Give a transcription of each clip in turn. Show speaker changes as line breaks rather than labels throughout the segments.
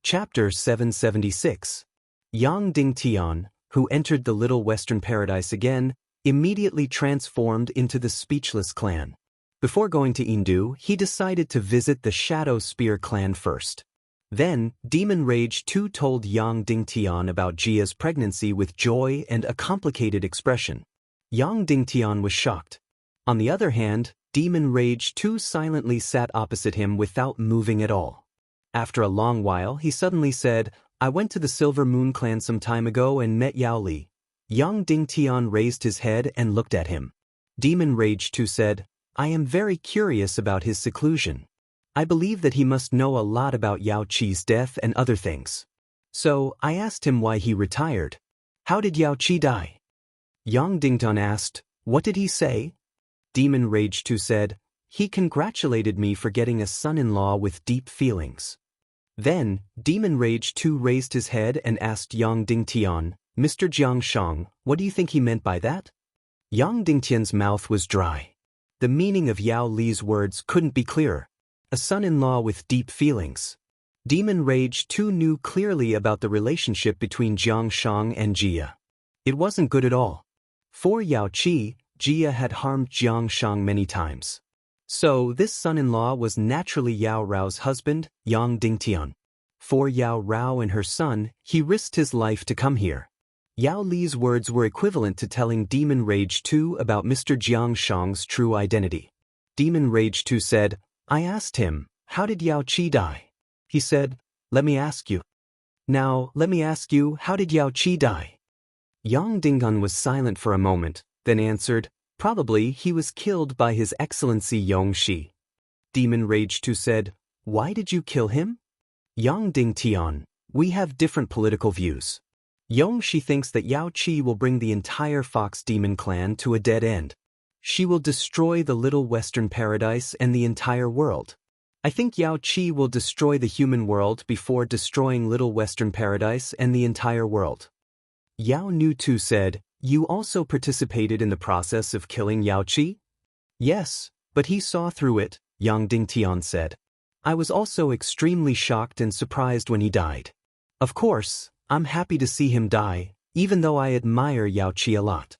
Chapter 776. Yang Dingtian, who entered the Little Western Paradise again, immediately transformed into the Speechless clan. Before going to Indu, he decided to visit the Shadow Spear clan first. Then, Demon Rage 2 told Yang Dingtian about Jia's pregnancy with joy and a complicated expression. Yang Dingtian was shocked. On the other hand, Demon Rage 2 silently sat opposite him without moving at all. After a long while, he suddenly said, "I went to the Silver Moon clan some time ago and met Yao Li." Yang Dingtian raised his head and looked at him. Demon Rage 2 said, "I am very curious about his seclusion. I believe that he must know a lot about Yao Qi's death and other things. So, I asked him why he retired. How did Yao Qi die?" Yang Dingtian asked, "What did he say?" Demon Rage 2 said, "He congratulated me for getting a son-in-law with deep feelings." Then, Demon Rage 2 raised his head and asked Yang Dingtian, "Mr. Jiangshang, what do you think he meant by that?" Yang Dingtian's mouth was dry. The meaning of Yao Li's words couldn't be clearer. A son-in-law with deep feelings. Demon Rage 2 knew clearly about the relationship between Jiangshang and Jia. It wasn't good at all. For Yao Qi, Jia had harmed Jiangshang many times. So, this son-in-law was naturally Yao Rao's husband, Yang Dingtian. For Yao Rao and her son, he risked his life to come here. Yao Li's words were equivalent to telling Demon Rage 2 about Mr. Jiangshang's true identity. Demon Rage 2 said, "I asked him, how did Yao Qi die?" He said, "Let me ask you. Now, let me ask you, how did Yao Qi die?" Yang Dingtian was silent for a moment, then answered, "Probably he was killed by His Excellency Yongxi." Demon Rage 2 said, "Why did you kill him?" Yang Dingtian, "We have different political views. Yongxi thinks that Yao Qi will bring the entire Fox Demon clan to a dead end. She will destroy the Little Western Paradise and the entire world. I think Yao Qi will destroy the human world before destroying Little Western Paradise and the entire world." Yao Nu Tu said, "You also participated in the process of killing Yao Qi?" "Yes, but he saw through it," Yang Dingtian said. "I was also extremely shocked and surprised when he died. Of course, I'm happy to see him die, even though I admire Yao Qi a lot."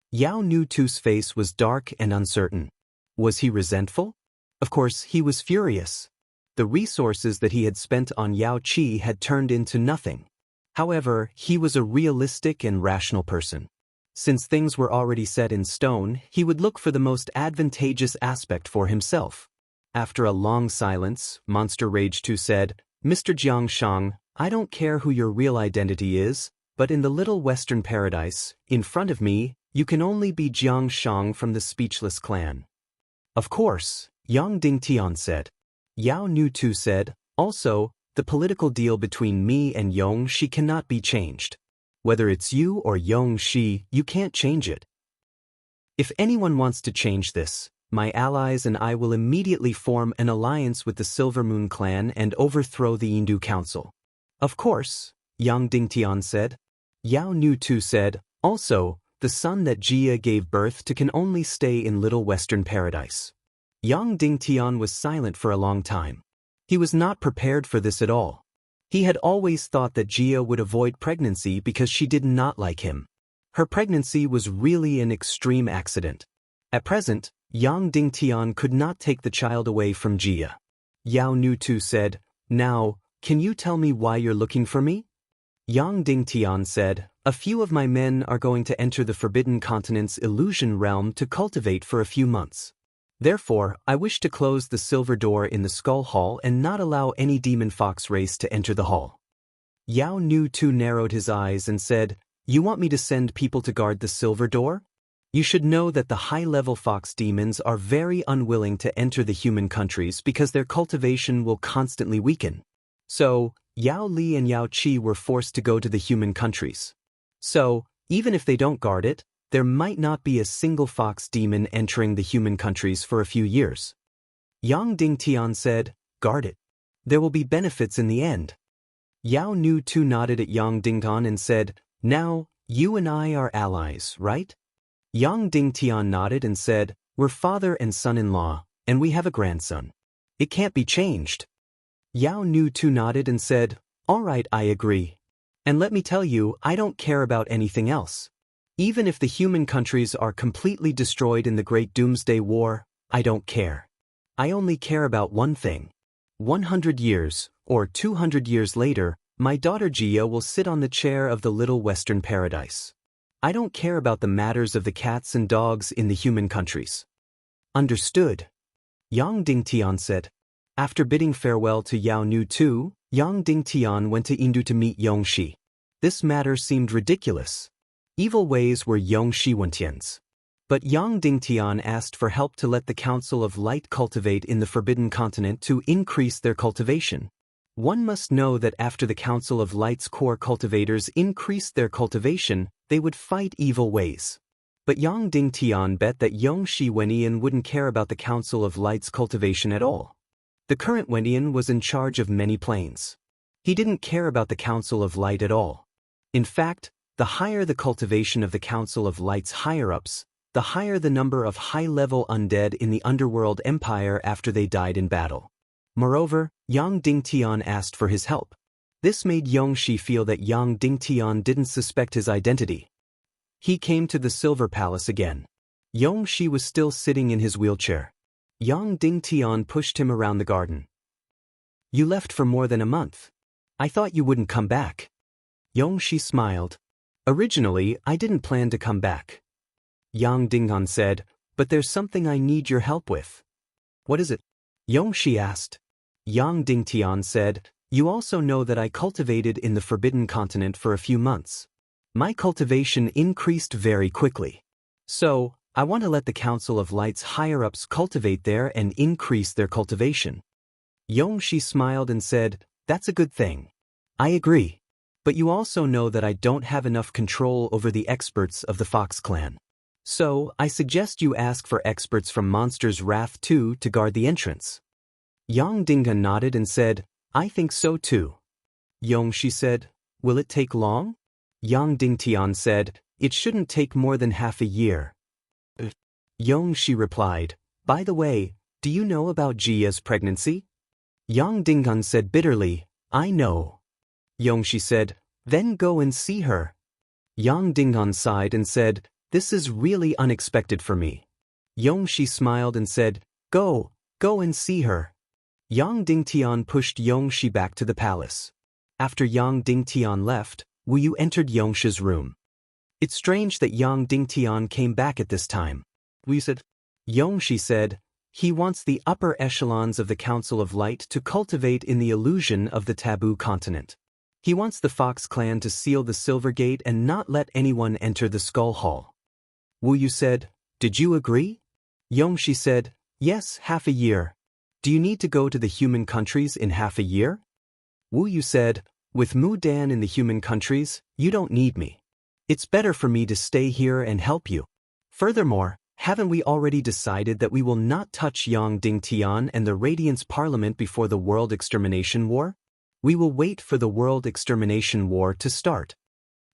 Yao Nu Tu's face was dark and uncertain. Was he resentful? Of course, he was furious. The resources that he had spent on Yao Qi had turned into nothing. However, he was a realistic and rational person. Since things were already set in stone, he would look for the most advantageous aspect for himself. After a long silence, Monster Rage 2 said, "Mr. Jiangshang, I don't care who your real identity is, but in the Little Western Paradise, in front of me, you can only be Jiangshang from the Speechless clan." "Of course," Yang Dingtian said. Yao Nu Tu said, "Also, the political deal between me and Yongxi cannot be changed. Whether it's you or Yongxi, you can't change it. If anyone wants to change this, my allies and I will immediately form an alliance with the Silver Moon clan and overthrow the Indu Council." "Of course," Yang Dingtian said. Yao Nu Tu said, "Also, the son that Jia gave birth to can only stay in Little Western Paradise." Yang Dingtian was silent for a long time. He was not prepared for this at all. He had always thought that Jia would avoid pregnancy because she did not like him. Her pregnancy was really an extreme accident. At present, Yang Dingtian could not take the child away from Jia. Yao Nu Tu said, "Now, can you tell me why you're looking for me?" Yang Dingtian said, "A few of my men are going to enter the Forbidden Continent's illusion realm to cultivate for a few months. Therefore, I wish to close the silver door in the Skull Hall and not allow any demon fox race to enter the hall." Yao Nu Tu narrowed his eyes and said, "You want me to send people to guard the silver door? You should know that the high-level fox demons are very unwilling to enter the human countries because their cultivation will constantly weaken. So, Yao Li and Yao Qi were forced to go to the human countries. So, even if they don't guard it, there might not be a single fox demon entering the human countries for a few years." Yang Dingtian said, "Guard it. There will be benefits in the end." Yao Nu Tu nodded at Yang Dingtian and said, "Now, you and I are allies, right?" Yang Dingtian nodded and said, "We're father and son-in-law, and we have a grandson. It can't be changed." Yao Nu Tu nodded and said, Alright, I agree. And let me tell you, I don't care about anything else. Even if the human countries are completely destroyed in the Great Doomsday War, I don't care. I only care about one thing. 100 years, or 200 years later, my daughter Gia will sit on the chair of the little Western paradise. I don't care about the matters of the cats and dogs in the human countries. Understood. Yang Dingtian said. After bidding farewell to Yao Nu too, Yang Dingtian went to Indu to meet Yongxi. This matter seemed ridiculous. Evil ways were Yongxi Wentian's. But Yang Dingtian asked for help to let the Council of Light cultivate in the Forbidden Continent to increase their cultivation. One must know that after the Council of Light's core cultivators increased their cultivation, they would fight evil ways. But Yang Dingtian bet that Yongxi Wentian wouldn't care about the Council of Light's cultivation at all. The current Wentian was in charge of many planes. He didn't care about the Council of Light at all. In fact, the higher the cultivation of the Council of Light's higher-ups, the higher the number of high-level undead in the Underworld Empire after they died in battle. Moreover, Yang Dingtian asked for his help. This made Yongxi feel that Yang Dingtian didn't suspect his identity. He came to the Silver Palace again. Yongxi was still sitting in his wheelchair. Yang Dingtian pushed him around the garden. You left for more than a month. I thought you wouldn't come back. Yongxi smiled. Originally, I didn't plan to come back. Yang Dingtian said, but there's something I need your help with. What is it? Yongxi asked. Yang Dingtian said, you also know that I cultivated in the Forbidden Continent for a few months. My cultivation increased very quickly. So, I want to let the Council of Light's higher-ups cultivate there and increase their cultivation. Yongxi smiled and said, that's a good thing. I agree. But you also know that I don't have enough control over the experts of the Fox clan. So, I suggest you ask for experts from Monster's Wrath 2 to guard the entrance. Yang Dingtian nodded and said, I think so too. Yongxi said, will it take long? Yang Dingtian said, it shouldn't take more than half a year. Yongxi replied, by the way, do you know about Jia's pregnancy? Yang Dingtian said bitterly, I know. Yongxi said, then go and see her. Yang Dingtian sighed and said, this is really unexpected for me. Yongxi smiled and said, go and see her. Yang Dingtian pushed Yongxi back to the palace. After Yang Dingtian left, Wu Yu entered Yongxi's room. It's strange that Yang Dingtian came back at this time. Wu Yu said. Yongxi said, he wants the upper echelons of the Council of Light to cultivate in the illusion of the taboo continent. He wants the Fox clan to seal the Silver Gate and not let anyone enter the Skull Hall. Wu Yu said, did you agree? Yongxi said, yes, half a year. Do you need to go to the human countries in half a year? Wu Yu said, with Mu Dan in the human countries, you don't need me. It's better for me to stay here and help you. Furthermore, haven't we already decided that we will not touch Yang Dingtian and the Radiance Parliament before the World Extermination War? We will wait for the World Extermination War to start.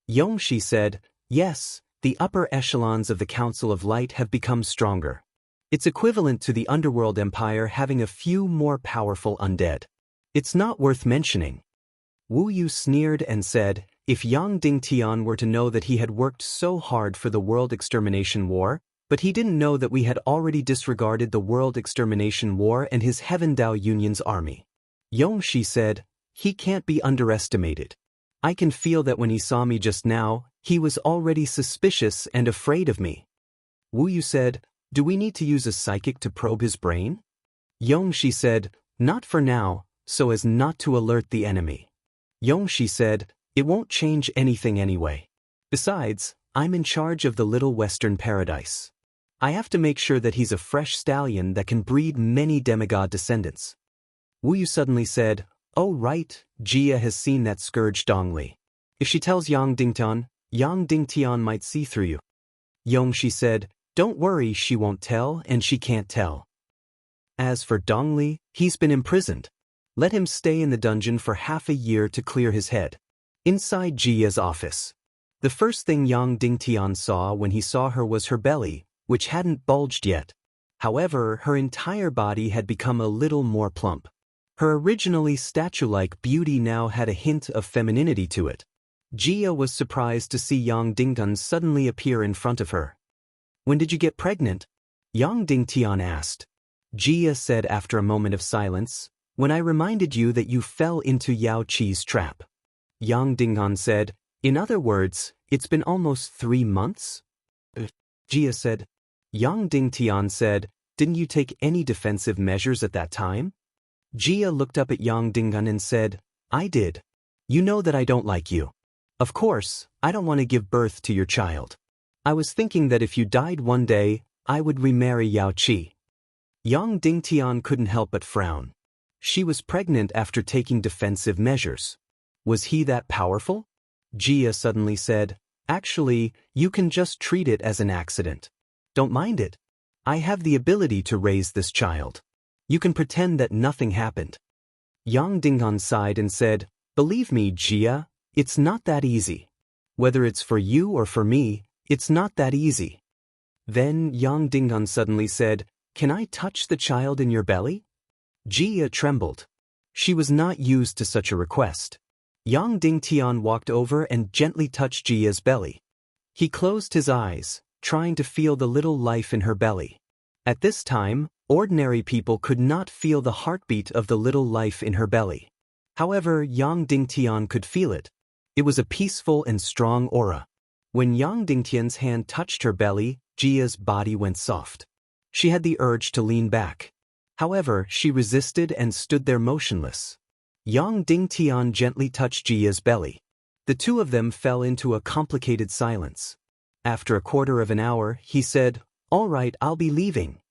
Yongxi said, yes, the upper echelons of the Council of Light have become stronger. It's equivalent to the Underworld Empire having a few more powerful undead. It's not worth mentioning. Wu Yu sneered and said, if Yang Dingtian were to know that he had worked so hard for the World Extermination War, but he didn't know that we had already disregarded the World Extermination War and his Heaven Dao Union's army. Yongxi said, he can't be underestimated. I can feel that when he saw me just now, he was already suspicious and afraid of me. Wu Yu said, do we need to use a psychic to probe his brain? Yongxi said, not for now, so as not to alert the enemy. Yongxi said, it won't change anything anyway. Besides, I'm in charge of the Little Western Paradise. I have to make sure that he's a fresh stallion that can breed many demigod descendants. Wu Yu suddenly said, oh right, Jia has seen that scourge Dongli. If she tells Yang Dingtian might see through you. Yongxi said, don't worry, she won't tell and she can't tell. As for Dongli, he's been imprisoned. Let him stay in the dungeon for half a year to clear his head. Inside Jia's office. The first thing Yang Dingtian saw when he saw her was her belly, which hadn't bulged yet. However, her entire body had become a little more plump. Her originally statue-like beauty now had a hint of femininity to it. Jia was surprised to see Yang Dingtian suddenly appear in front of her. "When did you get pregnant?" Yang Dingtian asked. Jia said after a moment of silence, "When I reminded you that you fell into Yao Qi's trap." Yang Dingtian said, "In other words, it's been almost 3 months?" Jia said. Yang Dingtian said, "Didn't you take any defensive measures at that time?" Jia looked up at Yang Dingtian and said, "I did. You know that I don't like you. Of course, I don't want to give birth to your child. I was thinking that if you died one day, I would remarry Yao Qi." Yang Dingtian couldn't help but frown. She was pregnant after taking defensive measures. Was he that powerful? Jia suddenly said, "Actually, you can just treat it as an accident. Don't mind it. I have the ability to raise this child. You can pretend that nothing happened." Yang Dingtian sighed and said, "Believe me, Jia, it's not that easy. Whether it's for you or for me, it's not that easy." Then Yang Dingtian suddenly said, "Can I touch the child in your belly?" Jia trembled. She was not used to such a request. Yang Dingtian walked over and gently touched Jia's belly. He closed his eyes, trying to feel the little life in her belly. At this time, ordinary people could not feel the heartbeat of the little life in her belly. However, Yang Dingtian could feel it. It was a peaceful and strong aura. When Yang Dingtian's hand touched her belly, Jia's body went soft. She had the urge to lean back. However, she resisted and stood there motionless. Yang Dingtian gently touched Jia's belly. The two of them fell into a complicated silence. After a quarter of an hour, he said, "All right, I'll be leaving."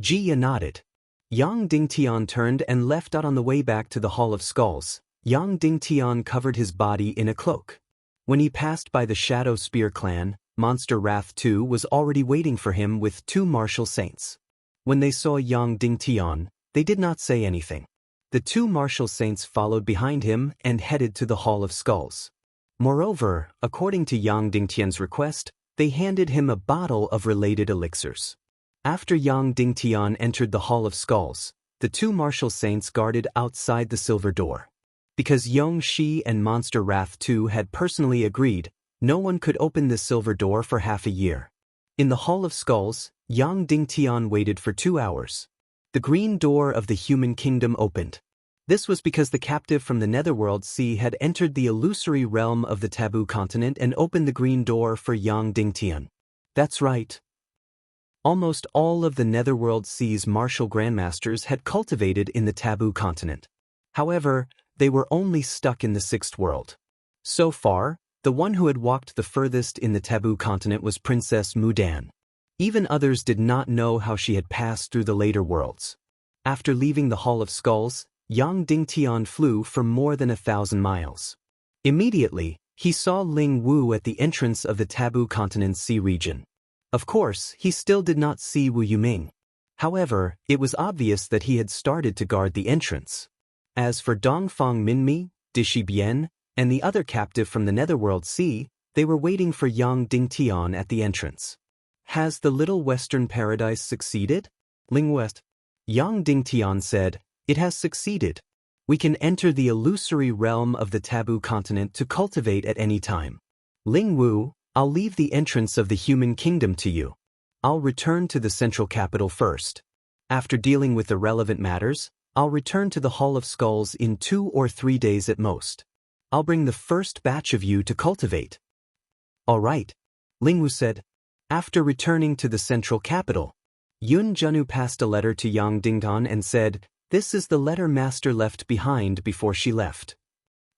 Jia nodded. Yang Dingtian turned and left out on the way back to the Hall of Skulls. Yang Dingtian covered his body in a cloak. When he passed by the Shadow Spear clan, Monster Wrath II was already waiting for him with 2 martial saints. When they saw Yang Dingtian, they did not say anything. The 2 martial saints followed behind him and headed to the Hall of Skulls. Moreover, according to Yang Dingtian's request, they handed him a bottle of related elixirs. After Yang Dingtian entered the Hall of Skulls, the 2 martial saints guarded outside the silver door. Because Yong Shi and Monster Wrath II had personally agreed, no one could open the silver door for half a year. In the Hall of Skulls, Yang Dingtian waited for 2 hours. The green door of the human kingdom opened. This was because the captive from the Netherworld Sea had entered the illusory realm of the taboo continent and opened the green door for Yang Dingtian. That's right. Almost all of the Netherworld Sea's martial grandmasters had cultivated in the taboo continent. However, they were only stuck in the 6th world. So far, the one who had walked the furthest in the taboo continent was Princess Mudan. Even others did not know how she had passed through the later worlds. After leaving the Hall of Skulls, Yang Dingtian flew for more than 1,000 miles. Immediately, he saw Ling Wu at the entrance of the taboo continent's sea region. Of course, he still did not see Wu Yuming. However, it was obvious that he had started to guard the entrance. As for Dongfang Minmi, Dishi Bian, and the other captive from the Netherworld Sea, they were waiting for Yang Dingtian at the entrance. Has the Little Western Paradise succeeded? Ling West. Yang Dingtian said, "It has succeeded. We can enter the illusory realm of the taboo continent to cultivate at any time. Ling Wu, I'll leave the entrance of the human kingdom to you. I'll return to the central capital first. After dealing with the relevant matters, I'll return to the Hall of Skulls in 2 or 3 days at most. I'll bring the first batch of you to cultivate." "All right," Ling Wu said. After returning to the central capital, Yun Junu passed a letter to Yang Dingtian and said, "This is the letter Master left behind before she left."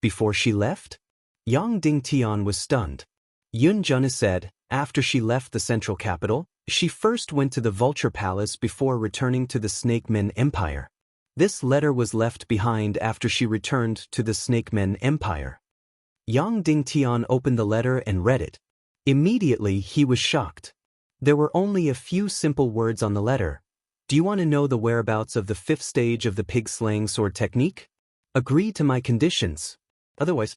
Before she left? Yang Dingtian was stunned. Yun Junu said, after she left the central capital, she first went to the Vulture Palace before returning to the Snake Men Empire. This letter was left behind after she returned to the Snake Men Empire. Yang Dingtian opened the letter and read it. Immediately, he was shocked. There were only a few simple words on the letter. "Do you want to know the whereabouts of the 5th stage of the pig-slaying sword technique? Agree to my conditions. Otherwise..."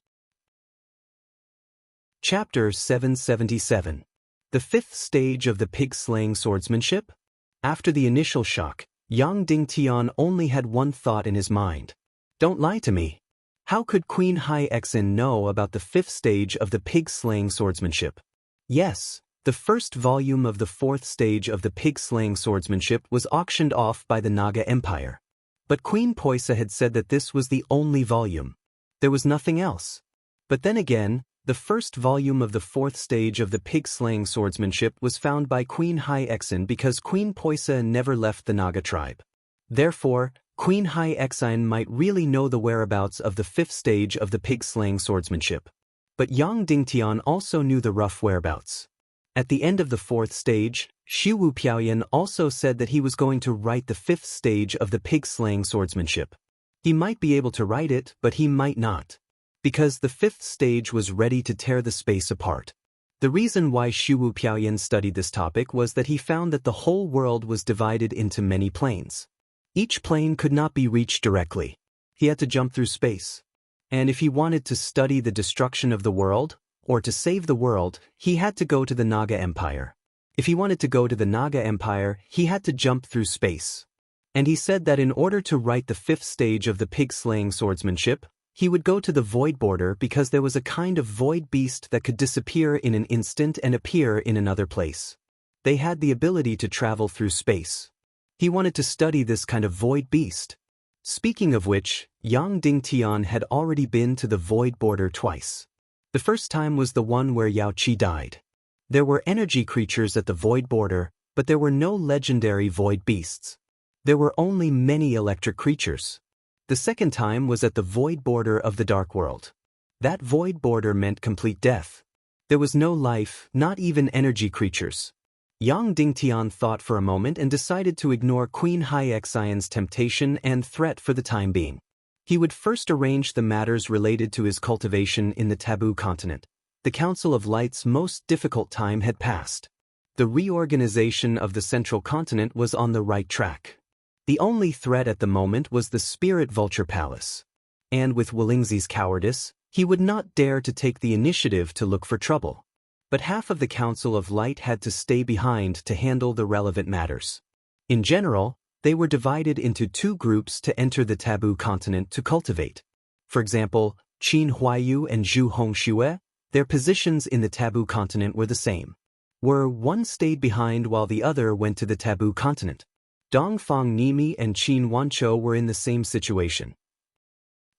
Chapter 777. The 5th stage of the pig-slaying swordsmanship? After the initial shock, Yang Dingtian only had one thought in his mind. Don't lie to me. How could Queen Hai Xin know about the 5th stage of the pig-slaying swordsmanship? Yes, the first volume of the 4th stage of the pig-slaying swordsmanship was auctioned off by the Naga Empire. But Queen Poisa had said that this was the only volume. There was nothing else. But then again, the first volume of the 4th stage of the pig-slaying swordsmanship was found by Queen Hai Xin because Queen Poisa never left the Naga tribe. Therefore, Queen Hai Xin might really know the whereabouts of the 5th stage of the pig-slaying swordsmanship. But Yang Dingtian also knew the rough whereabouts. At the end of the 4th stage, Shiwu Piaoyan also said that he was going to write the 5th stage of the pig-slaying swordsmanship. He might be able to write it, but he might not. Because the 5th stage was ready to tear the space apart. The reason why Shiwu Piaoyan studied this topic was that he found that the whole world was divided into many planes. Each plane could not be reached directly. He had to jump through space. And if he wanted to study the destruction of the world, or to save the world, he had to go to the Naga Empire. If he wanted to go to the Naga Empire, he had to jump through space. And he said that in order to write the 5th stage of the pig-slaying swordsmanship, he would go to the void border because there was a kind of void beast that could disappear in an instant and appear in another place. They had the ability to travel through space. He wanted to study this kind of void beast. Speaking of which, Yang Dingtian had already been to the void border twice. The first time was the one where Yao Qi died. There were energy creatures at the void border, but there were no legendary void beasts. There were only many electric creatures. The second time was at the void border of the dark world. That void border meant complete death. There was no life, not even energy creatures. Yang Dingtian thought for a moment and decided to ignore Queen Hai Xion's temptation and threat for the time being. He would first arrange the matters related to his cultivation in the taboo continent. The Council of Light's most difficult time had passed. The reorganization of the central continent was on the right track. The only threat at the moment was the Spirit Vulture Palace. And with Walingzi's cowardice, he would not dare to take the initiative to look for trouble. But half of the Council of Light had to stay behind to handle the relevant matters. In general, they were divided into 2 groups to enter the taboo continent to cultivate. For example, Qin Huayu and Zhu Hongxue, their positions in the taboo continent were the same. One stayed behind while the other went to the taboo continent. Dongfang Nimi and Qin Wanchou were in the same situation.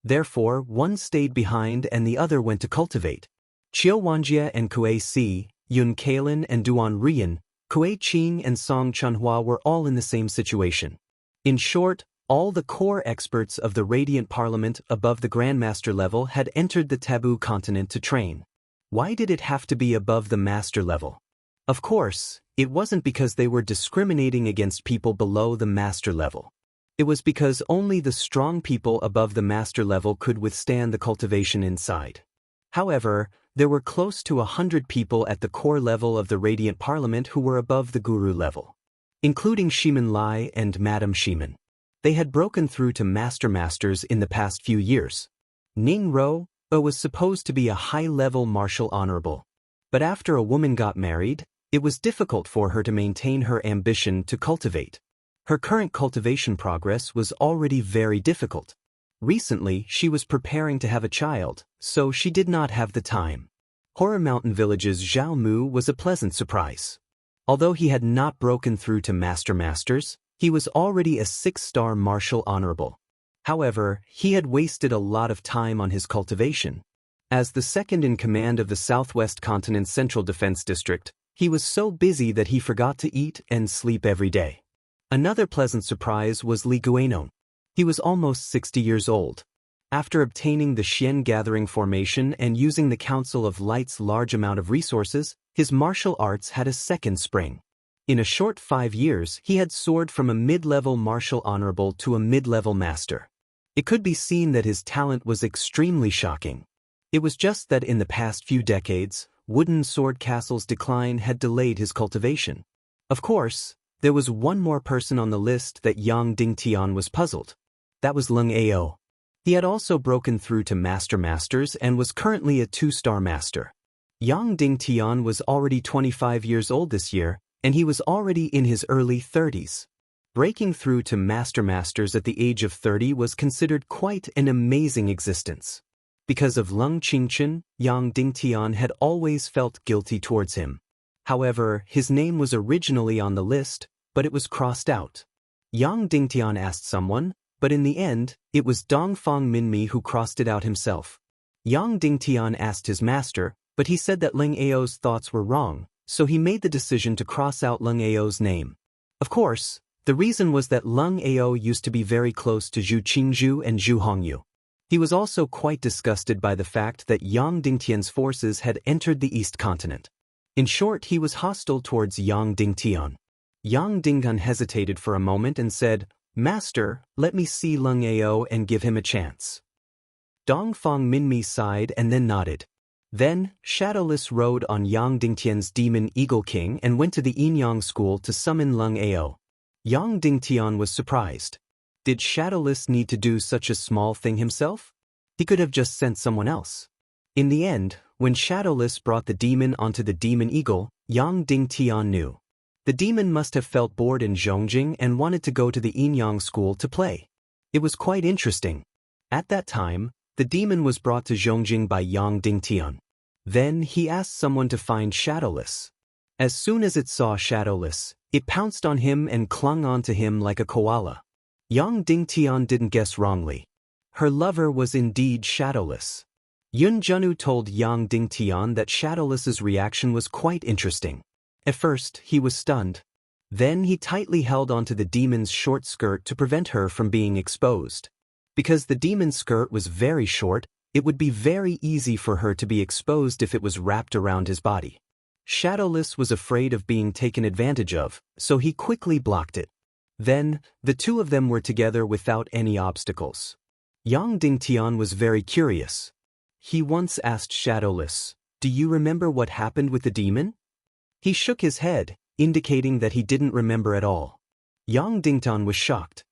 Therefore, one stayed behind and the other went to cultivate. Qiu Wanjie and Kuei Si, Yun Kailin and Duan Rian, Kuei Qing and Song Chunhua were all in the same situation. In short, all the core experts of the Radiant Parliament above the Grandmaster level had entered the taboo continent to train. Why did it have to be above the master level? Of course, it wasn't because they were discriminating against people below the master level. It was because only the strong people above the master level could withstand the cultivation inside. However, there were close to 100 people at the core level of the Radiant Parliament who were above the Guru level, including Shiman Lai and Madame Shiman. They had broken through to Masters in the past few years. Ning Ro was supposed to be a high-level martial honorable. But after a woman got married, it was difficult for her to maintain her ambition to cultivate. Her current cultivation progress was already very difficult. Recently, she was preparing to have a child, so she did not have the time. Horror Mountain Village's Zhao Mu was a pleasant surprise. Although he had not broken through to Masters, he was already a 6-star martial honorable. However, he had wasted a lot of time on his cultivation. As the second in command of the Southwest Continent's Central Defense District, he was so busy that he forgot to eat and sleep every day. Another pleasant surprise was Li Guanon. He was almost 60 years old. After obtaining the Xian Gathering formation and using the Council of Light's large amount of resources, his martial arts had a second spring. In a short 5 years, he had soared from a mid-level martial honorable to a mid-level master. It could be seen that his talent was extremely shocking. It was just that in the past few decades, Wooden Sword Castle's decline had delayed his cultivation. Of course, there was one more person on the list that Yang Dingtian was puzzled. That was Leng Ao. He had also broken through to Masters and was currently a 2-star master. Yang Dingtian was already 25 years old this year, and he was already in his early 30s. Breaking through to masters at the age of 30 was considered quite an amazing existence. Because of Lung Qingchen, Yang Dingtian had always felt guilty towards him. However, his name was originally on the list, but it was crossed out. Yang Dingtian asked someone, but in the end, it was Dongfang Minmi who crossed it out himself. Yang Dingtian asked his master, but he said that Leng Ao's thoughts were wrong, so he made the decision to cross out Leng Ao's name. Of course, the reason was that Leng Ao used to be very close to Zhu Qingzhu and Zhu Hongyu. He was also quite disgusted by the fact that Yang Dingtian's forces had entered the East Continent. In short, he was hostile towards Yang Dingtian. Yang Dingtian hesitated for a moment and said, "Master, let me see Leng Ao and give him a chance." Dongfang Minmi sighed and then nodded. Then, Shadowless rode on Yang Dingtian's demon Eagle King and went to the Yinyang school to summon Leng Ao. Yang Dingtian was surprised. Did Shadowless need to do such a small thing himself? He could have just sent someone else. In the end, when Shadowless brought the demon onto the demon eagle, Yang Dingtian knew. The demon must have felt bored in Zhongjing and wanted to go to the Yinyang school to play. It was quite interesting. At that time, the demon was brought to Zhongjing by Yang Dingtian. Then he asked someone to find Shadowless. As soon as it saw Shadowless, it pounced on him and clung onto him like a koala. Yang Dingtian didn't guess wrongly. Her lover was indeed Shadowless. Yun Junwu told Yang Dingtian that Shadowless's reaction was quite interesting. At first, he was stunned. Then he tightly held onto the demon's short skirt to prevent her from being exposed. Because the demon's skirt was very short, it would be very easy for her to be exposed if it was wrapped around his body. Shadowless was afraid of being taken advantage of, so he quickly blocked it. Then, the two of them were together without any obstacles. Yang Dingtian was very curious. He once asked Shadowless, "Do you remember what happened with the demon?" He shook his head, indicating that he didn't remember at all. Yang Dingtian was shocked.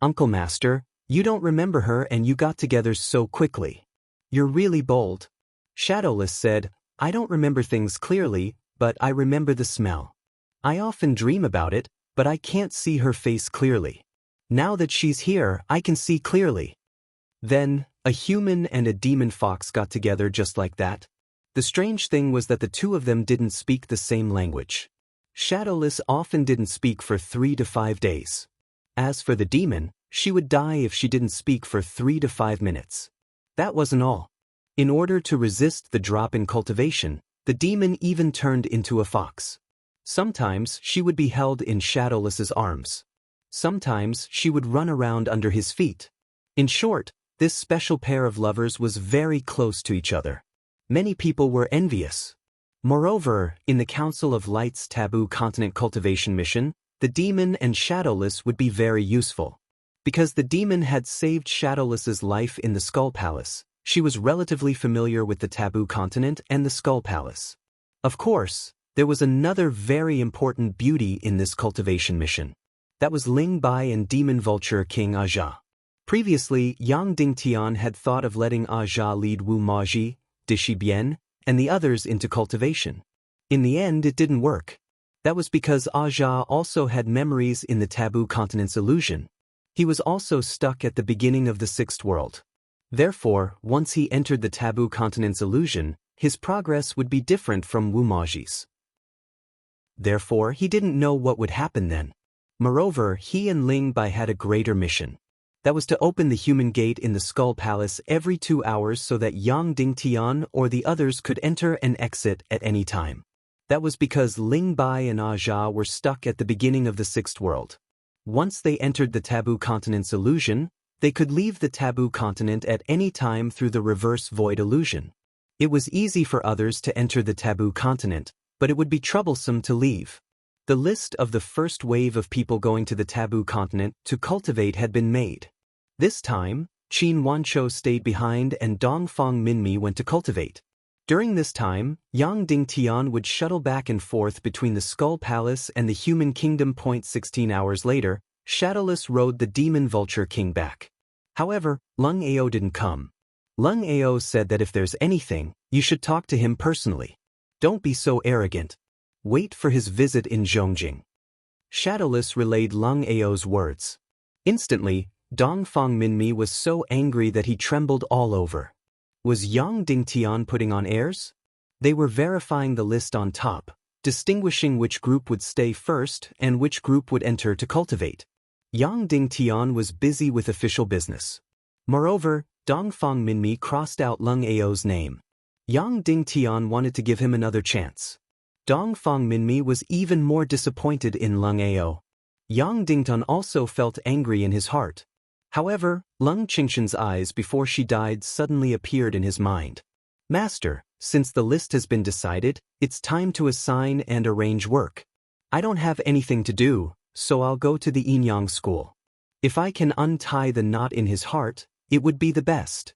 "Uncle Master, you don't remember her and you got together so quickly. You're really bold." Shadowless said, "I don't remember things clearly, but I remember the smell. I often dream about it, but I can't see her face clearly. Now that she's here, I can see clearly." Then, a human and a demon fox got together just like that. The strange thing was that the two of them didn't speak the same language. Shadowless often didn't speak for 3 to 5 days. As for the demon, she would die if she didn't speak for 3 to 5 minutes. That wasn't all. In order to resist the drop in cultivation, the demon even turned into a fox. Sometimes she would be held in Shadowless's arms. Sometimes she would run around under his feet. In short, this special pair of lovers was very close to each other. Many people were envious. Moreover, in the Council of Light's Taboo Continent cultivation mission, the demon and Shadowless would be very useful. Because the demon had saved Shadowless's life in the Skull Palace, she was relatively familiar with the Taboo Continent and the Skull Palace. Of course, there was another very important beauty in this cultivation mission. That was Ling Bai and Demon Vulture King Aja. Previously, Yang Dingtian had thought of letting Aja lead Wu Maji, Dishi Bian, and the others into cultivation. In the end, it didn't work. That was because Aja also had memories in the Taboo Continent's illusion. He was also stuck at the beginning of the Sixth World. Therefore, once he entered the Taboo Continent's illusion, his progress would be different from Wu Maji's. Therefore, he didn't know what would happen then. Moreover, he and Ling Bai had a greater mission. That was to open the human gate in the Skull Palace every 2 hours so that Yang Dingtian or the others could enter and exit at any time. That was because Ling Bai and Aja were stuck at the beginning of the Sixth World. Once they entered the Taboo Continent's illusion, they could leave the Taboo Continent at any time through the reverse void illusion. It was easy for others to enter the Taboo Continent, but it would be troublesome to leave. The list of the first wave of people going to the Taboo Continent to cultivate had been made. This time, Qin Wanchou stayed behind and Dongfang Minmi went to cultivate. During this time, Yang Dingtian would shuttle back and forth between the Skull Palace and the Human Kingdom. 16 hours later, Shadowless rode the Demon Vulture King back. However, Leng Ao didn't come. Leng Ao said that if there's anything, you should talk to him personally. Don't be so arrogant. Wait for his visit in Zhongjing. Shadowless relayed Lung Ao's words. Instantly, Dongfang Minmi was so angry that he trembled all over. Was Yang Dingtian putting on airs? They were verifying the list on top, distinguishing which group would stay first and which group would enter to cultivate. Yang Dingtian was busy with official business. Moreover, Dongfang Minmi crossed out Lung Ao's name. Yang Dingtian wanted to give him another chance. Dongfang Minmi was even more disappointed in Lung Ao. Yang Dingtian also felt angry in his heart. However, Lung Qingshan's eyes before she died suddenly appeared in his mind. Master, since the list has been decided, it's time to assign and arrange work. I don't have anything to do, so I'll go to the Yinyang school. If I can untie the knot in his heart, it would be the best.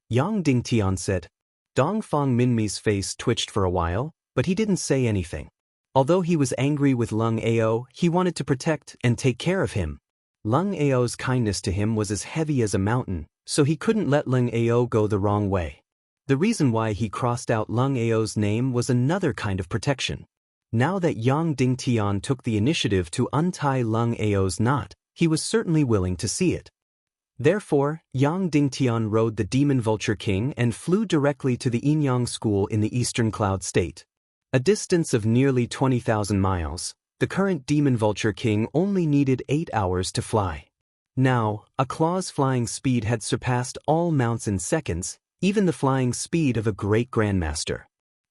Yang Dingtian said. Dongfang Minmi's face twitched for a while, but he didn't say anything. Although he was angry with Lung Ao, he wanted to protect and take care of him. Lung Ao's kindness to him was as heavy as a mountain, so he couldn't let Lung Ao go the wrong way. The reason why he crossed out Lung Ao's name was another kind of protection. Now that Yang Dingtian took the initiative to untie Lung Ao's knot, he was certainly willing to see it. Therefore, Yang Dingtian rode the Demon Vulture King and flew directly to the Yinyang school in the Eastern Cloud State. A distance of nearly 20,000 miles, the current Demon Vulture King only needed 8 hours to fly. Now, a claw's flying speed had surpassed all mounts in seconds, even the flying speed of a great grandmaster.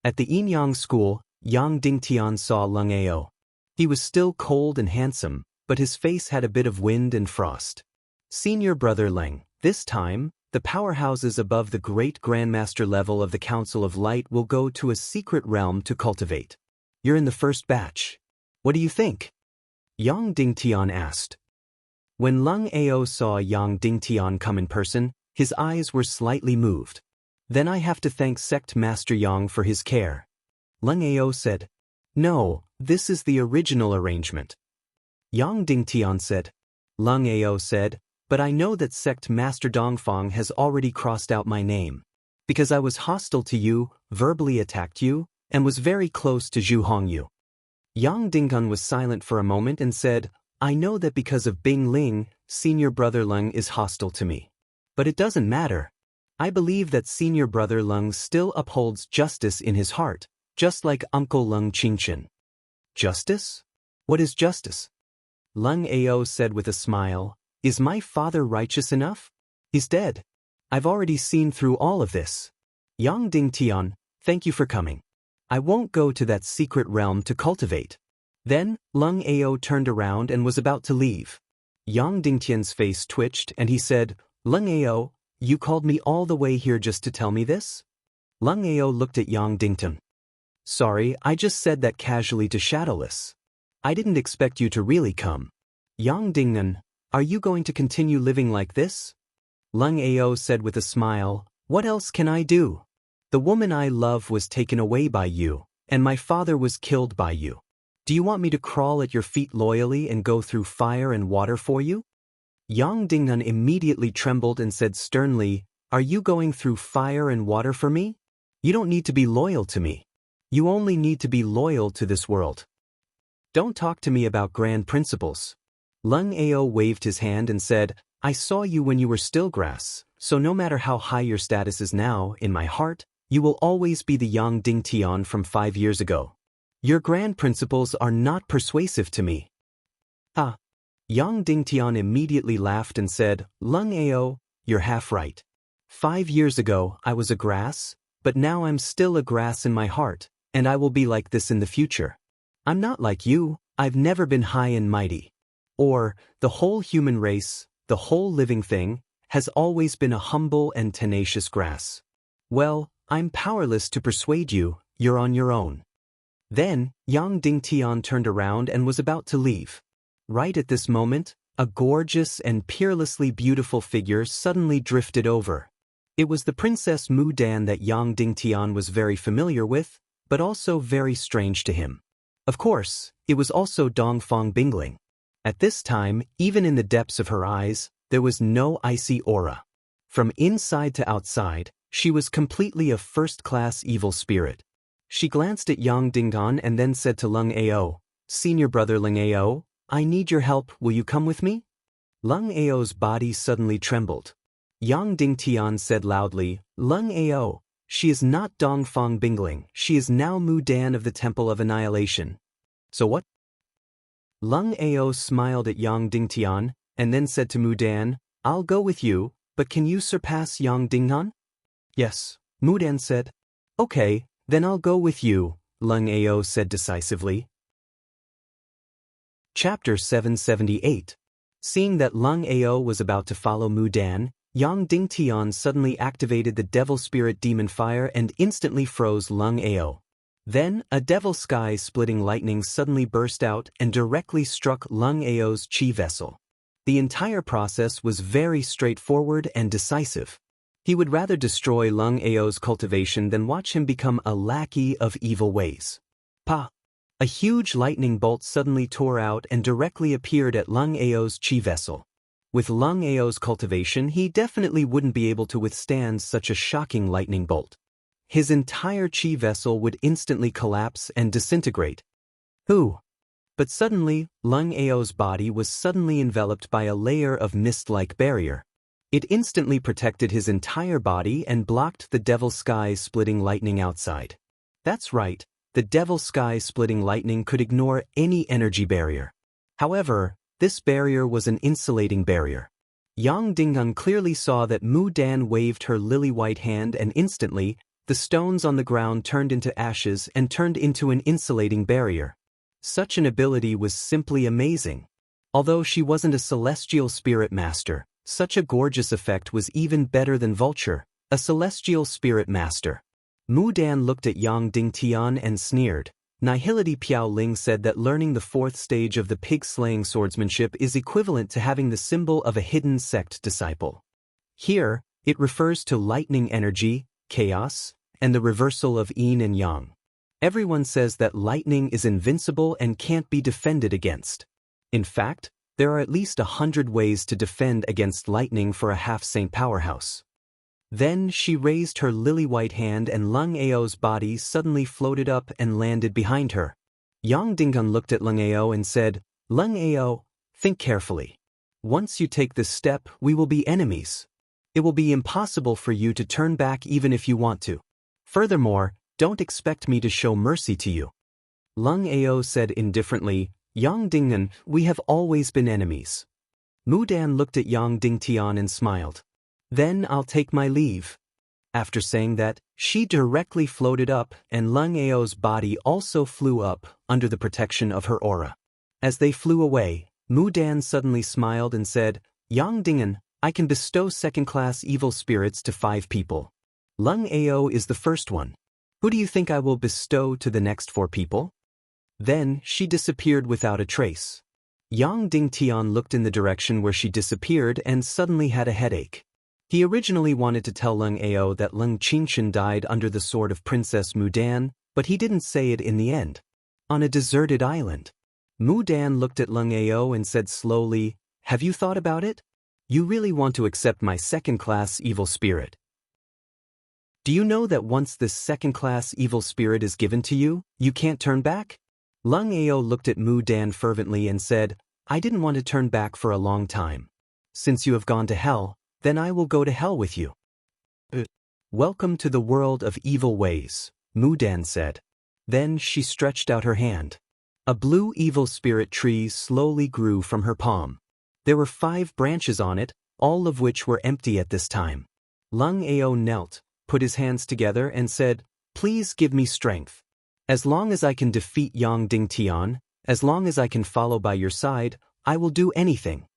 At the Yinyang school, Yang Dingtian saw Lung Ao. He was still cold and handsome, but his face had a bit of wind and frost. Senior Brother Leng, this time, the powerhouses above the great grandmaster level of the Council of Light will go to a secret realm to cultivate. You're in the first batch. What do you think? Yang Dingtian asked. When Lung Ao saw Yang Dingtian come in person, his eyes were slightly moved. Then I have to thank Sect Master Yang for his care. Lung Ao said. No, this is the original arrangement. Yang Dingtian said. Lung Ao said, but I know that Sect Master Dongfang has already crossed out my name. Because I was hostile to you, verbally attacked you, and was very close to Zhu Hongyu. Yang Dingtian was silent for a moment and said, I know that because of Bing Ling, Senior Brother Leng is hostile to me. But it doesn't matter. I believe that Senior Brother Leng still upholds justice in his heart, just like Uncle Lung Qingshan. Justice? What is justice? Lung Ao said with a smile, Is my father righteous enough? He's dead. I've already seen through all of this. Yang Dingtian, thank you for coming. I won't go to that secret realm to cultivate. Then, Lung Ao turned around and was about to leave. Yang Dingtian's face twitched and he said, Lung Ao, you called me all the way here just to tell me this? Lung Ao looked at Yang Dingtian. Sorry, I just said that casually to Shadowless. I didn't expect you to really come. Yang Dingtian, are you going to continue living like this? Lung Ao said with a smile, What else can I do? The woman I love was taken away by you, and my father was killed by you. Do you want me to crawl at your feet loyally and go through fire and water for you? Yang Dingtian immediately trembled and said sternly, Are you going through fire and water for me? You don't need to be loyal to me. You only need to be loyal to this world. Don't talk to me about grand principles. Lung Ao waved his hand and said, I saw you when you were still grass, so no matter how high your status is now, in my heart, you will always be the Yang Dingtian from 5 years ago. Your grand principles are not persuasive to me. Ah. Yang Dingtian immediately laughed and said, Lung Ao, you're half right. 5 years ago, I was a grass, but now I'm still a grass in my heart, and I will be like this in the future. I'm not like you, I've never been high and mighty. Or, the whole human race, the whole living thing, has always been a humble and tenacious grass. Well, I'm powerless to persuade you, you're on your own. Then, Yang Dingtian turned around and was about to leave. Right at this moment, a gorgeous and peerlessly beautiful figure suddenly drifted over. It was the Princess Mu Dan that Yang Dingtian was very familiar with, but also very strange to him. Of course, it was also Dongfang Bingling. At this time, even in the depths of her eyes, there was no icy aura. From inside to outside, she was completely a first-class evil spirit. She glanced at Yang Dingtian and then said to Lung Ao, Senior Brother Lung Ao, I need your help, will you come with me? Lung Ao's body suddenly trembled. Yang Dingtian said loudly, Lung Ao, she is not Dongfang Bingling, she is now Mu Dan of the Temple of Annihilation. So what? Lung Ao smiled at Yang Dingtian, and then said to Mu Dan, I'll go with you, but can you surpass Yang Dingnan? Yes, Mu Dan said. Okay, then I'll go with you, Lung Ao said decisively. Chapter 778. Seeing that Lung Ao was about to follow Mu Dan, Yang Dingtian suddenly activated the Devil Spirit Demon Fire and instantly froze Lung Ao. Then, a devil sky-splitting lightning suddenly burst out and directly struck Lung Ao's chi vessel. The entire process was very straightforward and decisive. He would rather destroy Lung Ao's cultivation than watch him become a lackey of evil ways. Pa! A huge lightning bolt suddenly tore out and directly appeared at Lung Ao's chi vessel. With Lung Ao's cultivation, he definitely wouldn't be able to withstand such a shocking lightning bolt. His entire chi vessel would instantly collapse and disintegrate. But suddenly, Lung Ao's body was suddenly enveloped by a layer of mist-like barrier. It instantly protected his entire body and blocked the devil sky-splitting lightning outside. That's right, the devil sky-splitting lightning could ignore any energy barrier. However, this barrier was an insulating barrier. Yang Dingun clearly saw that Mu Dan waved her lily-white hand and instantly, the stones on the ground turned into ashes and turned into an insulating barrier. Such an ability was simply amazing. Although she wasn't a celestial spirit master, such a gorgeous effect was even better than Vulture, a celestial spirit master. Mu Dan looked at Yang Dingtian and sneered. Nihility Piao Ling said that learning the fourth stage of the pig-slaying swordsmanship is equivalent to having the symbol of a hidden sect disciple. Here, it refers to lightning energy, chaos, and the reversal of yin and yang. Everyone says that lightning is invincible and can't be defended against. In fact, there are at least 100 ways to defend against lightning for a half-saint powerhouse. Then she raised her lily-white hand and Lung Ao's body suddenly floated up and landed behind her. Yang Dingun looked at Lung Ao and said, Lung Ao, think carefully. Once you take this step, we will be enemies. It will be impossible for you to turn back even if you want to. Furthermore, don't expect me to show mercy to you. Lung Ao said indifferently, Yang Dingun, we have always been enemies. Mu Dan looked at Yang Dingtian and smiled. Then I'll take my leave. After saying that, she directly floated up and Lung Ao's body also flew up under the protection of her aura. As they flew away, Mu Dan suddenly smiled and said, Yang Dingun, I can bestow second-class evil spirits to 5 people. Lung Ao is the first one. Who do you think I will bestow to the next 4 people? Then she disappeared without a trace. Yang Dingtian looked in the direction where she disappeared and suddenly had a headache. He originally wanted to tell Lung Ao that Lung Qingshan died under the sword of Princess Mu Dan, but he didn't say it in the end. On a deserted island. Mu Dan looked at Lung Ao and said slowly, Have you thought about it? You really want to accept my second-class evil spirit? Do you know that once this second-class evil spirit is given to you, you can't turn back? Lung Ao looked at Mu Dan fervently and said, I didn't want to turn back for a long time. Since you have gone to hell, then I will go to hell with you. Welcome to the world of evil ways, Mu Dan said. Then she stretched out her hand. A blue evil spirit tree slowly grew from her palm. There were 5 branches on it, all of which were empty at this time. Lung Ao knelt, put his hands together and said, Please give me strength. As long as I can defeat Yang Dingtian, as long as I can follow by your side, I will do anything.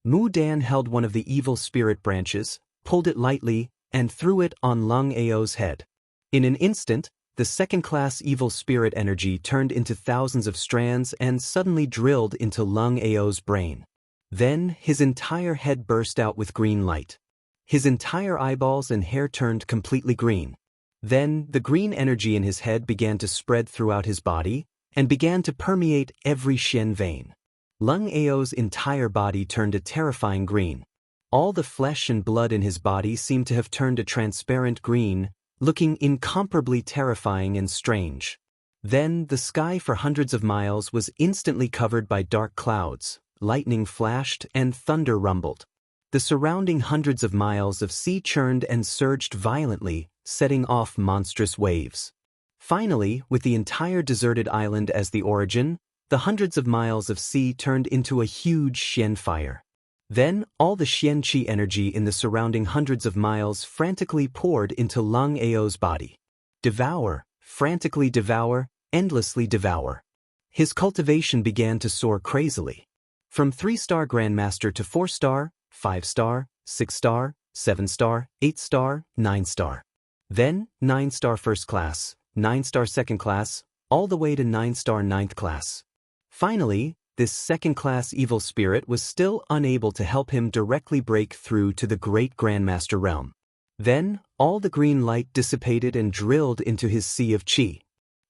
Mu Dan held one of the evil spirit branches, pulled it lightly, and threw it on Lung Ao's head. In an instant, the second-class evil spirit energy turned into thousands of strands and suddenly drilled into Lung Ao's brain. Then, his entire head burst out with green light. His entire eyeballs and hair turned completely green. Then, the green energy in his head began to spread throughout his body, and began to permeate every shen vein. Lung Ao's entire body turned a terrifying green. All the flesh and blood in his body seemed to have turned a transparent green, looking incomparably terrifying and strange. Then, the sky for hundreds of miles was instantly covered by dark clouds, lightning flashed, and thunder rumbled. The surrounding hundreds of miles of sea churned and surged violently, setting off monstrous waves. Finally, with the entire deserted island as the origin, the hundreds of miles of sea turned into a huge xian fire. Then, all the xian qi energy in the surrounding hundreds of miles frantically poured into Lung Ao's body. Devour, frantically devour, endlessly devour. His cultivation began to soar crazily. From 3-star Grandmaster to 4-star, 5-star, 6-star, 7-star, 8-star, 9-star. Then, 9-star first class, 9-star second class, all the way to 9-star ninth class. Finally, this second-class evil spirit was still unable to help him directly break through to the great Grandmaster realm. Then, all the green light dissipated and drilled into his sea of qi.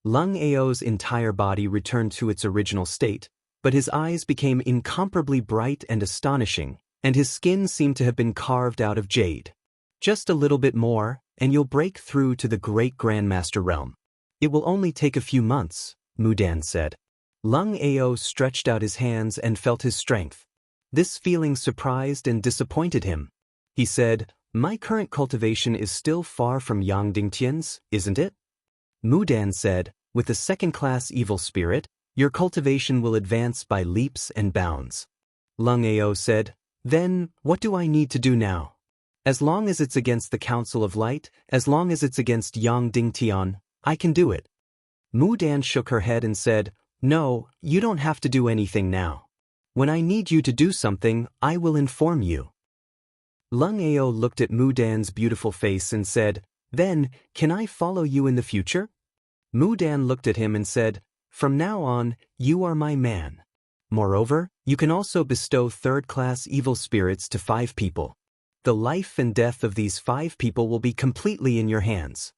Lung Ao's entire body returned to its original state, but his eyes became incomparably bright and astonishing, and his skin seemed to have been carved out of jade. Just a little bit more, and you'll break through to the great Grandmaster realm. It will only take a few months, Mudan said. Lung Ao stretched out his hands and felt his strength. This feeling surprised and disappointed him. He said, "My current cultivation is still far from Yang Dingtian's, isn't it?" Mudan said, "With the second-class evil spirit, your cultivation will advance by leaps and bounds." Lung Ao said, "Then, what do I need to do now? As long as it's against the Council of Light, as long as it's against Yang Dingtian, I can do it." Mudan shook her head and said, "No, you don't have to do anything now. When I need you to do something, I will inform you." Lung Ao looked at Mudan's beautiful face and said, "Then, can I follow you in the future?" Mudan looked at him and said, "From now on, you are my man. Moreover, you can also bestow third-class evil spirits to 5 people. The life and death of these 5 people will be completely in your hands."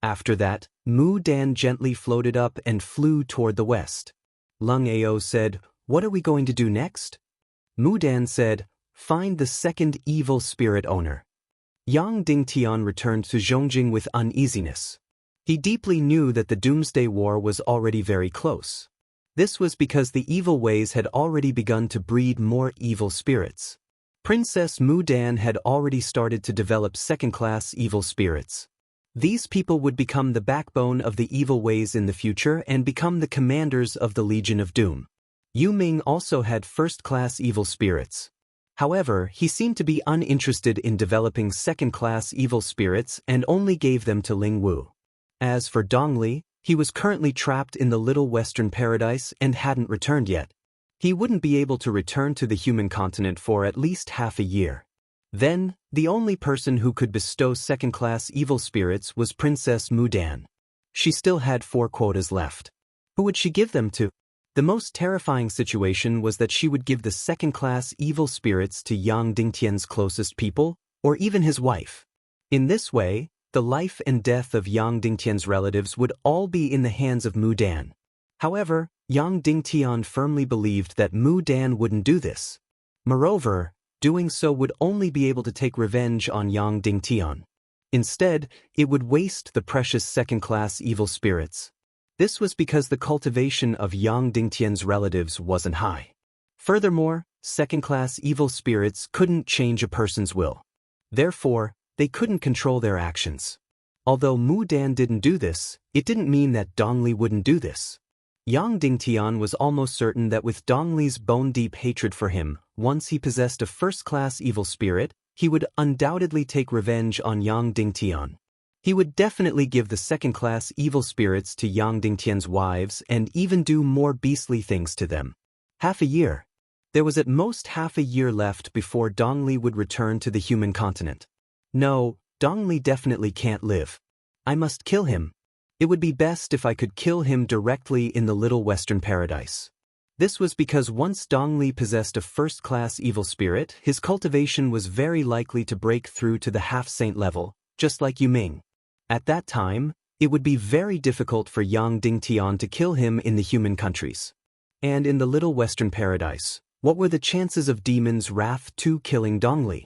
After that, Mudan gently floated up and flew toward the west. Lung Ao said, "What are we going to do next?" Mudan said, "Find the second evil spirit owner." Yang Dingtian returned to Zhongjing with uneasiness. He deeply knew that the Doomsday War was already very close. This was because the evil ways had already begun to breed more evil spirits. Princess Mudan had already started to develop second-class evil spirits. These people would become the backbone of the evil ways in the future and become the commanders of the Legion of Doom. Yu Ming also had first-class evil spirits. However, he seemed to be uninterested in developing second-class evil spirits and only gave them to Ling Wu. As for Dongli, he was currently trapped in the Little Western Paradise and hadn't returned yet. He wouldn't be able to return to the human continent for at least half a year. Then, the only person who could bestow second-class evil spirits was Princess Mudan. She still had 4 quotas left. Who would she give them to? The most terrifying situation was that she would give the second-class evil spirits to Yang Dingtian's closest people, or even his wife. In this way, the life and death of Yang Dingtian's relatives would all be in the hands of Mudan. However, Yang Dingtian firmly believed that Mudan wouldn't do this. Moreover, doing so would only be able to take revenge on Yang Dingtian. Instead, it would waste the precious second-class evil spirits. This was because the cultivation of Yang Dingtian's relatives wasn't high. Furthermore, second-class evil spirits couldn't change a person's will. Therefore, they couldn't control their actions. Although Mudan didn't do this, it didn't mean that Dongli wouldn't do this. Yang Dingtian was almost certain that with Dongli's bone-deep hatred for him, once he possessed a first-class evil spirit, he would undoubtedly take revenge on Yang Dingtian. He would definitely give the second-class evil spirits to Yang Dingtian's wives and even do more beastly things to them. Half a year. There was at most half a year left before Dongli would return to the human continent. No, Dongli definitely can't live. I must kill him. It would be best if I could kill him directly in the Little Western Paradise. This was because once Dongli possessed a first-class evil spirit, his cultivation was very likely to break through to the half-saint level, just like Yu Ming. At that time, it would be very difficult for Yang Dingtian to kill him in the human countries. And in the Little Western Paradise, what were the chances of Demon's Wrath 2 killing Dongli?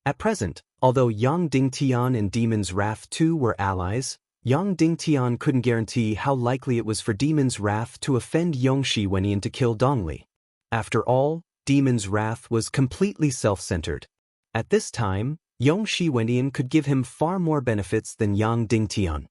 At present, although Yang Dingtian and Demon's Wrath 2 were allies, Yang Dingtian couldn't guarantee how likely it was for Demon's Wrath to offend Yongshi Wenyan to kill Dongli. After all, Demon's Wrath was completely self-centered. At this time, Yongshi Wenyan could give him far more benefits than Yang Dingtian.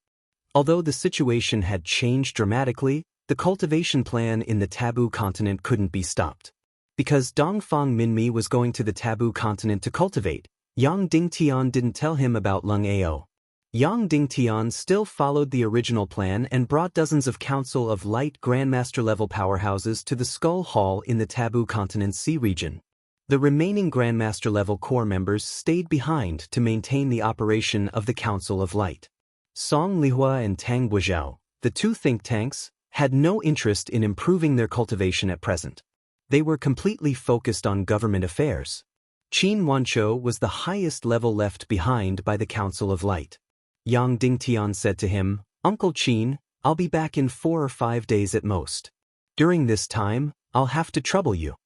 Although the situation had changed dramatically, the cultivation plan in the Taboo Continent couldn't be stopped. Because Dongfang Minmi was going to the Taboo Continent to cultivate, Yang Dingtian didn't tell him about Lung Ao. Yang Dingtian still followed the original plan and brought dozens of Council of Light Grandmaster-level powerhouses to the Skull Hall in the Taboo Continent Sea region. The remaining Grandmaster-level core members stayed behind to maintain the operation of the Council of Light. Song Lihua and Tang Guizhao, the two think tanks, had no interest in improving their cultivation at present. They were completely focused on government affairs. Qin Wanchou was the highest level left behind by the Council of Light. Yang Dingtian said to him, "Uncle Qin, I'll be back in 4 or 5 days at most. During this time, I'll have to trouble you."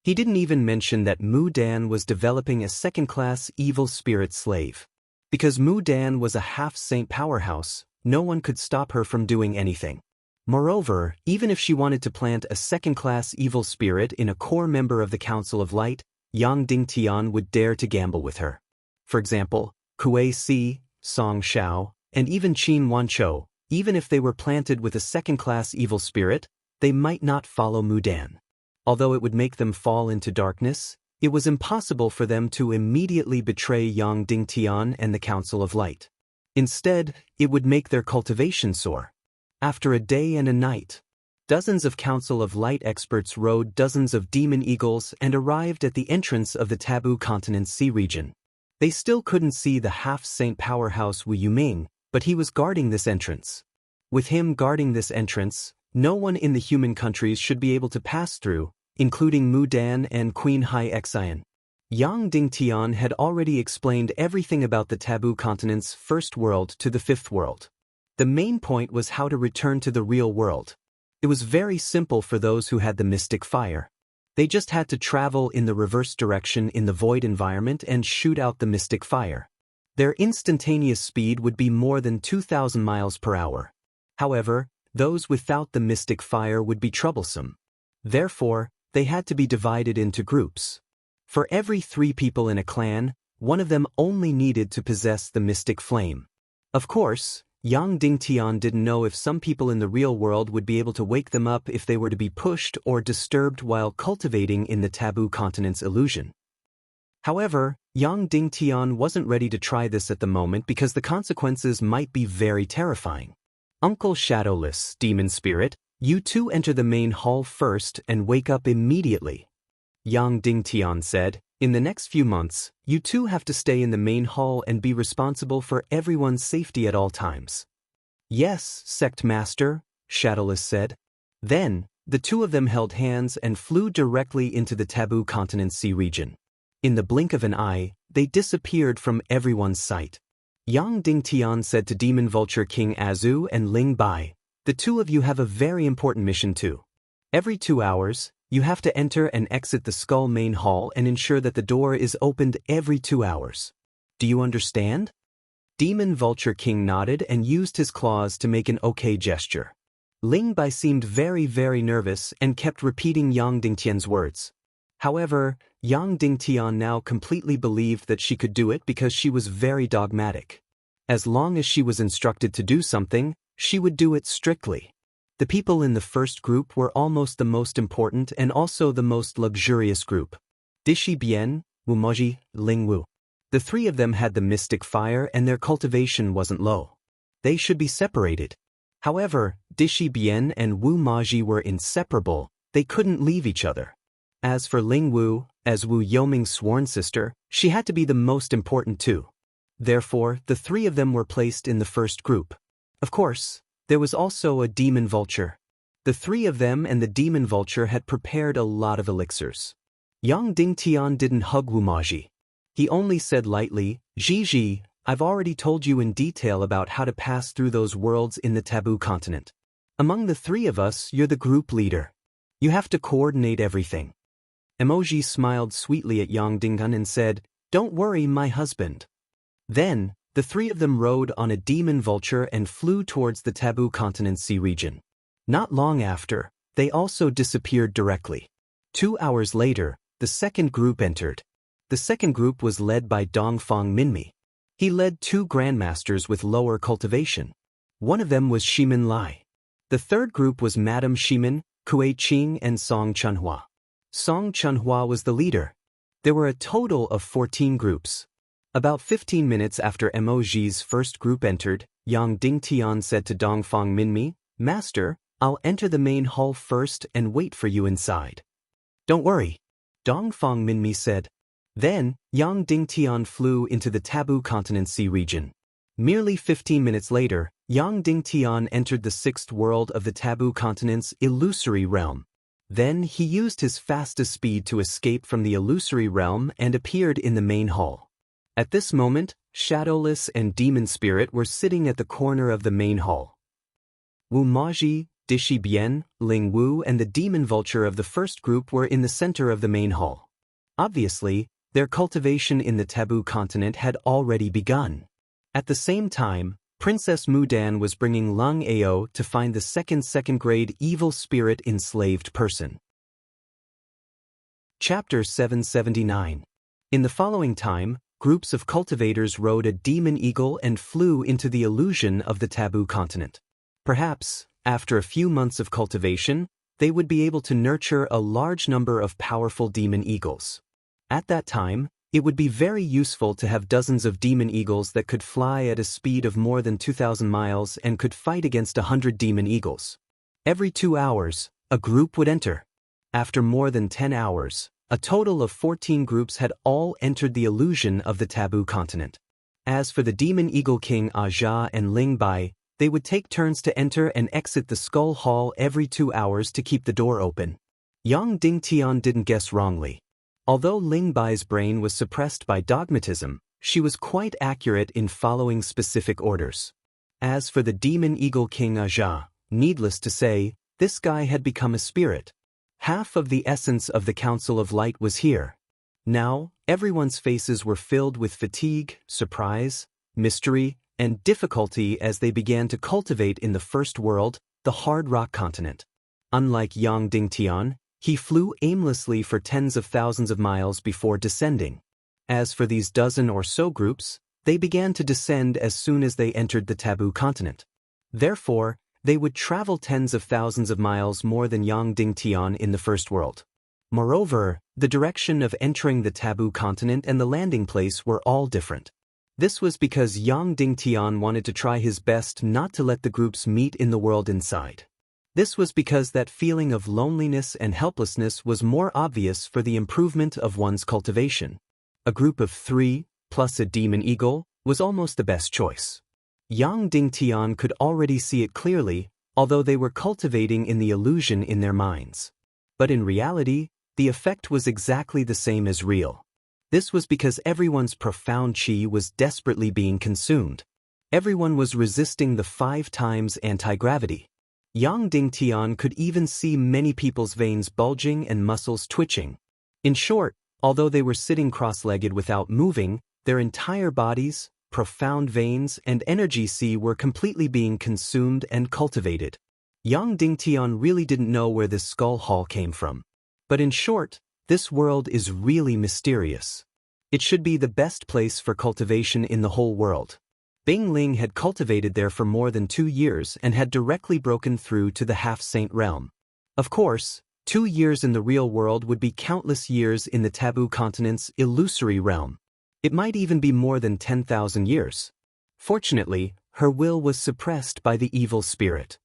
He didn't even mention that Mu Dan was developing a second-class evil spirit slave. Because Mu Dan was a half-saint powerhouse, no one could stop her from doing anything. Moreover, even if she wanted to plant a second-class evil spirit in a core member of the Council of Light, Yang Dingtian would dare to gamble with her. For example, Kuei Si, Song Shao, and even Qin Wanchou, even if they were planted with a second-class evil spirit, they might not follow Mu Dan. Although it would make them fall into darkness, it was impossible for them to immediately betray Yang Dingtian and the Council of Light. Instead, it would make their cultivation soar. After a day and a night, dozens of Council of Light experts rode dozens of demon eagles and arrived at the entrance of the Taboo Continent Sea region. They still couldn't see the half-saint powerhouse Wu Yuming, but he was guarding this entrance. With him guarding this entrance, no one in the human countries should be able to pass through, including Mu Dan and Queen Hai Xian. Yang Dingtian had already explained everything about the Taboo Continent's first world to the fifth world. The main point was how to return to the real world. It was very simple for those who had the mystic fire. They just had to travel in the reverse direction in the void environment and shoot out the mystic fire. Their instantaneous speed would be more than 2,000 miles per hour. However, those without the mystic fire would be troublesome. Therefore, they had to be divided into groups. For every 3 people in a clan, one of them only needed to possess the mystic flame. Of course, Yang Dingtian didn't know if some people in the real world would be able to wake them up if they were to be pushed or disturbed while cultivating in the Taboo Continent's illusion. However, Yang Dingtian wasn't ready to try this at the moment because the consequences might be very terrifying. "Uncle Shadowless, Demon Spirit, you two enter the main hall first and wake up immediately," Yang Dingtian said. "In the next few months, you two have to stay in the main hall and be responsible for everyone's safety at all times." "Yes, Sect Master," Shadowless said. Then, the two of them held hands and flew directly into the Taboo Continent Sea region. In the blink of an eye, they disappeared from everyone's sight. Yang Dingtian said to Demon Vulture King Azu and Ling Bai, "The two of you have a very important mission too. Every 2 hours, you have to enter and exit the Skull Main Hall and ensure that the door is opened every 2 hours. Do you understand?" Demon Vulture King nodded and used his claws to make an okay gesture. Ling Bai seemed very nervous and kept repeating Yang Dingtian's words. However, Yang Dingtian now completely believed that she could do it because she was very dogmatic. As long as she was instructed to do something, she would do it strictly. The people in the first group were almost the most important and also the most luxurious group. Dishi Bian, Wu Moji, Ling Wu. The 3 of them had the mystic fire and their cultivation wasn't low. They should be separated. However, Dishi Bian and Wu Maji were inseparable, they couldn't leave each other. As for Ling Wu, as Wu Yoming's sworn sister, she had to be the most important too. Therefore, the 3 of them were placed in the first group. Of course, there was also a demon vulture. The 3 of them and the demon vulture had prepared a lot of elixirs. Yang Dingtian didn't hug Wu Maji. He only said lightly, "Ji, I've already told you in detail about how to pass through those worlds in the Taboo Continent. Among the 3 of us, you're the group leader. You have to coordinate everything." Emoji smiled sweetly at Yang Dingtian and said, "Don't worry, my husband." Then, The three of them rode on a demon vulture and flew towards the Taboo Continent Sea region. Not long after, they also disappeared directly. 2 hours later, the second group entered. The second group was led by Dongfang Minmi. He led 2 grandmasters with lower cultivation. One of them was Shimin Lai. The third group was Madame Shimin, Kuei Qing and Song Chunhua. Song Chunhua was the leader. There were a total of 14 groups. About 15 minutes after Moji's first group entered, Yang Dingtian said to Dongfang Minmi, "Master, I'll enter the main hall first and wait for you inside." "Don't worry," Dongfang Minmi said. Then, Yang Dingtian flew into the Taboo Continent Sea region. Merely 15 minutes later, Yang Dingtian entered the 6th world of the Taboo Continent's illusory realm. Then he used his fastest speed to escape from the illusory realm and appeared in the main hall. At this moment, Shadowless and Demon Spirit were sitting at the corner of the main hall. Wu Maji, Dishi Bian, Ling Wu and the Demon Vulture of the first group were in the center of the main hall. Obviously, their cultivation in the Taboo Continent had already begun. At the same time, Princess Mudan was bringing Lung Ao to find the second-grade evil spirit enslaved person. Chapter 779. In the following time, groups of cultivators rode a demon eagle and flew into the illusion of the Taboo Continent. Perhaps, after a few months of cultivation, they would be able to nurture a large number of powerful demon eagles. At that time, it would be very useful to have dozens of demon eagles that could fly at a speed of more than 2,000 miles and could fight against 100 demon eagles. Every 2 hours, a group would enter. After more than 10 hours, a total of 14 groups had all entered the illusion of the Taboo Continent. As for the Demon Eagle King Aja and Ling Bai, they would take turns to enter and exit the Skull Hall every 2 hours to keep the door open. Yang Dingtian didn't guess wrongly. Although Ling Bai's brain was suppressed by dogmatism, she was quite accurate in following specific orders. As for the Demon Eagle King Aja, needless to say, this guy had become a spirit. Half of the essence of the Council of Light was here. Now, everyone's faces were filled with fatigue, surprise, mystery, and difficulty as they began to cultivate in the first world, the hard rock continent. Unlike Yang Dingtian, he flew aimlessly for tens of thousands of miles before descending. As for these dozen or so groups, they began to descend as soon as they entered the Taboo Continent. Therefore, they would travel tens of thousands of miles more than Yang Dingtian in the first world. Moreover, the direction of entering the Taboo Continent and the landing place were all different. This was because Yang Dingtian wanted to try his best not to let the groups meet in the world inside. This was because that feeling of loneliness and helplessness was more obvious for the improvement of one's cultivation. A group of 3, plus a demon eagle, was almost the best choice. Yang Dingtian could already see it clearly, although they were cultivating in the illusion in their minds. But in reality, the effect was exactly the same as real. This was because everyone's profound qi was desperately being consumed. Everyone was resisting the 5 times anti-gravity. Yang Dingtian could even see many people's veins bulging and muscles twitching. In short, although they were sitting cross-legged without moving, their entire bodies, profound veins, and energy qi were completely being consumed and cultivated. Yang Dingtian really didn't know where this skull hall came from. But in short, this world is really mysterious. It should be the best place for cultivation in the whole world. Bing Ling had cultivated there for more than 2 years and had directly broken through to the half-saint realm. Of course, 2 years in the real world would be countless years in the Taboo Continent's illusory realm. It might even be more than 10,000 years. Fortunately, her will was suppressed by the evil spirit.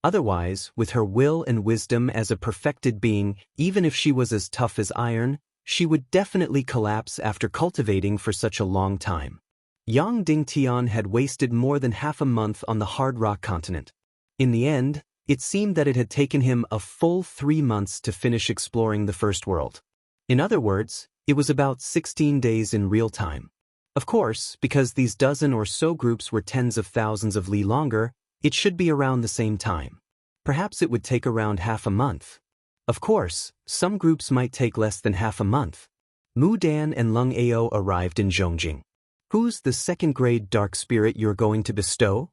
Otherwise, with her will and wisdom as a perfected being, even if she was as tough as iron, she would definitely collapse after cultivating for such a long time. Yang Dingtian had wasted more than half a month on the hard rock continent. In the end, it seemed that it had taken him a full 3 months to finish exploring the first world. In other words, it was about 16 days in real time. Of course, because these dozen or so groups were tens of thousands of li longer, it should be around the same time. Perhaps it would take around half a month. Of course, some groups might take less than half a month. Mu Dan and Lung Ao arrived in Zhongjing. Who's the second-grade dark spirit you're going to bestow?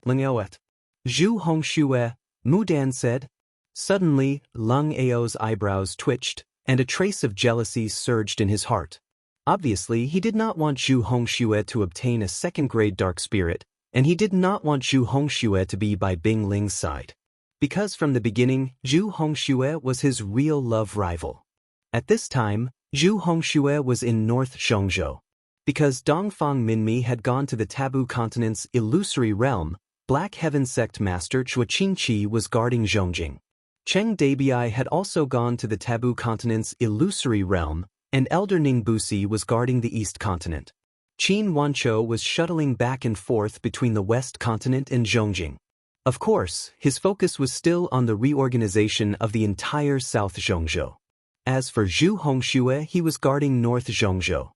Lung Aoet. Zhu Hongxue, Mu Dan said. Suddenly, Lung Ao's eyebrows twitched, and a trace of jealousy surged in his heart. Obviously, he did not want Zhu Hongxue to obtain a second-grade dark spirit, and he did not want Zhu Hongxue to be by Bing Ling's side. Because from the beginning, Zhu Hongxue was his real love rival. At this time, Zhu Hongxue was in North Zhongzhou. Because Dongfang Minmi had gone to the Taboo Continent's illusory realm, Black Heaven Sect Master Chua Qingqi was guarding Zhongjing. Cheng Dabai had also gone to the Taboo Continent's illusory realm, and Elder Ningbusi was guarding the East Continent. Qin Wanchou was shuttling back and forth between the West Continent and Zhongjing. Of course, his focus was still on the reorganization of the entire South Zhongzhou. As for Zhu Hongxue, he was guarding North Zhongzhou.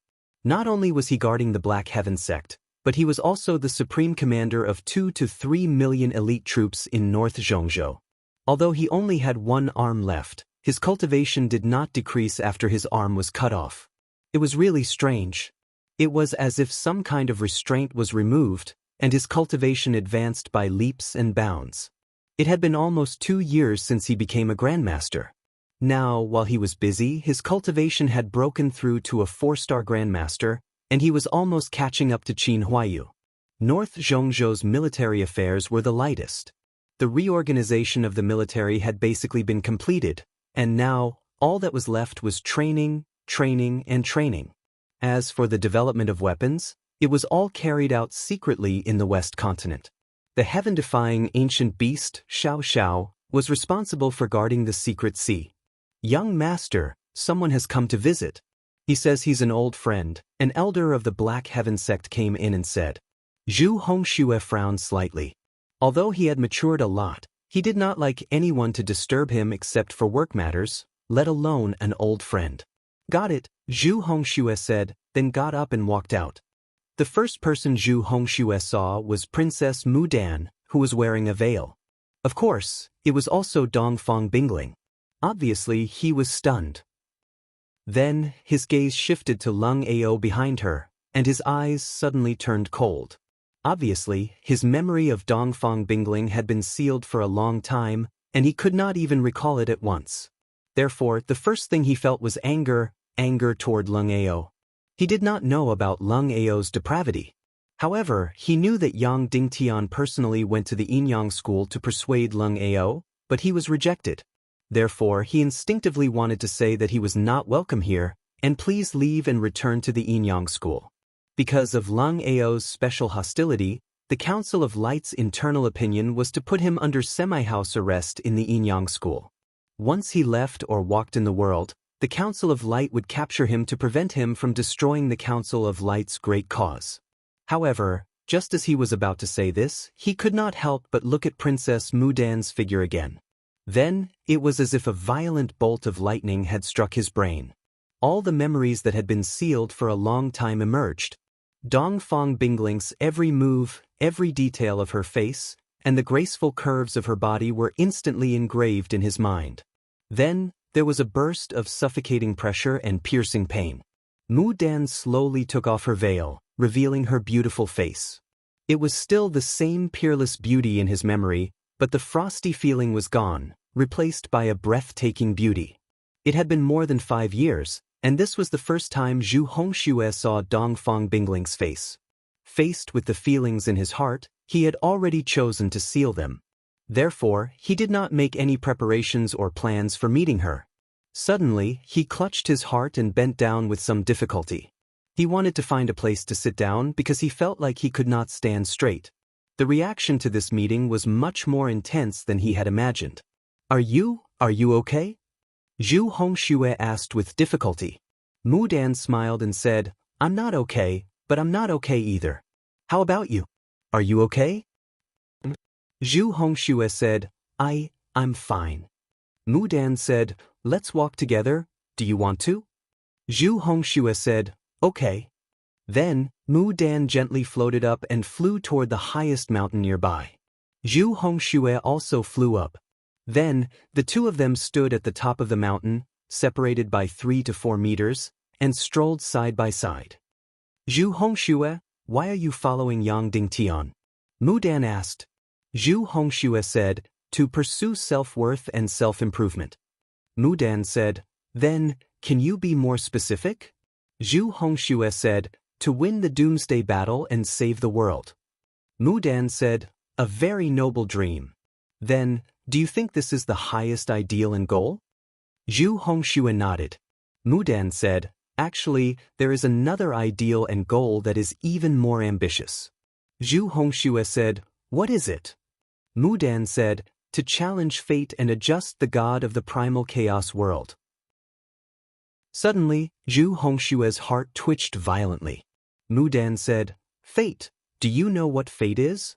Not only was he guarding the Black Heaven Sect, but he was also the supreme commander of 2 to 3 million elite troops in North Zhongzhou. Although he only had one arm left, his cultivation did not decrease after his arm was cut off. It was really strange. It was as if some kind of restraint was removed, and his cultivation advanced by leaps and bounds. It had been almost 2 years since he became a grandmaster. Now, while he was busy, his cultivation had broken through to a 4-star grandmaster, and he was almost catching up to Qin Huayu. North Zhongzhou's military affairs were the lightest. The reorganization of the military had basically been completed, and now, all that was left was training, training, and training. As for the development of weapons, it was all carried out secretly in the West Continent. The heaven-defying ancient beast, Xiao Xiao, was responsible for guarding the secret sea. Young master, someone has come to visit. He says he's an old friend. An elder of the Black Heaven Sect came in and said. Zhu Hongxue frowned slightly. Although he had matured a lot, he did not like anyone to disturb him except for work matters, let alone an old friend. Got it, Zhu Hongxue said, then got up and walked out. The first person Zhu Hongxue saw was Princess Mu Dan, who was wearing a veil. Of course, it was also Dongfang Bingling. Obviously, he was stunned. Then, his gaze shifted to Lung Ao behind her, and his eyes suddenly turned cold. Obviously, his memory of Dongfang Bingling had been sealed for a long time, and he could not even recall it at once. Therefore, the first thing he felt was anger toward Lung Ao. He did not know about Lung Ao's depravity. However, he knew that Yang Dingtian personally went to the Yinyang school to persuade Lung Ao, but he was rejected. Therefore, he instinctively wanted to say that he was not welcome here, and please leave and return to the Yinyang school. Because of Lung Ao's special hostility, the Council of Light's internal opinion was to put him under semi-house arrest in the Yinyang school. Once he left or walked in the world, the Council of Light would capture him to prevent him from destroying the Council of Light's great cause. However, just as he was about to say this, he could not help but look at Princess Mu Dan's figure again. Then, it was as if a violent bolt of lightning had struck his brain. All the memories that had been sealed for a long time emerged. Dongfang Bingling's every move, every detail of her face, and the graceful curves of her body were instantly engraved in his mind. Then, there was a burst of suffocating pressure and piercing pain. Mu Dan slowly took off her veil, revealing her beautiful face. It was still the same peerless beauty in his memory, but the frosty feeling was gone, replaced by a breathtaking beauty. It had been more than 5 years, and this was the first time Zhu Hongxue saw Dongfang Bingling's face. Faced with the feelings in his heart, he had already chosen to seal them. Therefore, he did not make any preparations or plans for meeting her. Suddenly, he clutched his heart and bent down with some difficulty. He wanted to find a place to sit down because he felt like he could not stand straight. The reaction to this meeting was much more intense than he had imagined. Are you okay? Zhu Hongxue asked with difficulty. Mu Dan smiled and said, I'm not okay, but I'm not okay either. How about you? Are you okay? Zhu Hongxue said, I'm fine. Mu Dan said, let's walk together, do you want to? Zhu Hongxue said, okay. Then, Mu Dan gently floated up and flew toward the highest mountain nearby. Zhu Hongxue also flew up. Then, the two of them stood at the top of the mountain, separated by 3 to 4 meters, and strolled side by side. Zhu Hongxue, why are you following Yang Dingtian? Mu Dan asked. Zhu Hongxue said, to pursue self-worth and self-improvement. Mu Dan said, then, can you be more specific? Zhu Hongxue said, to win the doomsday battle and save the world. Mu Dan said, a very noble dream. Then, do you think this is the highest ideal and goal? Zhu Hongxue nodded. Mu Dan said, actually, there is another ideal and goal that is even more ambitious. Zhu Hongxue said, what is it? Mu Dan said, to challenge fate and adjust the god of the primal chaos world. Suddenly, Zhu Hongshue's heart twitched violently. Mu Dan said, fate, do you know what fate is?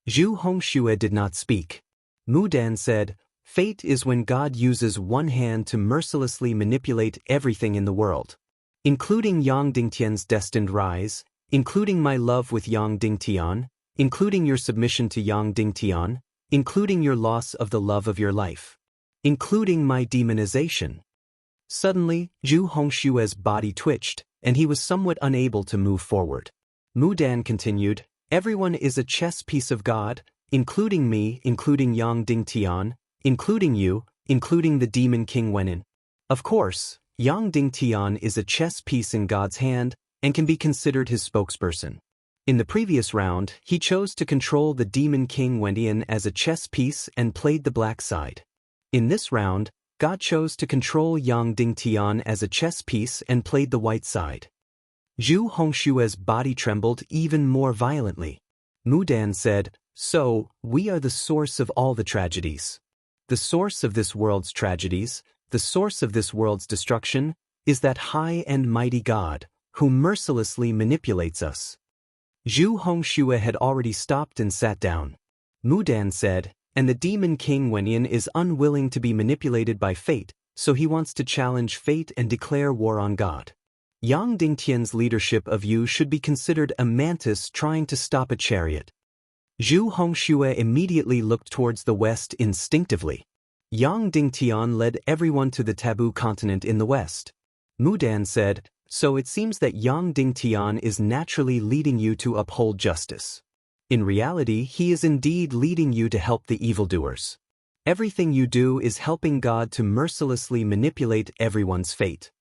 Zhu Hongxue did not speak. Mu Dan said, fate is when God uses one hand to mercilessly manipulate everything in the world, including Yang Dingtian's destined rise, including my love with Yang Dingtian, including your submission to Yang Dingtian, including your loss of the love of your life, including my demonization. Suddenly, Zhu Hongshue's body twitched, and he was somewhat unable to move forward. Mu Dan continued, everyone is a chess piece of God, including me, including Yang Dingtian, including you, including the demon King Wenin. Of course, Yang Dingtian is a chess piece in God's hand and can be considered his spokesperson. In the previous round, he chose to control the demon King Wenin as a chess piece and played the black side. In this round, God chose to control Yang Dingtian as a chess piece and played the white side. Zhu Hongshue's body trembled even more violently. Mu Dan said, so, we are the source of all the tragedies. The source of this world's tragedies, the source of this world's destruction, is that high and mighty God, who mercilessly manipulates us. Zhu Hongxue had already stopped and sat down. Mu Dan said, and the demon King Wenin is unwilling to be manipulated by fate, so he wants to challenge fate and declare war on God. Yang Dingtian's leadership of you should be considered a mantis trying to stop a chariot. Zhu Hongxue immediately looked towards the west instinctively. Yang Dingtian led everyone to the taboo continent in the west. Mu Dan said, so it seems that Yang Dingtian is naturally leading you to uphold justice. In reality, he is indeed leading you to help the evildoers. Everything you do is helping God to mercilessly manipulate everyone's fate.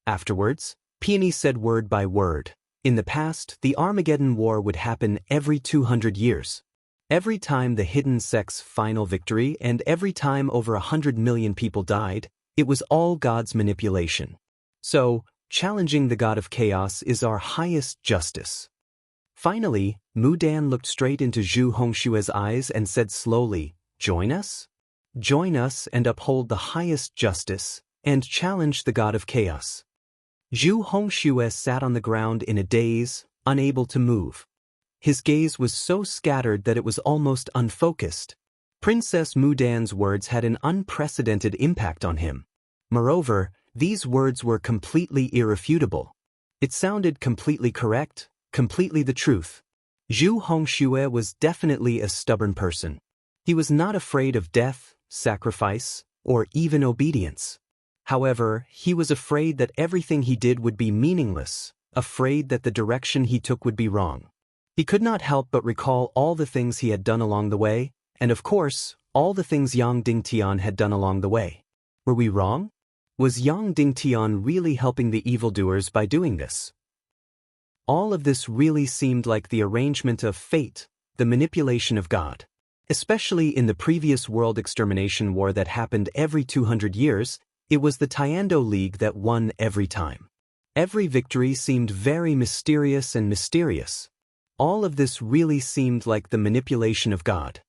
Afterwards, Peony said word by word, in the past, the Armageddon War would happen every 200 years. Every time the hidden sect's final victory and every time over 100 million people died, it was all God's manipulation. So, challenging the God of Chaos is our highest justice. Finally, Mu Dan looked straight into Zhu Hongshue's eyes and said slowly, join us? Join us and uphold the highest justice, and challenge the God of Chaos. Zhu Hongxue sat on the ground in a daze, unable to move. His gaze was so scattered that it was almost unfocused. Princess Mu Dan's words had an unprecedented impact on him. Moreover, these words were completely irrefutable. It sounded completely correct, completely the truth. Zhu Hongxue was definitely a stubborn person. He was not afraid of death, sacrifice, or even obedience. However, he was afraid that everything he did would be meaningless, afraid that the direction he took would be wrong. He could not help but recall all the things he had done along the way, and of course, all the things Yang Dingtian had done along the way. Were we wrong? Was Yang Dingtian really helping the evildoers by doing this? All of this really seemed like the arrangement of fate, the manipulation of God. Especially in the previous world extermination war that happened every 200 years, it was the Tiando League that won every time. Every victory seemed very mysterious and mysterious. All of this really seemed like the manipulation of God.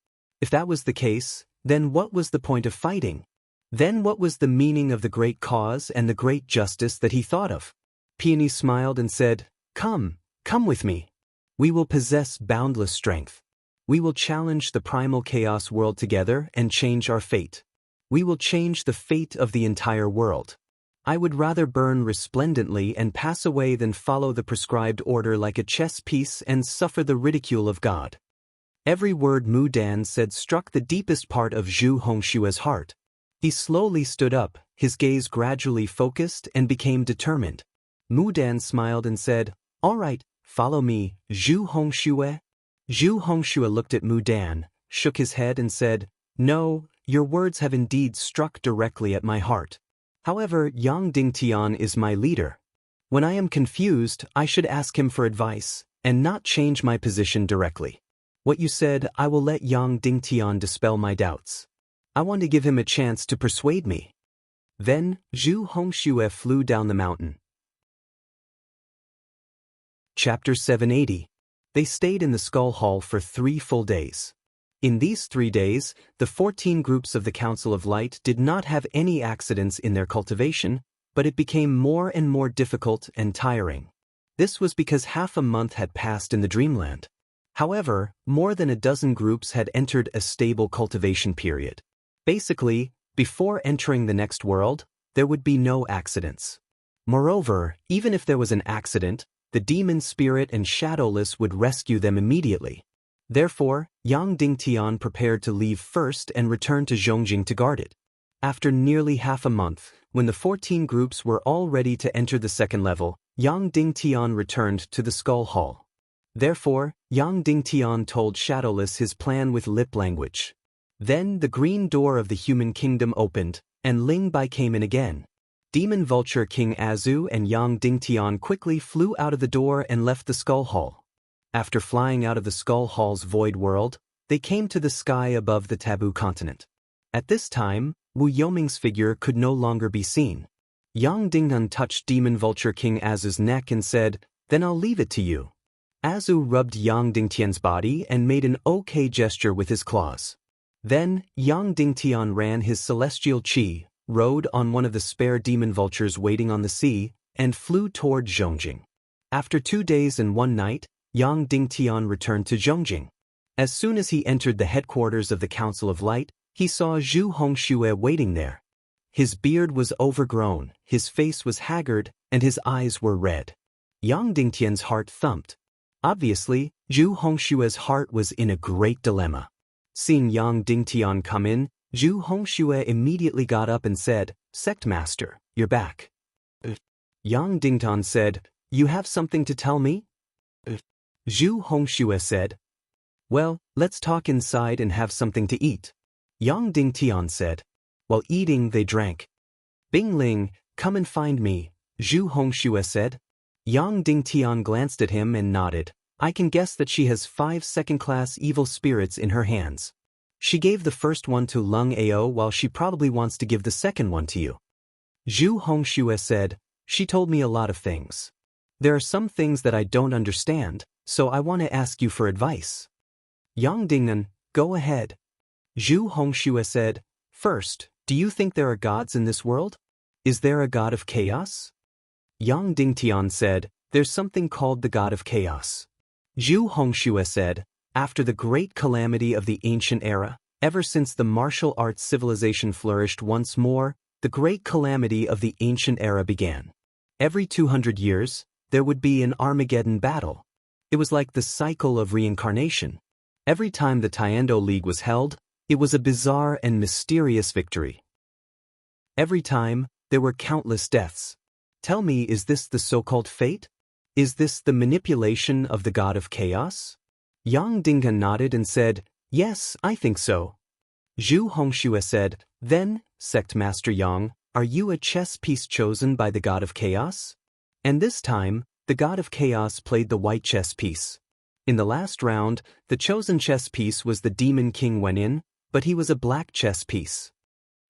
If that was the case, then what was the point of fighting? Then what was the meaning of the great cause and the great justice that he thought of? Peony smiled and said, come with me. We will possess boundless strength. We will challenge the primal chaos world together and change our fate. We will change the fate of the entire world. I would rather burn resplendently and pass away than follow the prescribed order like a chess piece and suffer the ridicule of God. Every word Mu Dan said struck the deepest part of Zhu Hongshue's heart. He slowly stood up, his gaze gradually focused and became determined. Mu Dan smiled and said, all right, Follow me, Zhu Hongxue. Zhu Hongxue looked at Mu Dan, shook his head and said, "No, your words have indeed struck directly at my heart. However, Yang Dingtian is my leader. When I am confused, I should ask him for advice, and not change my position directly. What you said, I will let Yang Dingtian dispel my doubts. I want to give him a chance to persuade me." Then, Zhu Hongxue flew down the mountain. Chapter 780. They stayed in the Skull Hall for 3 full days. In these 3 days, the 14 groups of the Council of Light did not have any accidents in their cultivation, but it became more and more difficult and tiring. This was because half a month had passed in the dreamland. However, more than a dozen groups had entered a stable cultivation period. Basically, before entering the next world, there would be no accidents. Moreover, even if there was an accident, the demon spirit and shadowless would rescue them immediately. Therefore, Yang Dingtian prepared to leave first and return to Zhongjing to guard it. After nearly half a month, when the 14 groups were all ready to enter the second level, Yang Dingtian returned to the Skull Hall. Therefore, Yang Dingtian told Shadowless his plan with lip language. Then the green door of the human kingdom opened, and Ling Bai came in again. Demon Vulture King Azu and Yang Dingtian quickly flew out of the door and left the Skull Hall. After flying out of the Skull Hall's void world, they came to the sky above the Taboo Continent. At this time, Wu Yoming's figure could no longer be seen. Yang Dingnan touched Demon Vulture King Azu's neck and said, "Then I'll leave it to you." Azu rubbed Yang Dingtian's body and made an OK gesture with his claws. Then, Yang Dingtian ran his celestial qi, rode on one of the spare demon vultures waiting on the sea, and flew toward Zhongjing. After 2 days and 1 night, Yang Dingtian returned to Zhongjing. As soon as he entered the headquarters of the Council of Light, he saw Zhu Hongxue waiting there. His beard was overgrown, his face was haggard, and his eyes were red. Yang Dingtian's heart thumped. Obviously, Zhu Hongxue's heart was in a great dilemma. Seeing Yang Dingtian come in, Zhu Hongxue immediately got up and said, "Sect Master, you're back." Yang Dingtian said, "You have something to tell me?" Zhu Hongxue said, "Well, let's talk inside and have something to eat." Yang Dingtian said. While eating, they drank. "Bing Ling, come and find me," Zhu Hongxue said. Yang Dingtian glanced at him and nodded. "I can guess that she has 5 second-class evil spirits in her hands. She gave the first one to Lung Ao while she probably wants to give the second one to you." Zhu Hongxue said, "She told me a lot of things. There are some things that I don't understand, so I want to ask you for advice." Yang Dingnan, go ahead. Zhu Hongxue said, "First, do you think there are gods in this world? Is there a god of chaos?" Yang Dingtian said, "There's something called the god of chaos." Zhu Hongxue said, "After the great calamity of the ancient era, ever since the martial arts civilization flourished once more, the great calamity of the ancient era began. Every 200 years, there would be an Armageddon battle. It was like the cycle of reincarnation. Every time the Tiando League was held, it was a bizarre and mysterious victory. Every time, there were countless deaths. Tell me, is this the so-called fate? Is this the manipulation of the god of chaos?" Yang Dingtian nodded and said, "Yes, I think so." Zhu Hongxue said, "Then, Sect Master Yang, are you a chess piece chosen by the god of chaos?" And this time, the god of chaos played the white chess piece. In the last round, the chosen chess piece was the Demon King Wenin, but he was a black chess piece.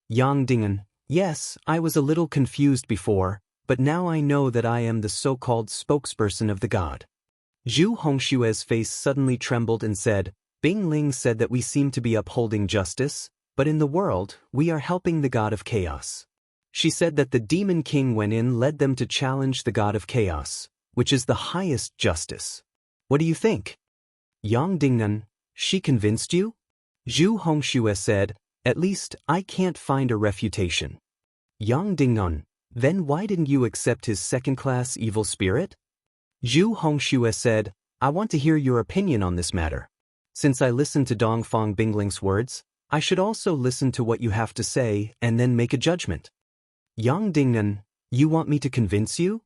Yang Dingtian, "Yes, I was a little confused before, but now I know that I am the so-called spokesperson of the god." Zhu Hongxue's face suddenly trembled and said, "Bing Ling said that we seem to be upholding justice, but in the world, we are helping the god of chaos. She said that the Demon King Wenin led them to challenge the god of chaos, which is the highest justice. What do you think?" Yang Dingtian, "She convinced you?" Zhu Hongxue said, "At least, I can't find a refutation." Yang Dingtian, "Then why didn't you accept his second-class evil spirit?" Zhu Hongxue said, "I want to hear your opinion on this matter. Since I listened to Dongfang Bingling's words, I should also listen to what you have to say and then make a judgment." Yang Dingtian, "You want me to convince you?"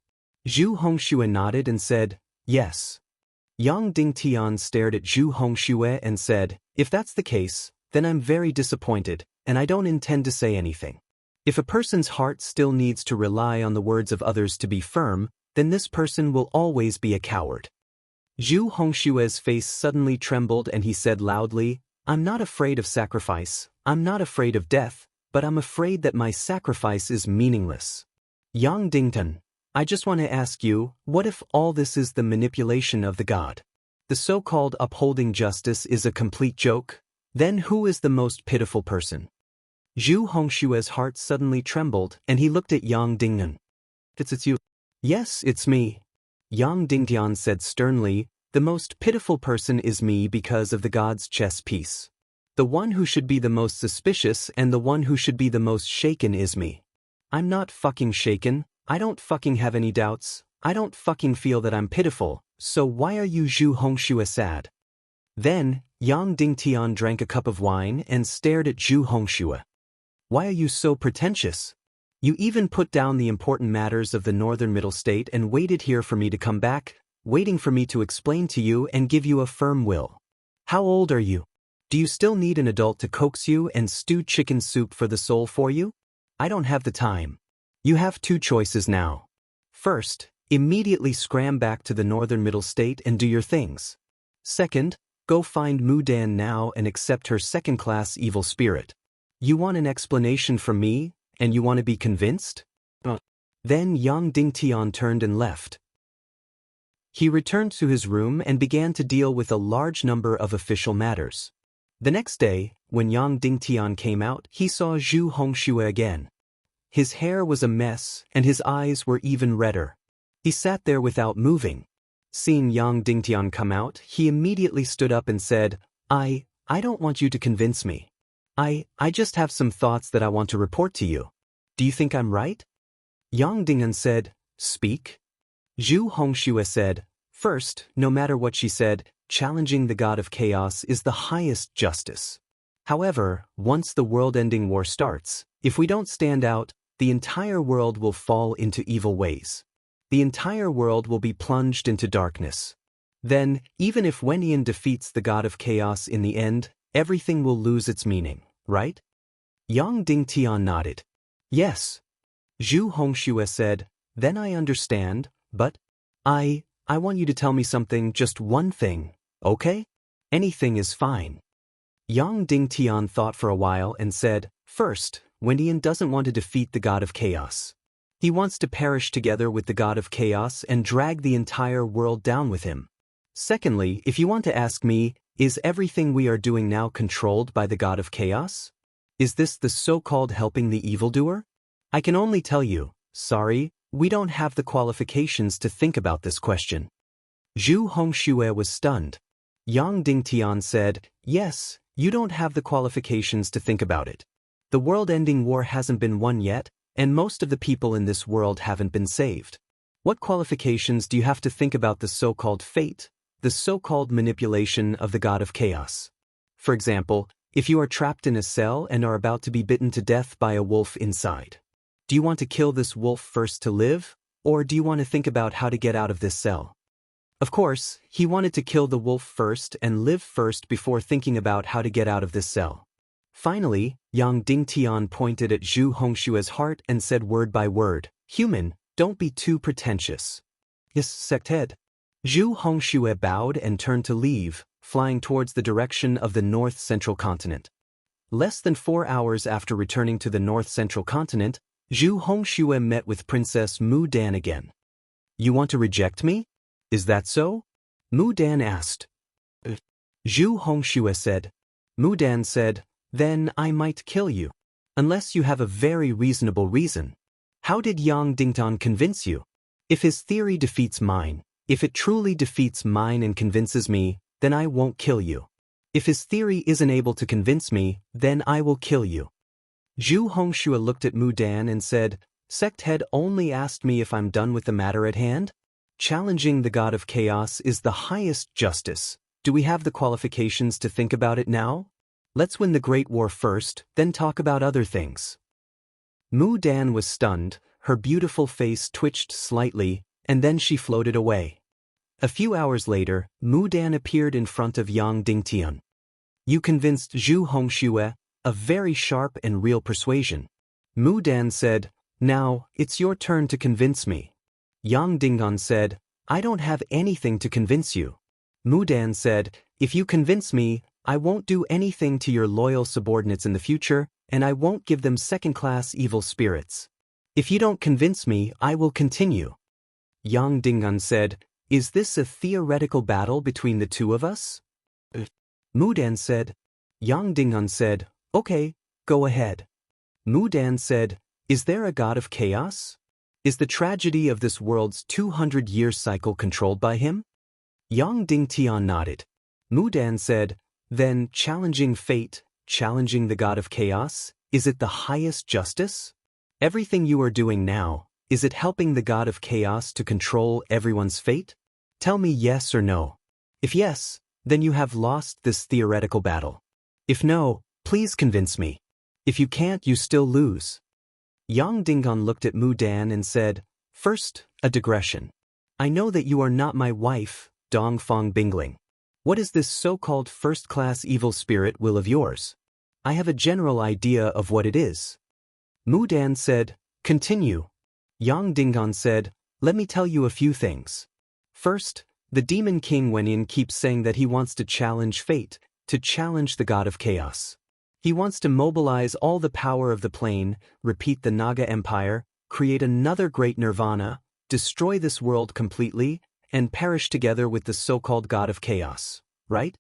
Zhu Hongxue nodded and said, "Yes." Yang Dingtian stared at Zhu Hongxue and said, "If that's the case, then I'm very disappointed, and I don't intend to say anything. If a person's heart still needs to rely on the words of others to be firm, then this person will always be a coward." Zhu Hongxue's face suddenly trembled and he said loudly, "I'm not afraid of sacrifice, I'm not afraid of death, but I'm afraid that my sacrifice is meaningless. Yang Dingtan, I just want to ask you, what if all this is the manipulation of the god? The so-called upholding justice is a complete joke? Then who is the most pitiful person?" Zhu Hongxue's heart suddenly trembled and he looked at Yang Dingnan. It's you." "Yes, it's me." Yang Dingtian said sternly, "The most pitiful person is me because of the god's chess piece. The one who should be the most suspicious and the one who should be the most shaken is me. I'm not fucking shaken, I don't fucking have any doubts, I don't fucking feel that I'm pitiful, so why are you Zhu Hongxue sad?" Then, Yang Dingtian drank a cup of wine and stared at Zhu Hongxue. "Why are you so pretentious? You even put down the important matters of the northern middle state and waited here for me to come back, waiting for me to explain to you and give you a firm will. How old are you? Do you still need an adult to coax you and stew chicken soup for the soul for you? I don't have the time. You have two choices now. First, immediately scram back to the northern middle state and do your things. Second, go find Mu Dan now and accept her second-class evil spirit. You want an explanation from me, and you want to be convinced?" Then Yang Dingtian turned and left. He returned to his room and began to deal with a large number of official matters. The next day, when Yang Dingtian came out, he saw Zhu Hongxue again. His hair was a mess, and his eyes were even redder. He sat there without moving. Seeing Yang Dingtian come out, he immediately stood up and said, I don't want you to convince me. I just have some thoughts that I want to report to you. Do you think I'm right?" Yang Dingnan said, "Speak." Zhu Hongxue said, "First, no matter what she said, challenging the god of chaos is the highest justice. However, once the world-ending war starts, if we don't stand out, the entire world will fall into evil ways. The entire world will be plunged into darkness. Then, even if Wenian defeats the god of chaos in the end, everything will lose its meaning, right?" Yang Dingtian nodded. "Yes." Zhu Hongxue said, "Then I understand, but I want you to tell me something, just one thing, okay? Anything is fine." Yang Dingtian thought for a while and said, "First, Wenian doesn't want to defeat the god of chaos. He wants to perish together with the god of chaos and drag the entire world down with him. Secondly, if you want to ask me, is everything we are doing now controlled by the god of chaos? Is this the so-called helping the evildoer? I can only tell you, sorry, we don't have the qualifications to think about this question." Zhu Hongxue was stunned. Yang Dingtian said, "Yes, you don't have the qualifications to think about it. The world-ending war hasn't been won yet, and most of the people in this world haven't been saved. What qualifications do you have to think about the so-called fate, the so-called manipulation of the god of chaos? For example, if you are trapped in a cell and are about to be bitten to death by a wolf inside. Do you want to kill this wolf first to live, or do you want to think about how to get out of this cell?" Of course, he wanted to kill the wolf first and live first before thinking about how to get out of this cell. Finally, Yang Dingtian pointed at Zhu Hongxue's heart and said word by word, "Human, don't be too pretentious." "Yes, sect head." Zhu Hongxue bowed and turned to leave, flying towards the direction of the north-central continent. Less than 4 hours after returning to the north-central continent, Zhu Hongxue met with Princess Mu Dan again. "You want to reject me? Is that so?" Mu Dan asked. Zhu Hongxue said. Mu Dan said, "Then I might kill you. Unless you have a very reasonable reason. How did Yang Dingtan convince you? If his theory defeats mine, if it truly defeats mine and convinces me, then I won't kill you. If his theory isn't able to convince me, then I will kill you." Zhu Hongxue looked at Mu Dan and said, "Sect head only asked me if I'm done with the matter at hand? Challenging the god of chaos is the highest justice. Do we have the qualifications to think about it now? Let's win the Great War first, then talk about other things." Mu Dan was stunned, her beautiful face twitched slightly, and then she floated away. A few hours later, Mu Dan appeared in front of Yang Dingtian. You convinced Zhu Hongxue, a very sharp and real persuasion. Mu Dan said, now, it's your turn to convince me. Yang Dingan said, I don't have anything to convince you. Mu Dan said, if you convince me, I won't do anything to your loyal subordinates in the future, and I won't give them second-class evil spirits. If you don't convince me, I will continue. Yang Dingan said, is this a theoretical battle between the two of us? Mu Dan said. Yang Dingan said, okay, go ahead. Mu Dan said, is there a god of chaos? Is the tragedy of this world's 200-year cycle controlled by him? Yang Dingtian nodded. Mu Dan said, then challenging fate, challenging the god of chaos, is it the highest justice? Everything you are doing now, is it helping the god of chaos to control everyone's fate? Tell me yes or no. If yes, then you have lost this theoretical battle. If no, please convince me. If you can't, you still lose. Yang Dingan looked at Mu Dan and said, first, a digression. I know that you are not my wife, Dongfang Bingling. What is this so-called first-class evil spirit will of yours? I have a general idea of what it is. Mu Dan said, continue. Yang Dingan said, let me tell you a few things. First, the Demon King Wenyin keeps saying that he wants to challenge fate, to challenge the god of chaos. He wants to mobilize all the power of the plane, repeat the Naga Empire, create another great nirvana, destroy this world completely, and perish together with the so-called god of chaos, right?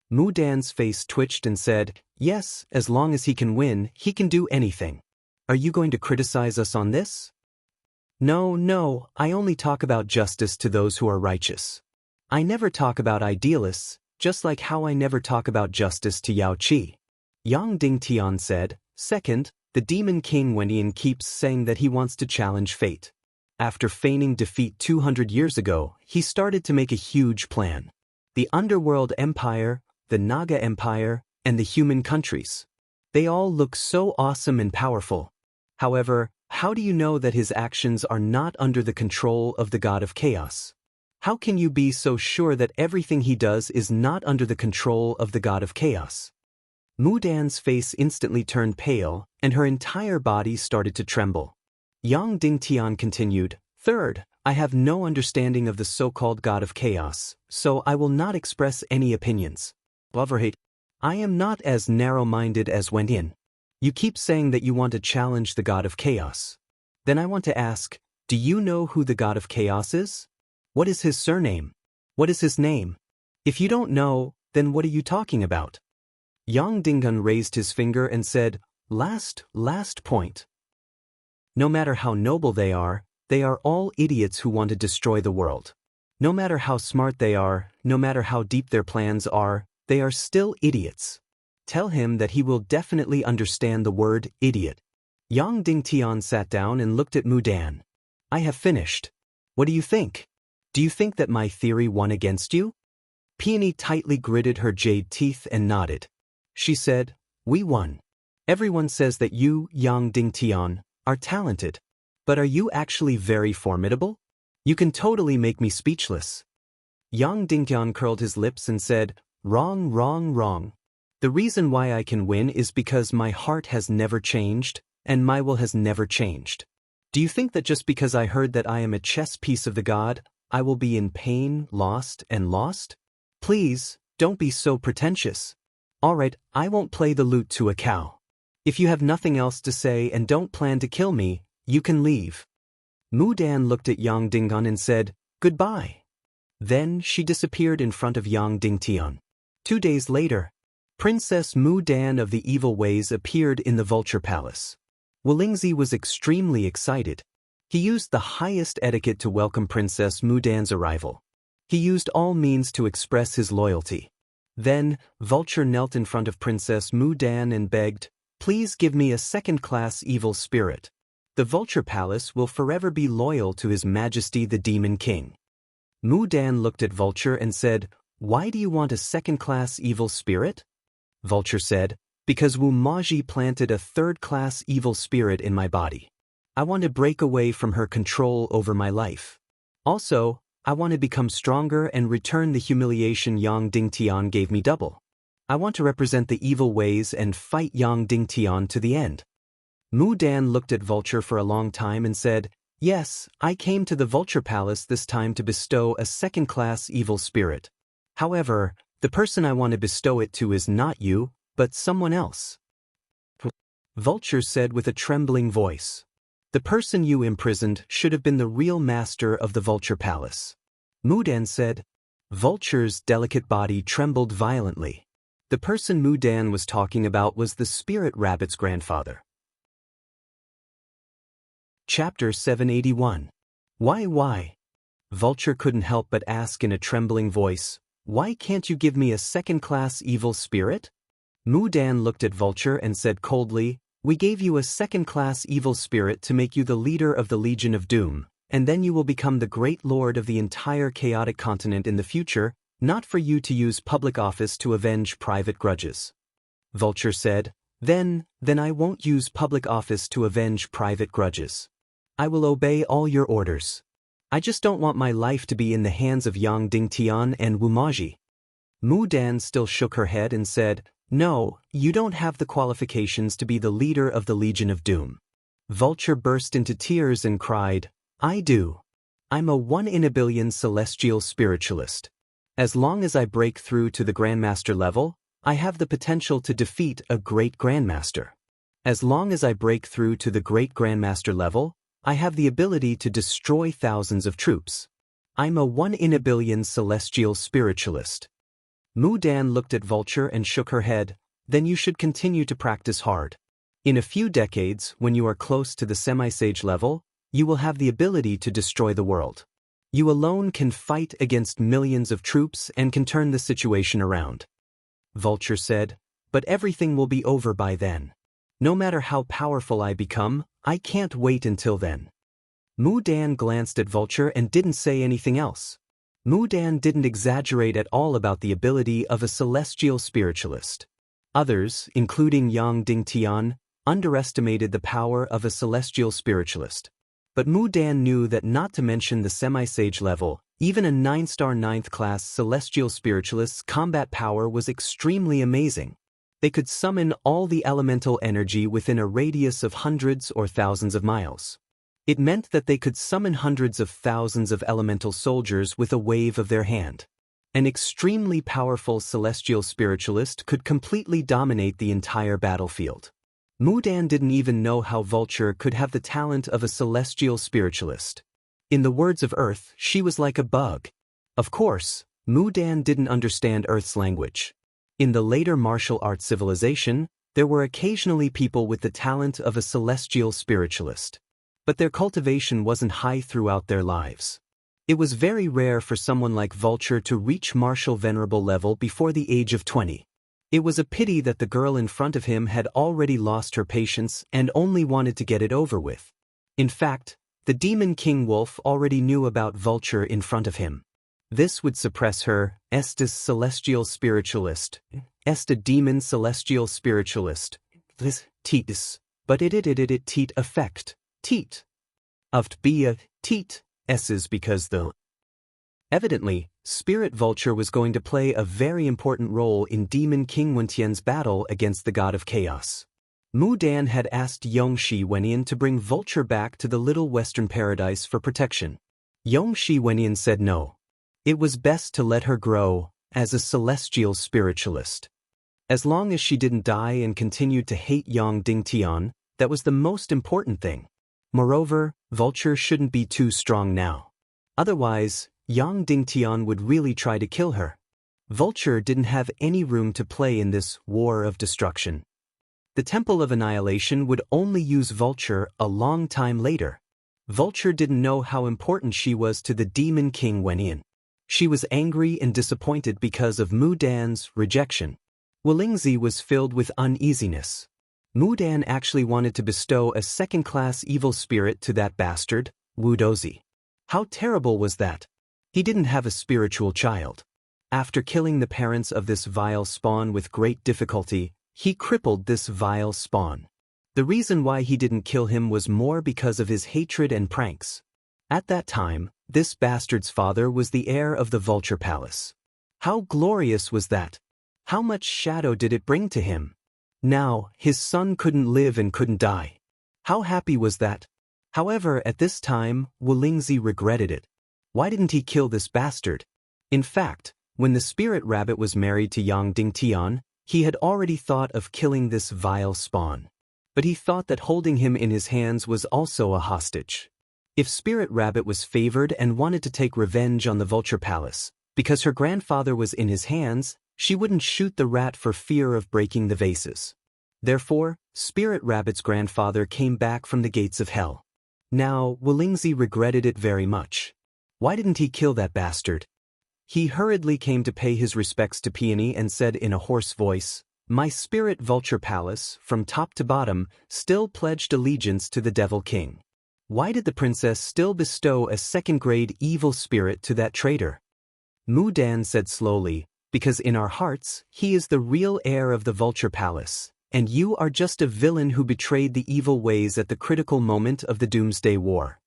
Mu Dan's face twitched and said, yes, as long as he can win, he can do anything. Are you going to criticize us on this? No, I only talk about justice to those who are righteous. I never talk about idealists, just like how I never talk about justice to Yao Qi. Yang Dingtian said, second, the Demon King Wenyin keeps saying that he wants to challenge fate. After feigning defeat 200 years ago, he started to make a huge plan. The Underworld Empire, the Naga Empire, and the human countries. They all look so awesome and powerful. However, how do you know that his actions are not under the control of the god of chaos? How can you be so sure that everything he does is not under the control of the god of chaos? Mu Dan's face instantly turned pale, and her entire body started to tremble. Yang Dingtian continued, third, I have no understanding of the so-called god of chaos, so I will not express any opinions. Love-hate. I am not as narrow-minded as Wenyin. You keep saying that you want to challenge the god of chaos. Then I want to ask, do you know who the god of chaos is? What is his surname? What is his name? If you don't know, then what are you talking about? Yang Dingan raised his finger and said, last point. No matter how noble they are all idiots who want to destroy the world. No matter how smart they are, no matter how deep their plans are, they are still idiots. Tell him that he will definitely understand the word idiot. Yang Dingtian sat down and looked at Mu Dan. I have finished. What do you think? Do you think that my theory won against you? Peony tightly gritted her jade teeth and nodded. She said, we won. Everyone says that you, Yang Dingtian, are talented. But are you actually very formidable? You can totally make me speechless. Yang Dingtian curled his lips and said, wrong. The reason why I can win is because my heart has never changed, and my will has never changed. Do you think that just because I heard that I am a chess piece of the god, I will be in pain, lost? Please, don't be so pretentious. Alright, I won't play the lute to a cow. If you have nothing else to say and don't plan to kill me, you can leave. Mu Dan looked at Yang Dingan and said, goodbye. Then she disappeared in front of Yang Dingtian. 2 days later, Princess Mu Dan of the Evil Ways appeared in the Vulture Palace. Wolingzi was extremely excited. He used the highest etiquette to welcome Princess Mu Dan's arrival. He used all means to express his loyalty. Then, Vulture knelt in front of Princess Mu Dan and begged, please give me a second-class evil spirit. The Vulture Palace will forever be loyal to His Majesty the Demon King. Mu Dan looked at Vulture and said, why do you want a second-class evil spirit? Vulture said, because Wu Maji planted a third-class evil spirit in my body. I want to break away from her control over my life. Also, I want to become stronger and return the humiliation Yang Dingtian gave me double. I want to represent the evil ways and fight Yang Dingtian to the end. Mu Dan looked at Vulture for a long time and said, "Yes, I came to the Vulture Palace this time to bestow a second-class evil spirit. However, the person I want to bestow it to is not you, but someone else." Vulture said with a trembling voice, "The person you imprisoned should have been the real master of the Vulture Palace." Mu Dan said. Vulture's delicate body trembled violently. The person Mu Dan was talking about was the spirit rabbit's grandfather. Chapter 781. Why? Vulture couldn't help but ask in a trembling voice, "Why can't you give me a second-class evil spirit?" Mu Dan looked at Vulture and said coldly, "We gave you a second-class evil spirit to make you the leader of the Legion of Doom, and then you will become the great lord of the entire chaotic continent in the future, not for you to use public office to avenge private grudges." Vulture said, Then I won't use public office to avenge private grudges. I will obey all your orders. I just don't want my life to be in the hands of Yang Dingtian and Wumaji." Mu Dan still shook her head and said, "No, you don't have the qualifications to be the leader of the Legion of Doom." Vulture burst into tears and cried, "I do. I'm a 1 in a billion celestial spiritualist. As long as I break through to the Grandmaster level, I have the potential to defeat a great Grandmaster. As long as I break through to the great Grandmaster level, I have the ability to destroy thousands of troops. I'm a 1 in a billion celestial spiritualist." Mu Dan looked at Vulture and shook her head. "Then you should continue to practice hard. In a few decades, when you are close to the semi-sage level, you will have the ability to destroy the world. You alone can fight against millions of troops and can turn the situation around." Vulture said, "But everything will be over by then. No matter how powerful I become, I can't wait until then." Mu Dan glanced at Vulture and didn't say anything else. Mu Dan didn't exaggerate at all about the ability of a celestial spiritualist. Others, including Yang Dingtian, underestimated the power of a celestial spiritualist. But Mu Dan knew that not to mention the semi-sage level, even a 9-star 9th class celestial spiritualist's combat power was extremely amazing. They could summon all the elemental energy within a radius of hundreds or thousands of miles. It meant that they could summon hundreds of thousands of elemental soldiers with a wave of their hand. An extremely powerful celestial spiritualist could completely dominate the entire battlefield. Mu Dan didn't even know how Vulture could have the talent of a celestial spiritualist. In the words of Earth, she was like a bug. Of course, Mu Dan didn't understand Earth's language. In the later martial arts civilization, there were occasionally people with the talent of a celestial spiritualist. But their cultivation wasn't high throughout their lives. It was very rare for someone like Vulture to reach martial venerable level before the age of 20. It was a pity that the girl in front of him had already lost her patience and only wanted to get it over with. In fact, the Demon King Wolf already knew about Vulture in front of him. This would suppress her, estis celestial spiritualist, est a demon celestial spiritualist, this teetis, but it teet effect, teet. Oft be a teet, esses because the. Evidently, Spirit Vulture was going to play a very important role in Demon King Wentian's battle against the God of Chaos. Mu Dan had asked Yongshi Wenyan to bring Vulture back to the Little Western Paradise for protection. Yongshi Wenyan said no. It was best to let her grow as a celestial spiritualist. As long as she didn't die and continued to hate Yang Dingtian, that was the most important thing. Moreover, Vulture shouldn't be too strong now. Otherwise, Yang Dingtian would really try to kill her. Vulture didn't have any room to play in this war of destruction. The Temple of Annihilation would only use Vulture a long time later. Vulture didn't know how important she was to the Demon King Wenyan. She was angry and disappointed because of Mu Dan's rejection. Wolingzi was filled with uneasiness. Mu Dan actually wanted to bestow a second-class evil spirit to that bastard, Wu Dozi. How terrible was that? He didn't have a spiritual child. After killing the parents of this vile spawn with great difficulty, he crippled this vile spawn. The reason why he didn't kill him was more because of his hatred and pranks. At that time, this bastard's father was the heir of the Vulture Palace. How glorious was that? How much shadow did it bring to him? Now, his son couldn't live and couldn't die. How happy was that? However, at this time, Wolingzi regretted it. Why didn't he kill this bastard? In fact, when the spirit rabbit was married to Yang Dingtian, he had already thought of killing this vile spawn. But he thought that holding him in his hands was also a hostage. If Spirit Rabbit was favored and wanted to take revenge on the Vulture Palace, because her grandfather was in his hands, she wouldn't shoot the rat for fear of breaking the vases. Therefore, Spirit Rabbit's grandfather came back from the gates of hell. Now, Wolingzi regretted it very much. Why didn't he kill that bastard? He hurriedly came to pay his respects to Peony and said in a hoarse voice, "My Spirit Vulture Palace, from top to bottom, still pledged allegiance to the Devil King. Why did the princess still bestow a second-grade evil spirit to that traitor?" Mu Dan said slowly, "Because in our hearts, he is the real heir of the Vulture Palace, and you are just a villain who betrayed the evil ways at the critical moment of the Doomsday War."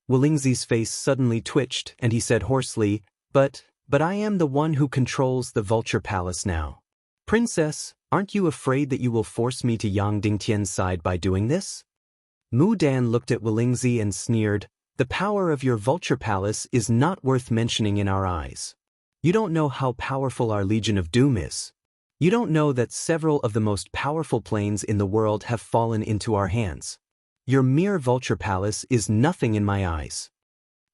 Wolingzi's face suddenly twitched, and he said hoarsely, But I am the one who controls the Vulture Palace now. Princess, aren't you afraid that you will force me to Yang Dingtian's side by doing this?" Mu Dan looked at Wolingzi and sneered, "The power of your Vulture Palace is not worth mentioning in our eyes. You don't know how powerful our Legion of Doom is. You don't know that several of the most powerful planes in the world have fallen into our hands. Your mere Vulture Palace is nothing in my eyes."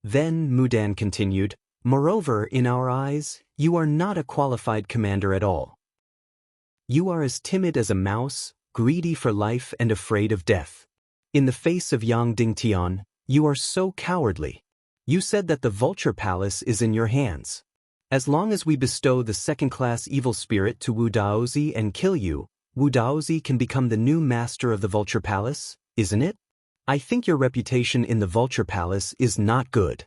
Then Mu Dan continued, "Moreover, in our eyes, you are not a qualified commander at all. You are as timid as a mouse, greedy for life and afraid of death. In the face of Yang Dingtian, you are so cowardly. You said that the Vulture Palace is in your hands. As long as we bestow the second-class evil spirit to Wu Daozi and kill you, Wu Daozi can become the new master of the Vulture Palace, isn't it? I think your reputation in the Vulture Palace is not good."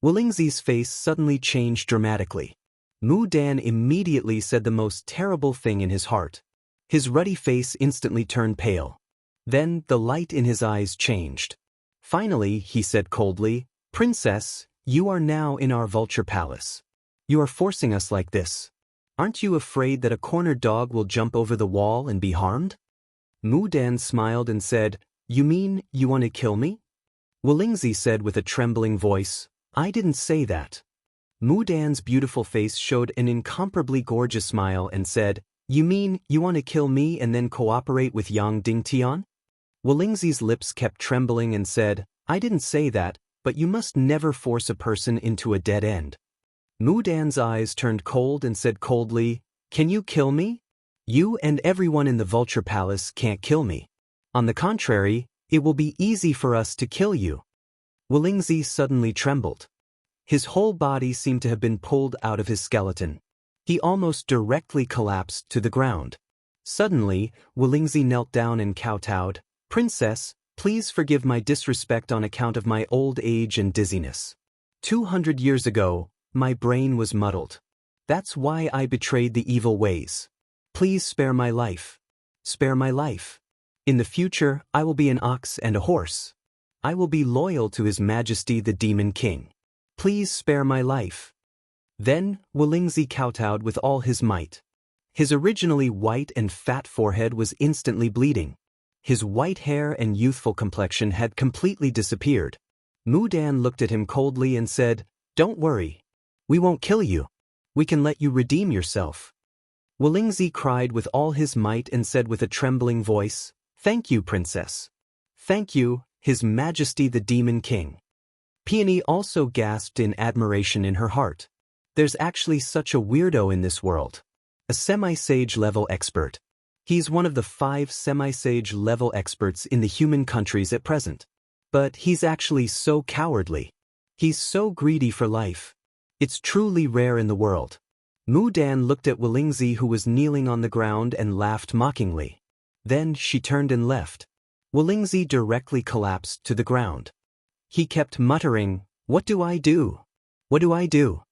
Wolingzi's face suddenly changed dramatically. Mu Dan immediately said the most terrible thing in his heart. His ruddy face instantly turned pale. Then the light in his eyes changed. Finally, he said coldly, "Princess, you are now in our Vulture Palace. You are forcing us like this. Aren't you afraid that a cornered dog will jump over the wall and be harmed?" Mu Dan smiled and said, "You mean you want to kill me?" Wolingzi said with a trembling voice, "I didn't say that." Mu Dan's beautiful face showed an incomparably gorgeous smile and said, "You mean you want to kill me and then cooperate with Yang Dingtian?" Wolingzi's lips kept trembling and said, "I didn't say that, but you must never force a person into a dead end." Mu Dan's eyes turned cold and said coldly, "Can you kill me? You and everyone in the Vulture Palace can't kill me. On the contrary, it will be easy for us to kill you." Wolingzi suddenly trembled. His whole body seemed to have been pulled out of his skeleton. He almost directly collapsed to the ground. Suddenly, Wolingzi knelt down and kowtowed, "Princess, please forgive my disrespect on account of my old age and dizziness. 200 years ago, my brain was muddled. That's why I betrayed the evil ways. Please spare my life. Spare my life. In the future, I will be an ox and a horse. I will be loyal to His Majesty the Demon King. Please spare my life." Then, Wolingzi kowtowed with all his might. His originally white and fat forehead was instantly bleeding. His white hair and youthful complexion had completely disappeared. Mu Dan looked at him coldly and said, "Don't worry. We won't kill you. We can let you redeem yourself." Wolingzi cried with all his might and said with a trembling voice, "Thank you, Princess. Thank you, His Majesty the Demon King." Peony also gasped in admiration in her heart. There's actually such a weirdo in this world. A semi-sage level expert. He's one of the 5 semi-sage level experts in the human countries at present. But he's actually so cowardly. He's so greedy for life. It's truly rare in the world. Mu Dan looked at Wolingzi, who was kneeling on the ground, and laughed mockingly. Then she turned and left. Wolingzi directly collapsed to the ground. He kept muttering, "What do I do? What do I do?"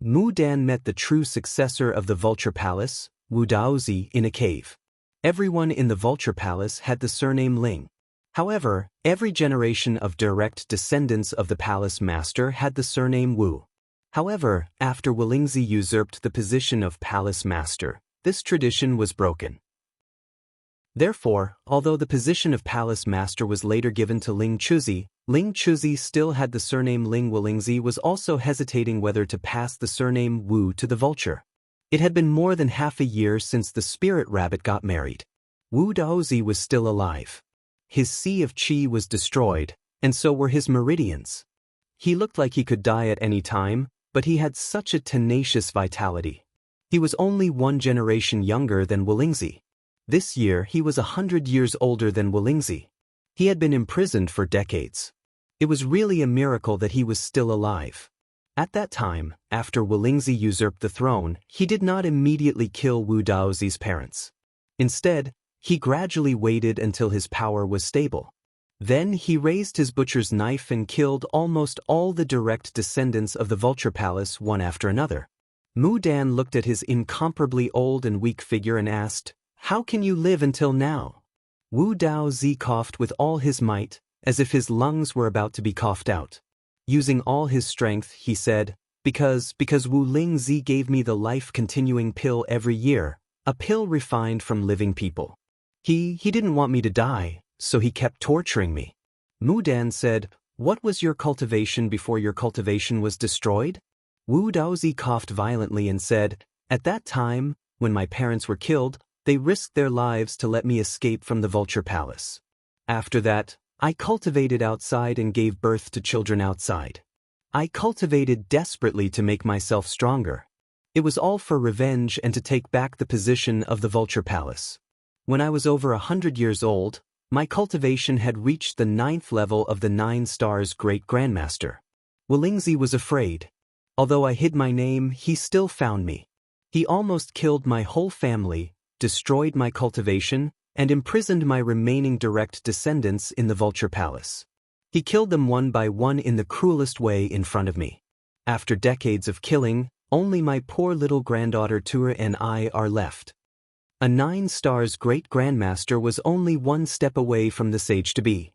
Mu Dan met the true successor of the Vulture Palace, Wu Daozi, in a cave. Everyone in the Vulture Palace had the surname Ling. However, every generation of direct descendants of the palace master had the surname Wu. However, after Wolingzi usurped the position of palace master, this tradition was broken. Therefore, although the position of palace master was later given to Ling Chuzi still had the surname Ling. Wolingzi was also hesitating whether to pass the surname Wu to the vulture. It had been more than half a year since the spirit rabbit got married. Wu Daozi was still alive. His sea of qi was destroyed, and so were his meridians. He looked like he could die at any time, but he had such a tenacious vitality. He was only one generation younger than Wolingzi. This year he was 100 years older than Wolingzi. He had been imprisoned for decades. It was really a miracle that he was still alive. At that time, after Wolingzi usurped the throne, he did not immediately kill Wu Daozi's parents. Instead, he gradually waited until his power was stable. Then he raised his butcher's knife and killed almost all the direct descendants of the Vulture Palace one after another. Mu Dan looked at his incomparably old and weak figure and asked, "How can you live until now?" Wu Daozi coughed with all his might, as if his lungs were about to be coughed out. Using all his strength, he said, Because Wu Lingzi gave me the life-continuing pill every year, a pill refined from living people. He didn't want me to die, so he kept torturing me." Mu Dan said, "What was your cultivation before your cultivation was destroyed?" Wu Daozi coughed violently and said, "At that time, when my parents were killed, they risked their lives to let me escape from the Vulture Palace. After that, I cultivated outside and gave birth to children outside. I cultivated desperately to make myself stronger. It was all for revenge and to take back the position of the Vulture Palace. When I was over 100 years old, my cultivation had reached the 9th level of the 9 Stars Great Grandmaster. Wolingzi was afraid. Although I hid my name, he still found me. He almost killed my whole family, destroyed my cultivation, and imprisoned my remaining direct descendants in the Vulture Palace. He killed them one by one in the cruelest way in front of me. After decades of killing, only my poor little granddaughter Tura and I are left. A 9 Stars Great Grandmaster was only one step away from the sage-to-be.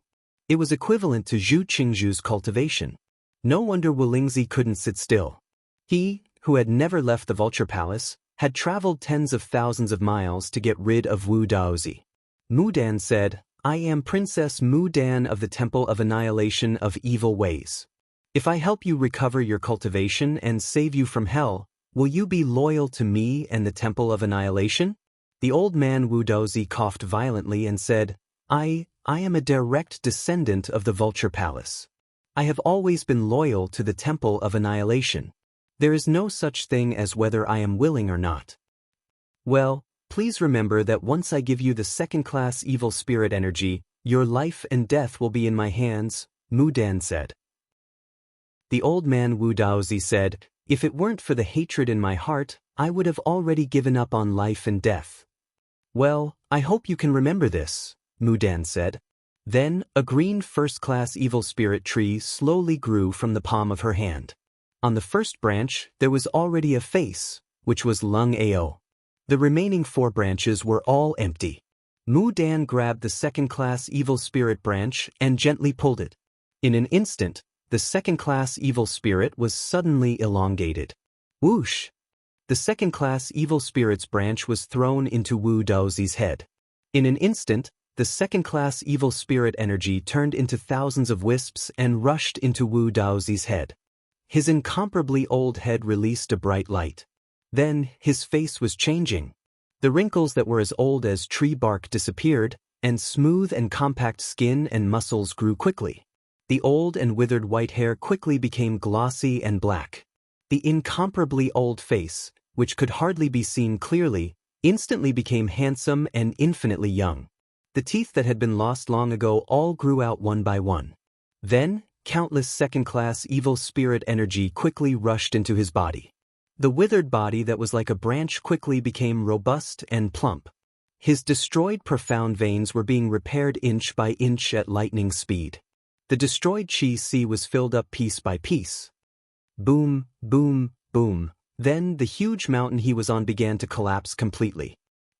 It was equivalent to Zhu Qingzhu's cultivation. No wonder Wolingzi couldn't sit still. He, who had never left the Vulture Palace, had traveled tens of thousands of miles to get rid of Wu Daozi. Mu Dan said, "I am Princess Mu Dan of the Temple of Annihilation of Evil Ways. If I help you recover your cultivation and save you from hell, will you be loyal to me and the Temple of Annihilation?" The old man Wu Daozi coughed violently and said, I am a direct descendant of the Vulture Palace. I have always been loyal to the Temple of Annihilation. There is no such thing as whether I am willing or not. Well, please remember that once I give you the second-class evil spirit energy, your life and death will be in my hands, Mu Dan said. The old man Wu Daozi said, "If it weren't for the hatred in my heart, I would have already given up on life and death." "Well, I hope you can remember this," Mu Dan said. Then, a green first-class evil spirit tree slowly grew from the palm of her hand. On the first branch, there was already a face, which was Lung Ao. The remaining 4 branches were all empty. Mu Dan grabbed the second-class evil spirit branch and gently pulled it. In an instant, the second-class evil spirit was suddenly elongated. Whoosh! The second-class evil spirit's branch was thrown into Wu Daozi's head. In an instant, the second-class evil spirit energy turned into thousands of wisps and rushed into Wu Daozi's head. His incomparably old head released a bright light. Then, his face was changing. The wrinkles that were as old as tree bark disappeared, and smooth and compact skin and muscles grew quickly. The old and withered white hair quickly became glossy and black. The incomparably old face, which could hardly be seen clearly, instantly became handsome and infinitely young. The teeth that had been lost long ago all grew out one by one. Then, countless second-class evil spirit energy quickly rushed into his body. The withered body that was like a branch quickly became robust and plump. His destroyed profound veins were being repaired inch by inch at lightning speed. The destroyed chi sea was filled up piece by piece. Boom, boom, boom. Then the huge mountain he was on began to collapse completely.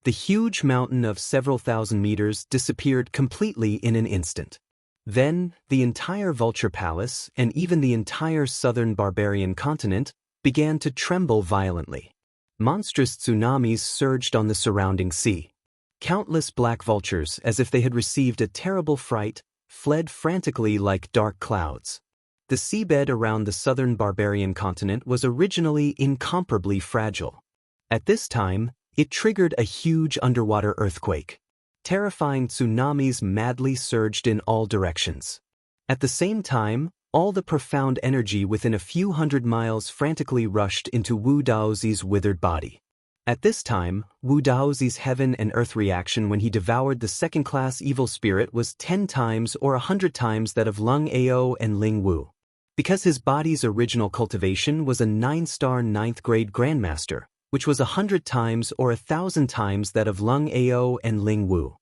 The huge mountain of several thousand meters disappeared completely in an instant. Then, the entire Vulture Palace, and even the entire southern barbarian continent, began to tremble violently. Monstrous tsunamis surged on the surrounding sea. Countless black vultures, as if they had received a terrible fright, fled frantically like dark clouds. The seabed around the southern barbarian continent was originally incomparably fragile. At this time, it triggered a huge underwater earthquake. Terrifying tsunamis madly surged in all directions. At the same time, all the profound energy within a few hundred miles frantically rushed into Wu Daozi's withered body. At this time, Wu Daozi's heaven and earth reaction when he devoured the second-class evil spirit was 10 times or 100 times that of Lung Ao and Ling Wu. Because his body's original cultivation was a 9-star 9th-grade grandmaster, which was 100 times or 1,000 times that of Lung Ao and Ling Wu.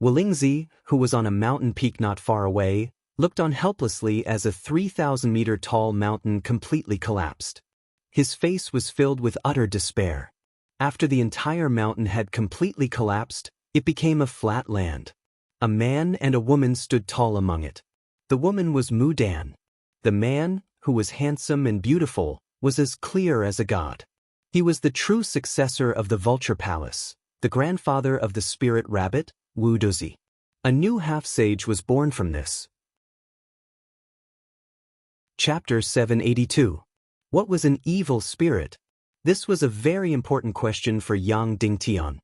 Wulingzi, who was on a mountain peak not far away, looked on helplessly as a 3,000-meter-tall mountain completely collapsed. His face was filled with utter despair. After the entire mountain had completely collapsed, it became a flat land. A man and a woman stood tall among it. The woman was Mu Dan. The man, who was handsome and beautiful, was as clear as a god. He was the true successor of the Vulture Palace, the grandfather of the spirit rabbit, Wu Dozi. A new half-sage was born from this. Chapter 782. What was an evil spirit? This was a very important question for Yang Dingtian.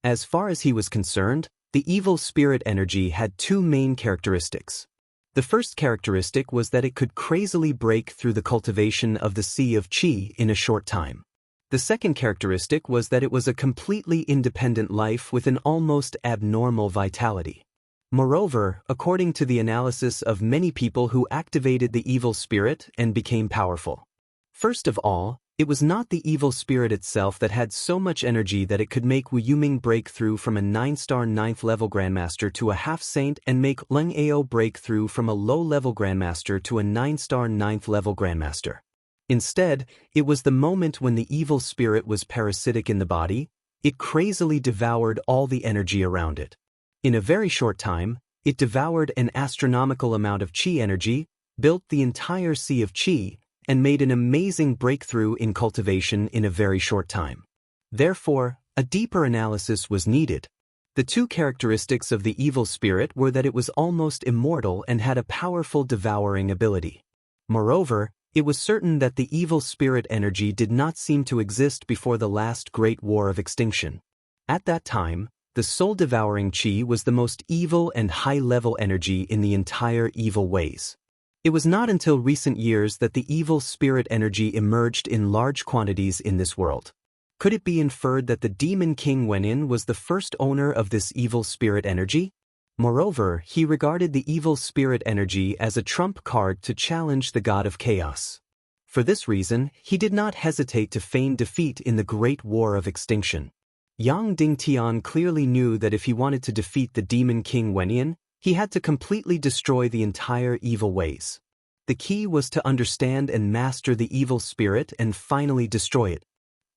As far as he was concerned, the evil spirit energy had two main characteristics. The first characteristic was that it could crazily break through the cultivation of the Sea of Qi in a short time. The second characteristic was that it was a completely independent life with an almost abnormal vitality. Moreover, according to the analysis of many people who activated the evil spirit and became powerful. First of all, it was not the evil spirit itself that had so much energy that it could make Wu Yuming break through from a 9-star 9th-level grandmaster to a half-saint and make Leng Ao break through from a low-level grandmaster to a 9-star 9th-level grandmaster. Instead, it was the moment when the evil spirit was parasitic in the body, it crazily devoured all the energy around it. In a very short time, it devoured an astronomical amount of Qi energy, built the entire Sea of Qi, and made an amazing breakthrough in cultivation in a very short time. Therefore, a deeper analysis was needed. The two characteristics of the evil spirit were that it was almost immortal and had a powerful devouring ability. Moreover, it was certain that the evil spirit energy did not seem to exist before the last great war of extinction. At that time, the soul-devouring Qi was the most evil and high-level energy in the entire evil ways. It was not until recent years that the evil spirit energy emerged in large quantities in this world. Could it be inferred that the demon king Wenin was the first owner of this evil spirit energy? Moreover, he regarded the evil spirit energy as a trump card to challenge the god of chaos. For this reason, he did not hesitate to feign defeat in the Great War of Extinction. Yang Dingtian clearly knew that if he wanted to defeat the demon king Wenin, he had to completely destroy the entire evil ways. The key was to understand and master the evil spirit and finally destroy it.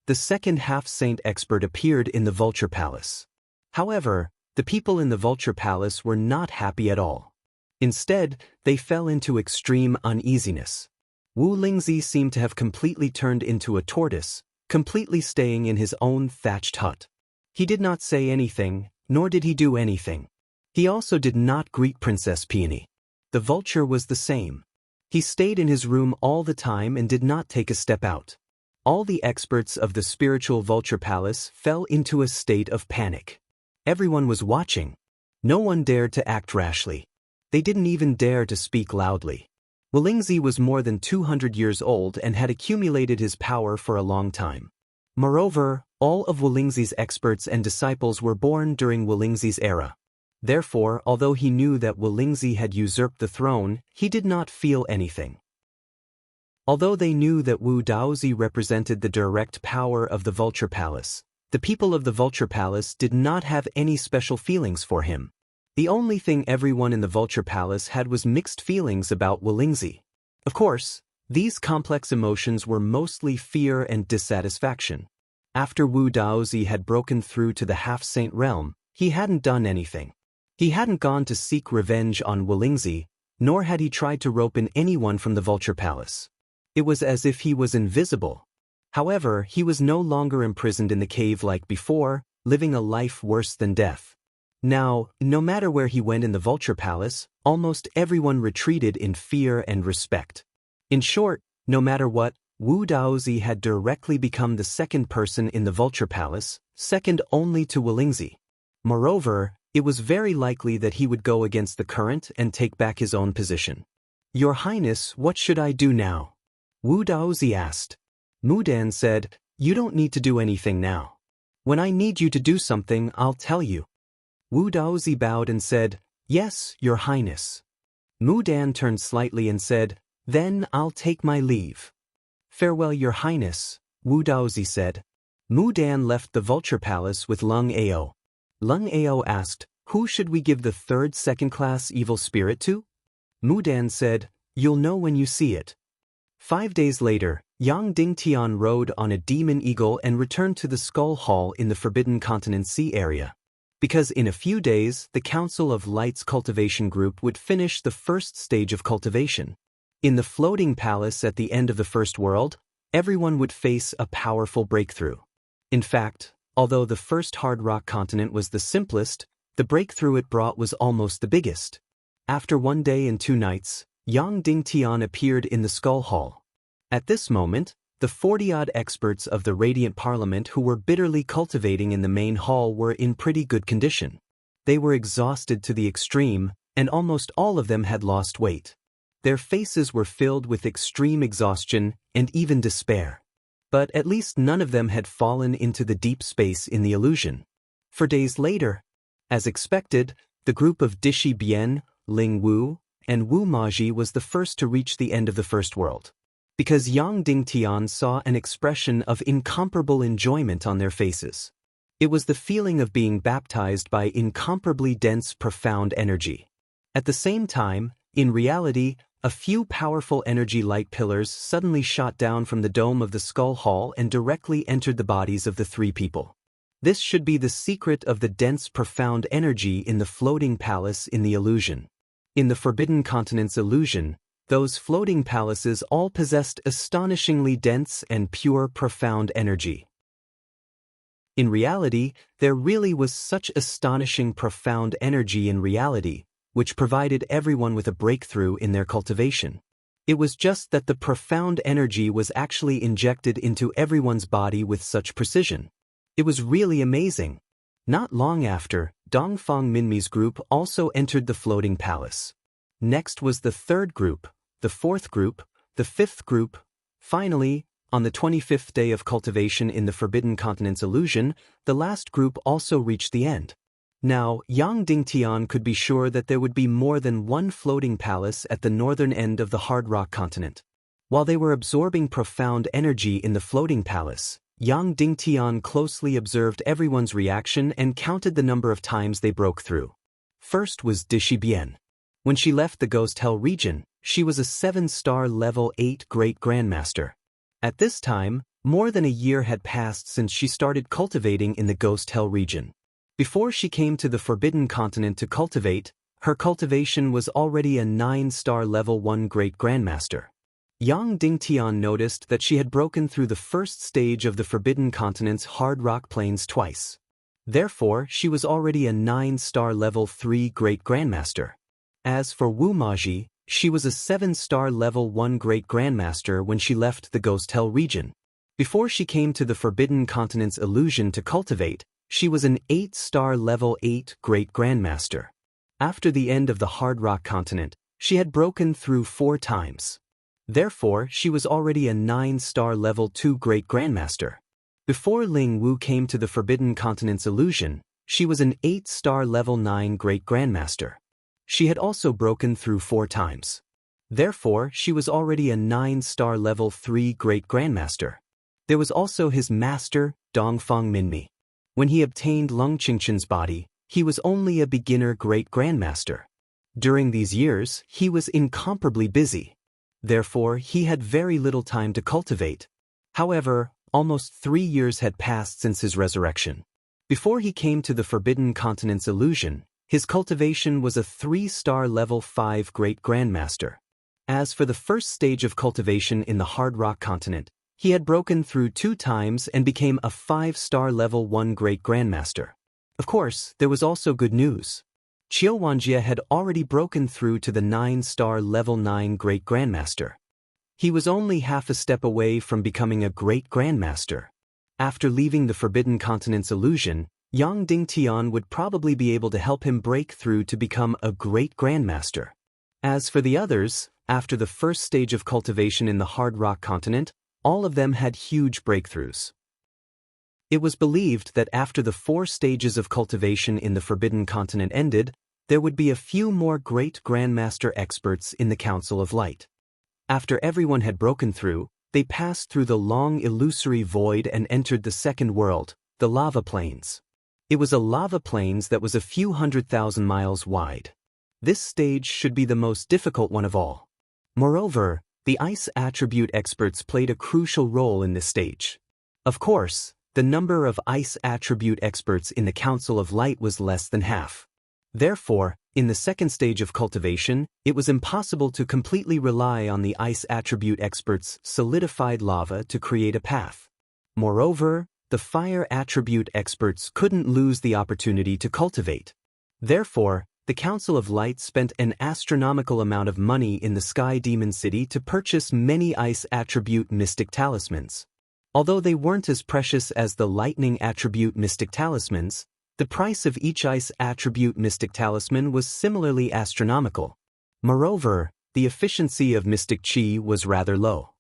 The second half-saint expert appeared in the Vulture Palace. However, the people in the Vulture Palace were not happy at all. Instead, they fell into extreme uneasiness. Wu Lingzi seemed to have completely turned into a tortoise, completely staying in his own thatched hut. He did not say anything, nor did he do anything. He also did not greet Princess Peony. The vulture was the same. He stayed in his room all the time and did not take a step out. All the experts of the spiritual Vulture Palace fell into a state of panic. Everyone was watching. No one dared to act rashly. They didn't even dare to speak loudly. Wulingzi was more than 200 years old and had accumulated his power for a long time. Moreover, all of Wulingzi's experts and disciples were born during Wulingzi's era. Therefore, although he knew that Wulingzi had usurped the throne, he did not feel anything. Although they knew that Wu Daozi represented the direct power of the Vulture Palace, the people of the Vulture Palace did not have any special feelings for him. The only thing everyone in the Vulture Palace had was mixed feelings about Wulingzi. Of course, these complex emotions were mostly fear and dissatisfaction. After Wu Daozi had broken through to the half-saint realm, he hadn't done anything. He hadn't gone to seek revenge on Wulingzi, nor had he tried to rope in anyone from the Vulture Palace. It was as if he was invisible. However, he was no longer imprisoned in the cave like before, living a life worse than death. Now, no matter where he went in the Vulture Palace, almost everyone retreated in fear and respect. In short, no matter what, Wu Daozi had directly become the second person in the Vulture Palace, second only to Wulingzi. Moreover, it was very likely that he would go against the current and take back his own position. "Your Highness, what should I do now?" Wu Daozi asked. Mudan said, "You don't need to do anything now. When I need you to do something, I'll tell you." Wu Daozi bowed and said, "Yes, Your Highness." Mudan turned slightly and said, "Then I'll take my leave." "Farewell, Your Highness," Wu Daozi said. Mudan left the Vulture Palace with Lung Ao. Lung Ao asked, "Who should we give the third second-class evil spirit to?" Mudan said, "You'll know when you see it." 5 days later, Yang Dingtian rode on a demon eagle and returned to the Skull Hall in the Forbidden Continent Sea area. Because in a few days, the Council of Light's cultivation group would finish the first stage of cultivation. In the floating palace at the end of the First World, everyone would face a powerful breakthrough. In fact, although the first hard rock continent was the simplest, the breakthrough it brought was almost the biggest. After 1 day and 2 nights, Yang Dingtian appeared in the Skull Hall. At this moment, the 40-odd experts of the Radiant Parliament who were bitterly cultivating in the main hall were in pretty good condition. They were exhausted to the extreme, and almost all of them had lost weight. Their faces were filled with extreme exhaustion and even despair. But at least none of them had fallen into the deep space in the illusion. For days later, as expected, the group of Dishi Bian, Ling Wu, and Wu Maji was the first to reach the end of the First World. Because Yang Dingtian saw an expression of incomparable enjoyment on their faces. It was the feeling of being baptized by incomparably dense, profound energy. At the same time, in reality, a few powerful energy light pillars suddenly shot down from the dome of the Skull Hall and directly entered the bodies of the 3 people. This should be the secret of the dense, profound energy in the floating palace in the illusion. In the Forbidden Continent's illusion, those floating palaces all possessed astonishingly dense and pure, profound energy. In reality, there really was such astonishing, profound energy in reality, which provided everyone with a breakthrough in their cultivation. It was just that the profound energy was actually injected into everyone's body with such precision. It was really amazing. Not long after, Dongfang Minmi's group also entered the floating palace. Next was the 3rd group, the 4th group, the 5th group. Finally, on the 25th day of cultivation in the Forbidden Continent's illusion, the last group also reached the end. Now, Yang Dingtian could be sure that there would be more than one floating palace at the northern end of the hard rock continent. While they were absorbing profound energy in the floating palace, Yang Dingtian closely observed everyone's reaction and counted the number of times they broke through. First was Dishi Bian. When she left the Ghost Hell region, she was a 7-star level 8 Great Grandmaster. At this time, more than a year had passed since she started cultivating in the Ghost Hell region. Before she came to the Forbidden Continent to cultivate, her cultivation was already a 9-star level 1 Great Grandmaster. Yang Dingtian noticed that she had broken through the first stage of the Forbidden Continent's hard rock plains twice. Therefore, she was already a 9-star level 3 Great Grandmaster. As for Wu Maji, she was a 7-star level 1 Great Grandmaster when she left the Ghost Hell region. Before she came to the Forbidden Continent's illusion to cultivate, she was an 8-star level 8 Great Grandmaster. After the end of the Hard Rock continent, she had broken through 4 times. Therefore, she was already a 9-star level 2 Great Grandmaster. Before Ling Wu came to the Forbidden Continent's illusion, she was an 8-star level 9 Great Grandmaster. She had also broken through 4 times. Therefore, she was already a 9-star level 3 Great Grandmaster. There was also his master, Dongfang Minmi. When he obtained Lung Qingchen's body, he was only a beginner Great Grandmaster. During these years, he was incomparably busy. Therefore, he had very little time to cultivate. However, almost 3 years had passed since his resurrection. Before he came to the Forbidden Continent's illusion, his cultivation was a 3-star level 5 Great Grandmaster. As for the first stage of cultivation in the Hard Rock Continent, he had broken through 2 times and became a 5-star level 1 Great Grandmaster. Of course, there was also good news. Qiu Wanjie had already broken through to the 9-star level 9 Great Grandmaster. He was only half a step away from becoming a Great Grandmaster. After leaving the Forbidden Continent's illusion, Yang Dingtian would probably be able to help him break through to become a Great Grandmaster. As for the others, after the first stage of cultivation in the Hard Rock Continent, all of them had huge breakthroughs. It was believed that after the 4 stages of cultivation in the Forbidden Continent ended, there would be a few more Great Grandmaster experts in the Council of Light. After everyone had broken through, they passed through the long illusory void and entered the second world, the lava plains. It was a lava plains that was a few 100,000 miles wide. This stage should be the most difficult one of all. Moreover, the ice attribute experts played a crucial role in this stage. Of course, the number of ice attribute experts in the Council of Light was less than half. Therefore, in the second stage of cultivation, it was impossible to completely rely on the ice attribute experts' solidified lava to create a path. Moreover, the fire attribute experts couldn't lose the opportunity to cultivate. Therefore, the Council of Light spent an astronomical amount of money in the Sky Demon City to purchase many ice attribute mystic talismans. Although they weren't as precious as the lightning attribute mystic talismans, the price of each ice attribute mystic talisman was similarly astronomical. Moreover, the efficiency of mystic chi was rather low.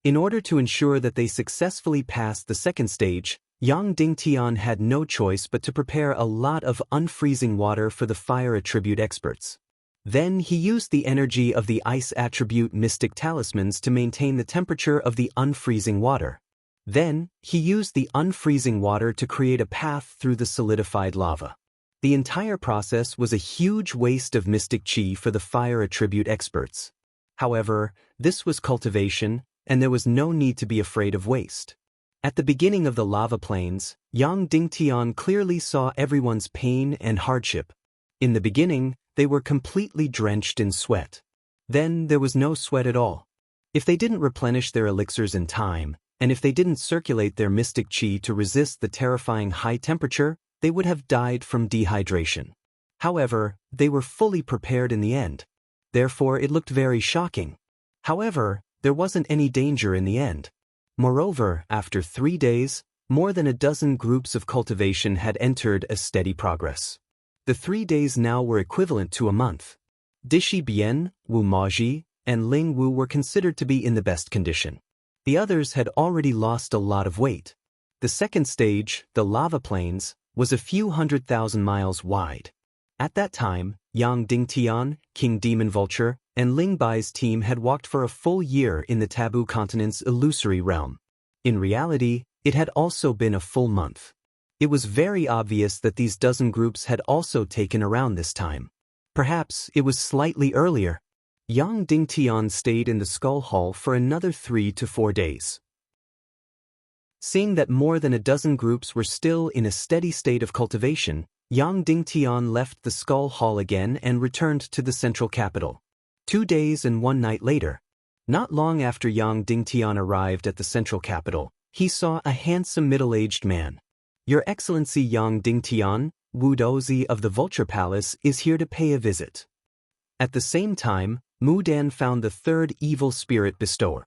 In order to ensure that they successfully passed the second stage, Yang Dingtian had no choice but to prepare a lot of unfreezing water for the fire attribute experts. Then he used the energy of the ice attribute mystic talismans to maintain the temperature of the unfreezing water. Then, he used the unfreezing water to create a path through the solidified lava. The entire process was a huge waste of mystic chi for the fire attribute experts. However, this was cultivation, and there was no need to be afraid of waste. At the beginning of the lava plains, Yang Dingtian clearly saw everyone's pain and hardship. In the beginning, they were completely drenched in sweat. Then there was no sweat at all. If they didn't replenish their elixirs in time, and if they didn't circulate their mystic chi to resist the terrifying high temperature, they would have died from dehydration. However, they were fully prepared in the end. Therefore, it looked very shocking. However, there wasn't any danger in the end. Moreover, after 3 days, more than a dozen groups of cultivation had entered a steady progress. The 3 days now were equivalent to a month. Dishi Bian, Wu Maji, and Ling Wu were considered to be in the best condition. The others had already lost a lot of weight. The second stage, the lava plains, was a few 100,000 miles wide. At that time, Yang Dingtian, King Demon Vulture, and Ling Bai's team had walked for a full year in the Taboo Continent's illusory realm. In reality, it had also been a full month. It was very obvious that these dozen groups had also taken around this time. Perhaps it was slightly earlier. Yang Dingtian stayed in the Skull Hall for another 3 to 4 days. Seeing that more than a dozen groups were still in a steady state of cultivation, Yang Dingtian left the Skull Hall again and returned to the central capital. 2 days and 1 night later, not long after Yang Dingtian arrived at the central capital, he saw a handsome middle-aged man. "Your Excellency Yang Dingtian, Wu Dozi of the Vulture Palace is here to pay a visit." At the same time, Mu Dan found the third evil spirit bestower.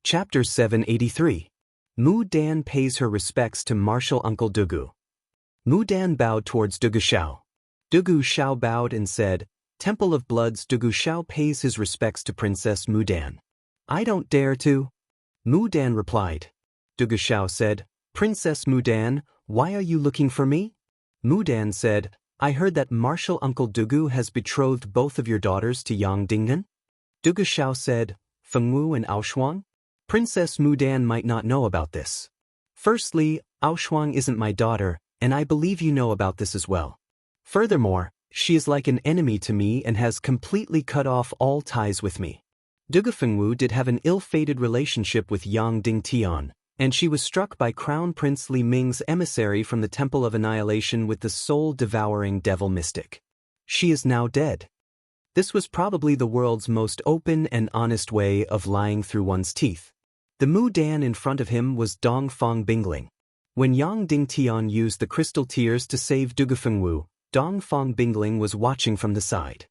Chapter 783. Mu Dan pays her respects to martial uncle Dugu. Mu Dan bowed towards Dugu Shao. Dugu Shao bowed and said, "Temple of Bloods." Dugu Shao pays his respects to Princess Mu Dan. "I don't dare to." Mu Dan replied. Dugu Shao said, "Princess Mu Dan, why are you looking for me?" Mu Dan said, "I heard that martial uncle Dugu has betrothed both of your daughters to Yang Dingen." Dugu Shao said, "Fengwu and Aoshuang? Princess Mu Dan might not know about this. Firstly, Aoshuang isn't my daughter, and I believe you know about this as well. Furthermore, she is like an enemy to me and has completely cut off all ties with me." Dugu Fengwu did have an ill-fated relationship with Yang Dingtian, and she was struck by Crown Prince Li Ming's emissary from the Temple of Annihilation with the soul-devouring devil mystic. She is now dead. This was probably the world's most open and honest way of lying through one's teeth. The Mu Dan in front of him was Dongfang Bingling. When Yang Dingtian used the crystal tears to save Dugu Fengwu, Dongfang Bingling was watching from the side.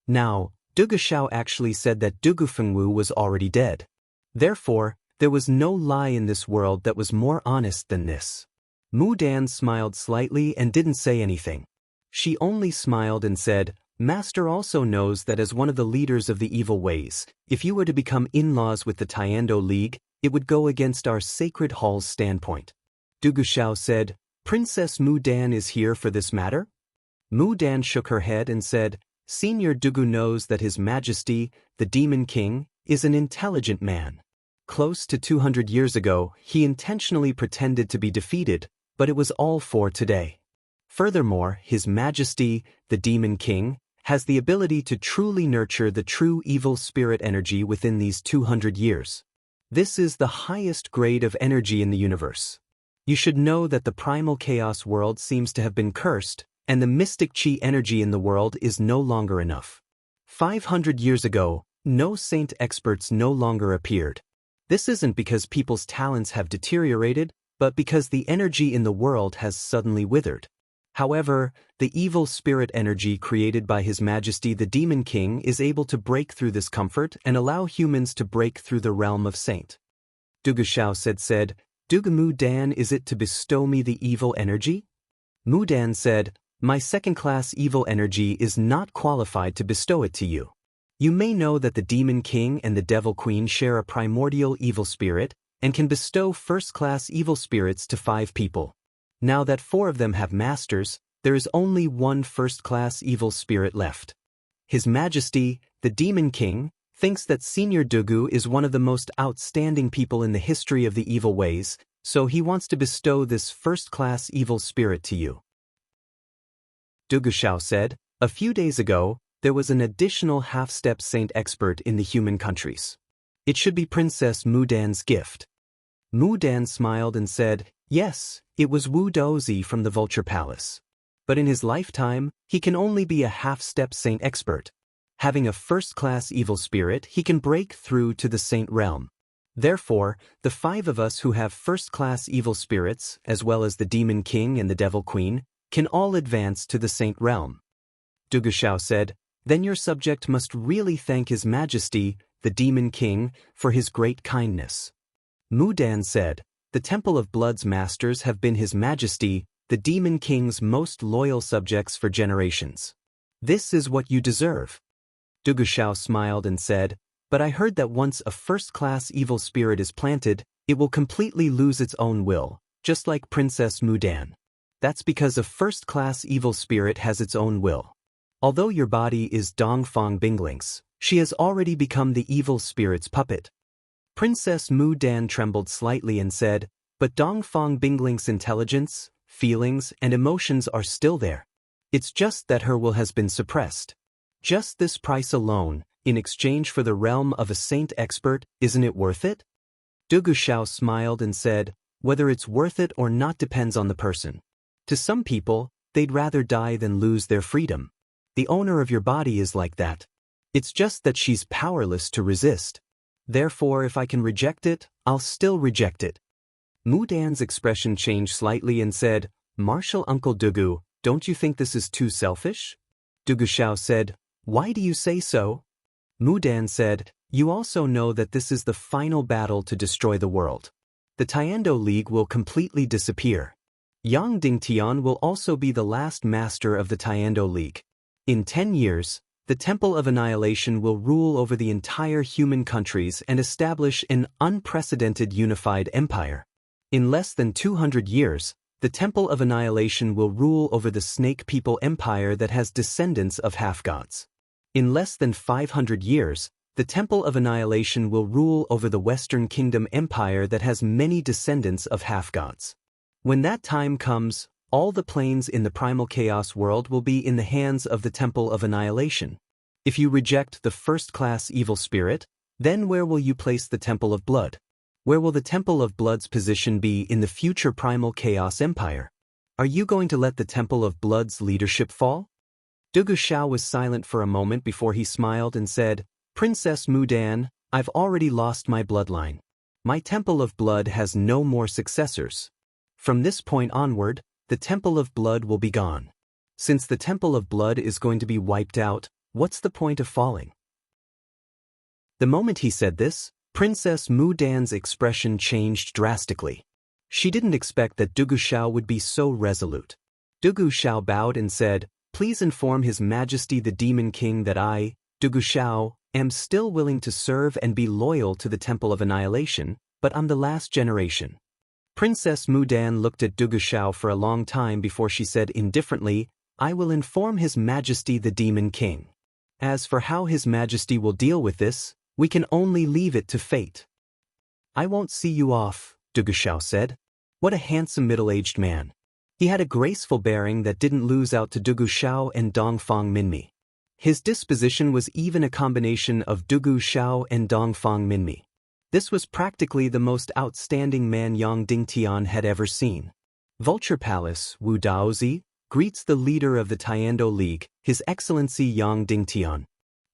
Now, Dugu Xiao actually said that Dugu Fengwu was already dead. Therefore, there was no lie in this world that was more honest than this. Mu Dan smiled slightly and didn't say anything. She only smiled and said, "Master also knows that as one of the leaders of the evil ways, if you were to become in-laws with the Tiando League, it would go against our sacred hall's standpoint." Dugu Xiao said, "Princess Mu Dan is here for this matter?" Mu Dan shook her head and said, "Senior Dugu knows that His Majesty, the Demon King, is an intelligent man. Close to 200 years ago, he intentionally pretended to be defeated, but it was all for today. Furthermore, His Majesty, the Demon King, has the ability to truly nurture the true evil spirit energy within these 200 years. This is the highest grade of energy in the universe. You should know that the primal chaos world seems to have been cursed, and the mystic chi energy in the world is no longer enough. 500 years ago, no saint experts no longer appeared. This isn't because people's talents have deteriorated, but because the energy in the world has suddenly withered. However, the evil spirit energy created by His Majesty the Demon King is able to break through this comfort and allow humans to break through the realm of saint." Dugu Xiao said, "Dugu Mu Dan, is it to bestow me the evil energy?" Mu Dan said, "My second-class evil energy is not qualified to bestow it to you. You may know that the Demon King and the Devil Queen share a primordial evil spirit and can bestow first-class evil spirits to 5 people. Now that 4 of them have masters, there is only 1 first-class evil spirit left. His Majesty, the Demon King, thinks that Senior Dugu is one of the most outstanding people in the history of the evil ways, so he wants to bestow this first-class evil spirit to you." Dugu Xiao said, "A few days ago, there was an additional half-step saint expert in the human countries. It should be Princess Mu Dan's gift." Mu Dan smiled and said, "Yes, it was Wu Dozi from the Vulture Palace. But in his lifetime, he can only be a half-step saint expert. Having a first-class evil spirit, he can break through to the saint realm. Therefore, the 5 of us who have first-class evil spirits, as well as the Demon King and the Devil Queen, can all advance to the saint realm." Dugu Xiao said, "Then your subject must really thank His Majesty, the Demon King, for his great kindness." Mu Dan said, "The Temple of Blood's masters have been His Majesty, the Demon King's most loyal subjects for generations. This is what you deserve." Dugu Xiao smiled and said, "But I heard that once a first-class evil spirit is planted, it will completely lose its own will, just like Princess Mu Dan. That's because a first-class evil spirit has its own will. Although your body is Dongfang Bingling's, she has already become the evil spirit's puppet." Princess Mu Dan trembled slightly and said, "But Dongfang Bingling's intelligence, feelings, and emotions are still there. It's just that her will has been suppressed. Just this price alone, in exchange for the realm of a saint expert, isn't it worth it?" Dugu Xiao smiled and said, "Whether it's worth it or not depends on the person. To some people, they'd rather die than lose their freedom. The owner of your body is like that. It's just that she's powerless to resist. Therefore, if I can reject it, I'll still reject it." Mu Dan's expression changed slightly and said, "Martial Uncle Dugu, don't you think this is too selfish?" Dugu Xiao said, "Why do you say so?" Mu Dan said, "You also know that this is the final battle to destroy the world. The Tiando League will completely disappear. Yang Dingtian will also be the last master of the Tiando League. In 10 years, the Temple of Annihilation will rule over the entire human countries and establish an unprecedented unified empire. In less than 200 years, the Temple of Annihilation will rule over the Snake People Empire that has descendants of half-gods. In less than 500 years, the Temple of Annihilation will rule over the Western Kingdom Empire that has many descendants of half-gods. When that time comes, all the planes in the primal chaos world will be in the hands of the Temple of Annihilation. If you reject the first-class evil spirit, Then where will you place the Temple of Blood? Where will the Temple of Blood's position be in the future primal chaos empire? Are you going to let the Temple of Blood's leadership fall? Dugu Shao was silent for a moment before he smiled and said, Princess Mudan, I've already lost my bloodline. My Temple of Blood has no more successors. From this point onward, the Temple of Blood will be gone. Since the Temple of Blood is going to be wiped out, what's the point of falling? The moment he said this, Princess Mudan's expression changed drastically. She didn't expect that Dugu Shao would be so resolute. Dugu Shao bowed and said, Please inform His Majesty the Demon King that I, Dugu Shao, am still willing to serve and be loyal to the Temple of Annihilation, but I'm the last generation. Princess Mudan looked at Dugu Shao for a long time before she said indifferently, I will inform His Majesty the Demon King. As for how His Majesty will deal with this, we can only leave it to fate. I won't see you off, Dugu Shao said. What a handsome middle-aged man. He had a graceful bearing that didn't lose out to Dugu Shao and Dongfang Minmi. His disposition was even a combination of Dugu Shao and Dongfang Minmi. This was practically the most outstanding man Yang Dingtian had ever seen. Vulture Palace, Wu Daozi, greets the leader of the Tiando League, His Excellency Yang Dingtian.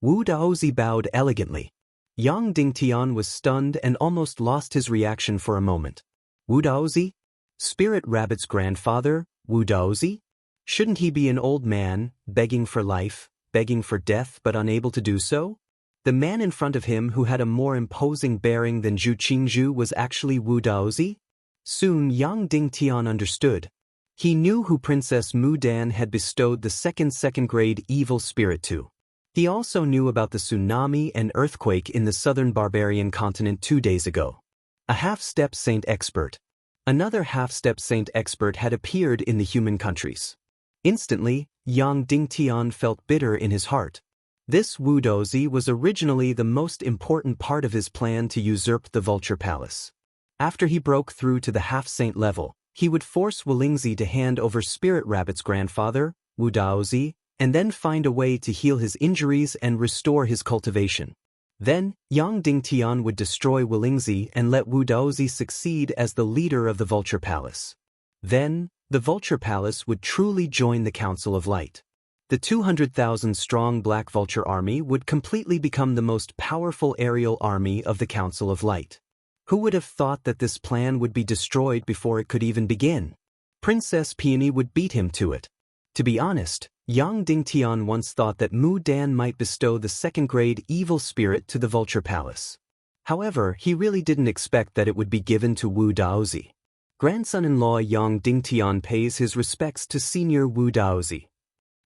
Wu Daozi bowed elegantly. Yang Dingtian was stunned and almost lost his reaction for a moment. Wu Daozi? Spirit Rabbit's grandfather, Wu Daozi? Shouldn't he be an old man, begging for life, begging for death but unable to do so? The man in front of him who had a more imposing bearing than Zhu Qingzhu was actually Wu Daozi? Soon Yang Dingtian understood. He knew who Princess Mudan had bestowed the second-grade evil spirit to. He also knew about the tsunami and earthquake in the southern barbarian continent 2 days ago. A half-step saint expert. Another half-step saint expert had appeared in the human countries. Instantly, Yang Dingtian felt bitter in his heart. This Wu Daozi was originally the most important part of his plan to usurp the Vulture Palace. After he broke through to the half-saint level, he would force Wolingzi to hand over Spirit Rabbit's grandfather, Wu Daozi, and then find a way to heal his injuries and restore his cultivation. Then, Yang Dingtian would destroy Wolingzi and let Wu Daozi succeed as the leader of the Vulture Palace. Then, the Vulture Palace would truly join the Council of Light. The 200,000-strong Black Vulture army would completely become the most powerful aerial army of the Council of Light. Who would have thought that this plan would be destroyed before it could even begin? Princess Peony would beat him to it. To be honest, Yang Dingtian once thought that Mudan might bestow the second-grade evil spirit to the Vulture Palace. However, he really didn't expect that it would be given to Wu Daozi. Grandson-in-law Yang Dingtian pays his respects to Senior Wu Daozi.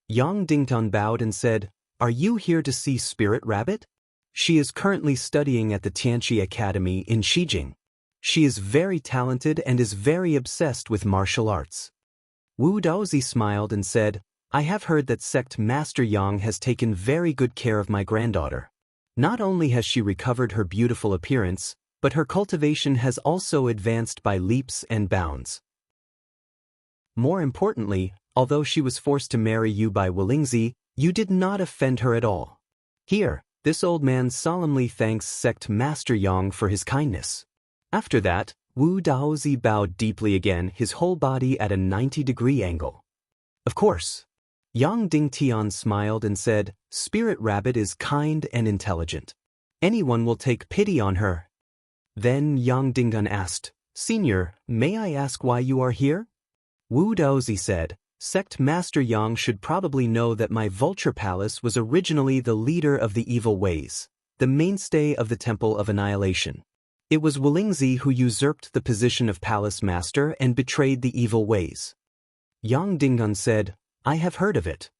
Yang Dingtian bowed and said, Are you here to see Spirit Rabbit? She is currently studying at the Tianqi Academy in Xijing. She is very talented and is very obsessed with martial arts. Wu Daozi smiled and said, I have heard that Sect Master Yang has taken very good care of my granddaughter. Not only has she recovered her beautiful appearance, but her cultivation has also advanced by leaps and bounds. More importantly, although she was forced to marry you by Wolingzi, you did not offend her at all. Here, this old man solemnly thanks Sect Master Yang for his kindness. After that, Wu Daozi bowed deeply again, his whole body at a 90-degree angle. Of course. Yang Dingtian smiled and said, Spirit Rabbit is kind and intelligent. Anyone will take pity on her. Then Yang Dingtian asked, Senior, may I ask why you are here? Wu Daozi said, Sect Master Yang should probably know that my Vulture Palace was originally the leader of the evil ways, the mainstay of the Temple of Annihilation. It was Wolingzi who usurped the position of Palace Master and betrayed the evil ways. Yang Dingtian said, I have heard of it.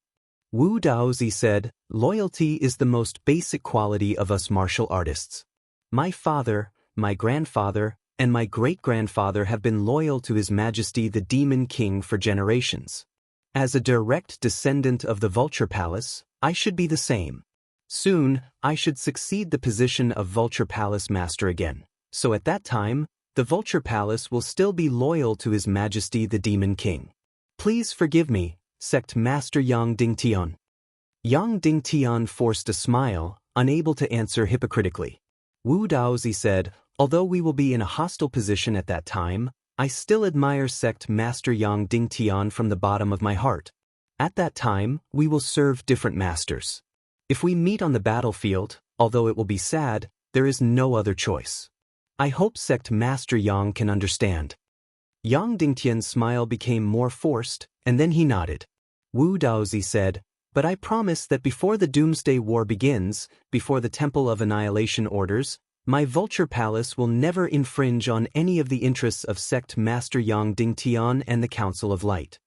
Wu Daozi said, Loyalty is the most basic quality of us martial artists. My father, my grandfather, and my great-grandfather have been loyal to His Majesty the Demon King for generations. As a direct descendant of the Vulture Palace, I should be the same. Soon, I should succeed the position of Vulture Palace Master again, so at that time, the Vulture Palace will still be loyal to His Majesty the Demon King. Please forgive me, Sect Master Yang Dingtian. Yang Dingtian forced a smile, unable to answer hypocritically. Wu Daozi said, although we will be in a hostile position at that time, I still admire sect master Yang Dingtian from the bottom of my heart. At that time, we will serve different masters. If we meet on the battlefield, although it will be sad, there is no other choice. I hope sect master Yang can understand. Yang Dingtian's smile became more forced, and then he nodded. Wu Daozi said, but I promise that before the Doomsday War begins, before the Temple of Annihilation orders, my Vulture Palace will never infringe on any of the interests of sect master Yang Dingtian and the Council of Light.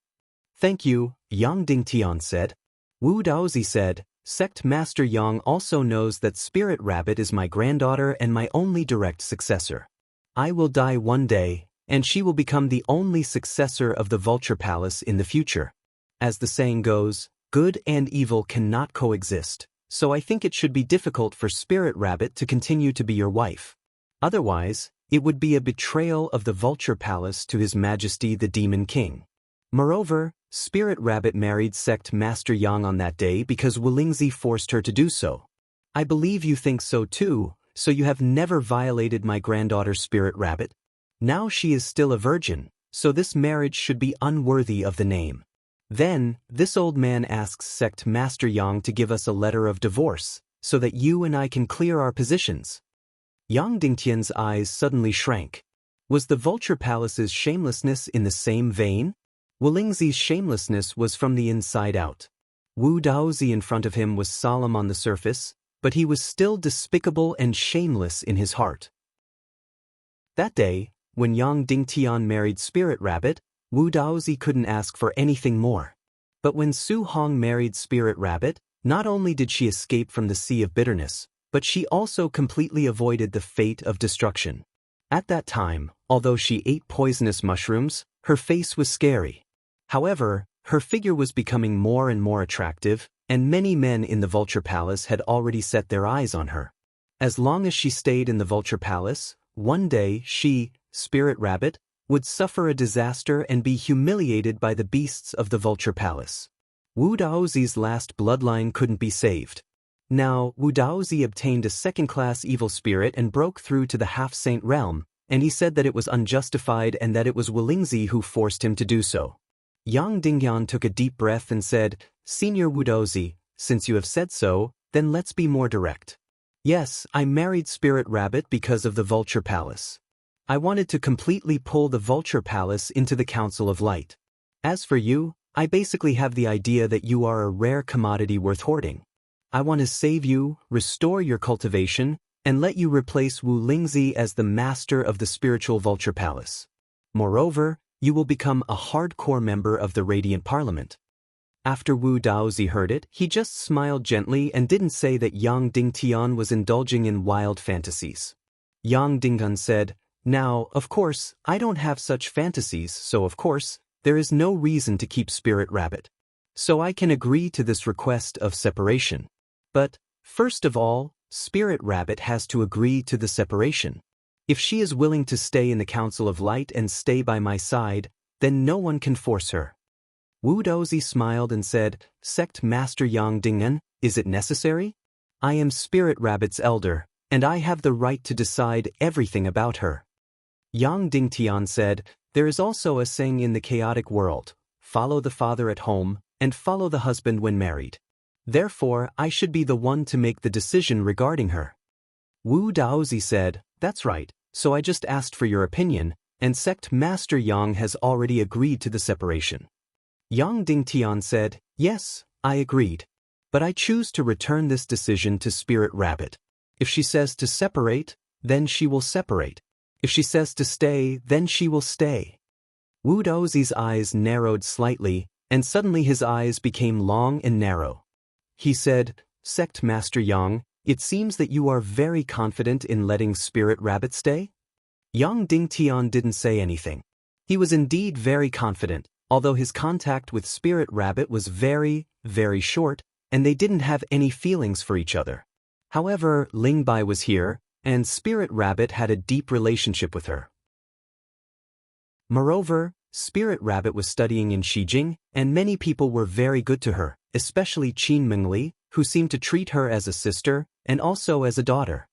Thank you, Yang Dingtian said. Wu Daozi said, sect master Yang also knows that Spirit Rabbit is my granddaughter and my only direct successor. I will die one day, and she will become the only successor of the Vulture Palace in the future. As the saying goes, good and evil cannot coexist, so I think it should be difficult for Spirit Rabbit to continue to be your wife. Otherwise, it would be a betrayal of the Vulture Palace to His Majesty the Demon King. Moreover, Spirit Rabbit married Sect Master Yang on that day because Wulingzi forced her to do so. I believe you think so too, so you have never violated my granddaughter Spirit Rabbit. Now she is still a virgin, so this marriage should be unworthy of the name. Then, this old man asks Sect Master Yang to give us a letter of divorce, so that you and I can clear our positions. Yang Dingtian's eyes suddenly shrank. Was the Vulture Palace's shamelessness in the same vein? Wulingzi's shamelessness was from the inside out. Wu Daozi in front of him was solemn on the surface, but he was still despicable and shameless in his heart. That day, when Yang Dingtian married Spirit Rabbit, Wu Daozi couldn't ask for anything more. But when Su Hong married Spirit Rabbit, not only did she escape from the Sea of Bitterness, but she also completely avoided the fate of destruction. At that time, although she ate poisonous mushrooms, her face was scary. However, her figure was becoming more and more attractive, and many men in the Vulture Palace had already set their eyes on her. As long as she stayed in the Vulture Palace, one day she, Spirit Rabbit, would suffer a disaster and be humiliated by the beasts of the Vulture Palace. Wu Daozi's last bloodline couldn't be saved. Now, Wu Daozi obtained a second-class evil spirit and broke through to the half-saint realm, and he said that it was unjustified and that it was Wulingzi who forced him to do so. Yang Dingyan took a deep breath and said, Senior Wu Daozi, since you have said so, then let's be more direct. Yes, I married Spirit Rabbit because of the Vulture Palace. I wanted to completely pull the Vulture Palace into the Council of Light. As for you, I basically have the idea that you are a rare commodity worth hoarding. I want to save you, restore your cultivation, and let you replace Wulingzi as the master of the spiritual Vulture Palace. Moreover, you will become a hardcore member of the Radiant Parliament. After Wu Daozi heard it, he just smiled gently and didn't say that Yang Dingtian was indulging in wild fantasies. Yang Dingtian said, Now, of course, I don't have such fantasies, so of course, there is no reason to keep Spirit Rabbit. So I can agree to this request of separation. But, first of all, Spirit Rabbit has to agree to the separation. If she is willing to stay in the Council of Light and stay by my side, then no one can force her. Wu Daozi smiled and said, Sect Master Yang Dingyan, is it necessary? I am Spirit Rabbit's elder, and I have the right to decide everything about her. Yang Dingtian said, There is also a saying in the chaotic world, follow the father at home, and follow the husband when married. Therefore, I should be the one to make the decision regarding her. Wu Daozi said, That's right, so I just asked for your opinion, and Sect Master Yang has already agreed to the separation. Yang Dingtian said, Yes, I agreed. But I choose to return this decision to Spirit Rabbit. If she says to separate, then she will separate. If she says to stay, then she will stay. Wu Daozi's eyes narrowed slightly, and suddenly his eyes became long and narrow. He said, Sect Master Yang, it seems that you are very confident in letting Spirit Rabbit stay? Yang Dingtian didn't say anything. He was indeed very confident, although his contact with Spirit Rabbit was very, very short, and they didn't have any feelings for each other. However, Ling Bai was here, and Spirit Rabbit had a deep relationship with her. Moreover, Spirit Rabbit was studying in Shijing, and many people were very good to her, especially Qin Mingli, who seemed to treat her as a sister, and also as a daughter.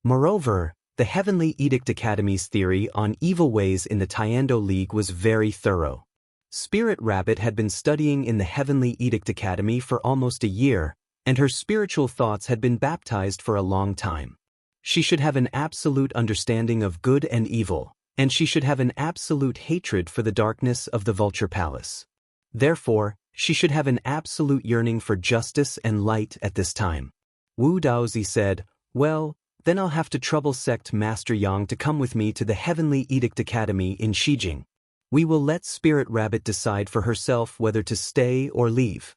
Moreover, the Heavenly Edict Academy's theory on evil ways in the Tiando League was very thorough. Spirit Rabbit had been studying in the Heavenly Edict Academy for almost a year, and her spiritual thoughts had been baptized for a long time. She should have an absolute understanding of good and evil, and she should have an absolute hatred for the darkness of the Vulture Palace. Therefore, she should have an absolute yearning for justice and light at this time. Wu Daozi said, "Well, then I'll have to trouble sect Master Yang to come with me to the Heavenly Edict Academy in Shijing. We will let Spirit Rabbit decide for herself whether to stay or leave."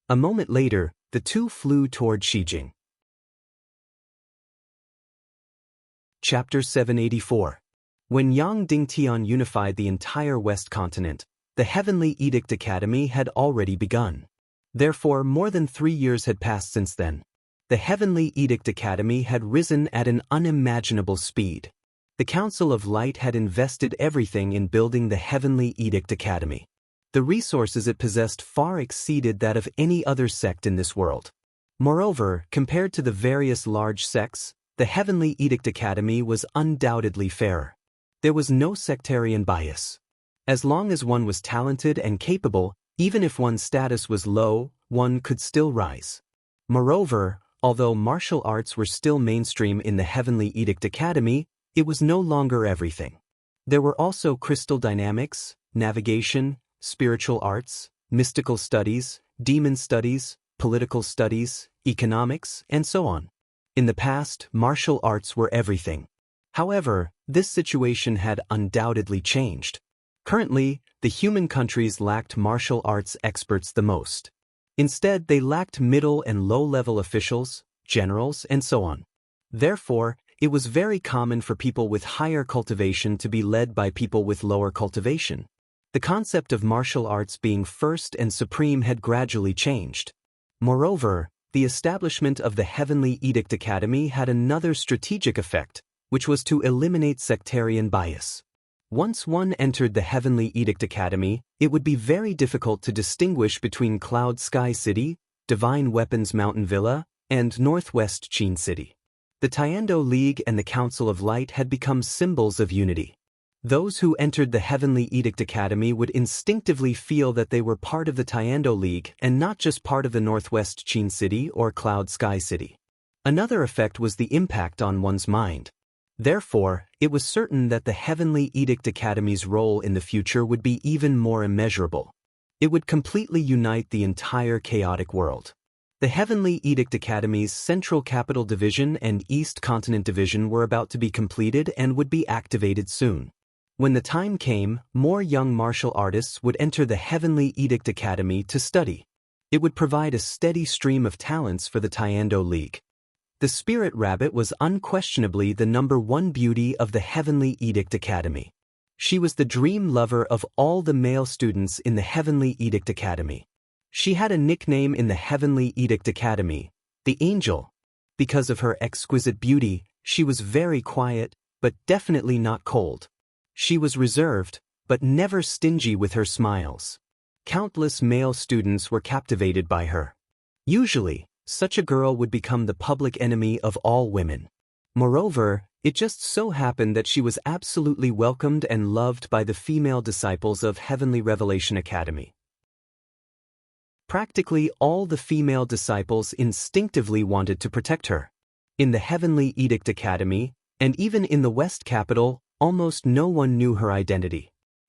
A moment later, the two flew toward Shijing. Chapter 784. When Yang Dingtian unified the entire West Continent, the Heavenly Edict Academy had already begun. Therefore, more than 3 years had passed since then. The Heavenly Edict Academy had risen at an unimaginable speed. The Council of Light had invested everything in building the Heavenly Edict Academy. The resources it possessed far exceeded that of any other sect in this world. Moreover, compared to the various large sects, the Heavenly Edict Academy was undoubtedly fairer. There was no sectarian bias. As long as one was talented and capable, even if one's status was low, one could still rise. Moreover, although martial arts were still mainstream in the Heavenly Edict Academy, it was no longer everything. There were also crystal dynamics, navigation, spiritual arts, mystical studies, demon studies, political studies, economics, and so on. In the past, martial arts were everything. However, this situation had undoubtedly changed. Currently, the human countries lacked martial arts experts the most. Instead, they lacked middle and low-level officials, generals, and so on. Therefore, it was very common for people with higher cultivation to be led by people with lower cultivation. The concept of martial arts being first and supreme had gradually changed. Moreover, the establishment of the Heavenly Edict Academy had another strategic effect, which was to eliminate sectarian bias. Once one entered the Heavenly Edict Academy, it would be very difficult to distinguish between Cloud Sky City, Divine Weapons Mountain Villa, and Northwest Qin City. The Tiando League and the Council of Light had become symbols of unity. Those who entered the Heavenly Edict Academy would instinctively feel that they were part of the Tiando League and not just part of the Northwest Qin City or Cloud Sky City. Another effect was the impact on one's mind. Therefore, it was certain that the Heavenly Edict Academy's role in the future would be even more immeasurable. It would completely unite the entire chaotic world. The Heavenly Edict Academy's Central Capital Division and East Continent Division were about to be completed and would be activated soon. When the time came, more young martial artists would enter the Heavenly Edict Academy to study. It would provide a steady stream of talents for the Tiando League. The Spirit Rabbit was unquestionably the #1 beauty of the Heavenly Edict Academy. She was the dream lover of all the male students in the Heavenly Edict Academy. She had a nickname in the Heavenly Edict Academy, the Angel. Because of her exquisite beauty, she was very quiet, but definitely not cold. She was reserved, but never stingy with her smiles. Countless male students were captivated by her. Usually, such a girl would become the public enemy of all women. Moreover, it just so happened that she was absolutely welcomed and loved by the female disciples of Heavenly Revelation Academy. Practically all the female disciples instinctively wanted to protect her. In the Heavenly Edict Academy, and even in the West Capital, almost no one knew her identity.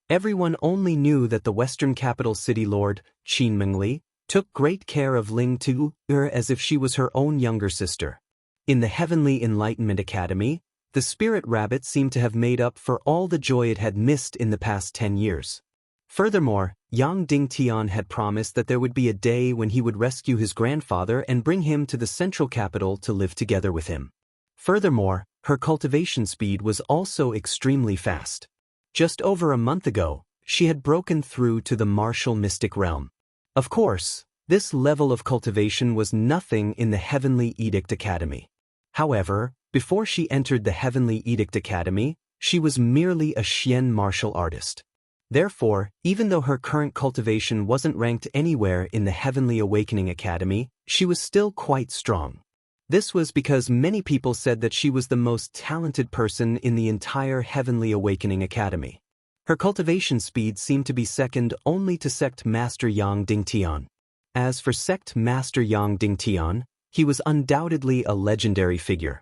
Everyone only knew that the Western Capital City Lord, Qin Mengli, took great care of Ling Tu her as if she was her own younger sister. In the Heavenly Enlightenment Academy, the Spirit Rabbit seemed to have made up for all the joy it had missed in the past 10 years. Furthermore, Yang Dingtian had promised that there would be a day when he would rescue his grandfather and bring him to the central capital to live together with him. Furthermore, her cultivation speed was also extremely fast. Just over a month ago, she had broken through to the martial mystic realm. Of course, this level of cultivation was nothing in the Heavenly Edict Academy. However, before she entered the Heavenly Edict Academy, she was merely a Xian martial artist. Therefore, even though her current cultivation wasn't ranked anywhere in the Heavenly Awakening Academy, she was still quite strong. This was because many people said that she was the most talented person in the entire Heavenly Awakening Academy. Her cultivation speed seemed to be second only to Sect Master Yang Dingtian. As for Sect Master Yang Dingtian, he was undoubtedly a legendary figure.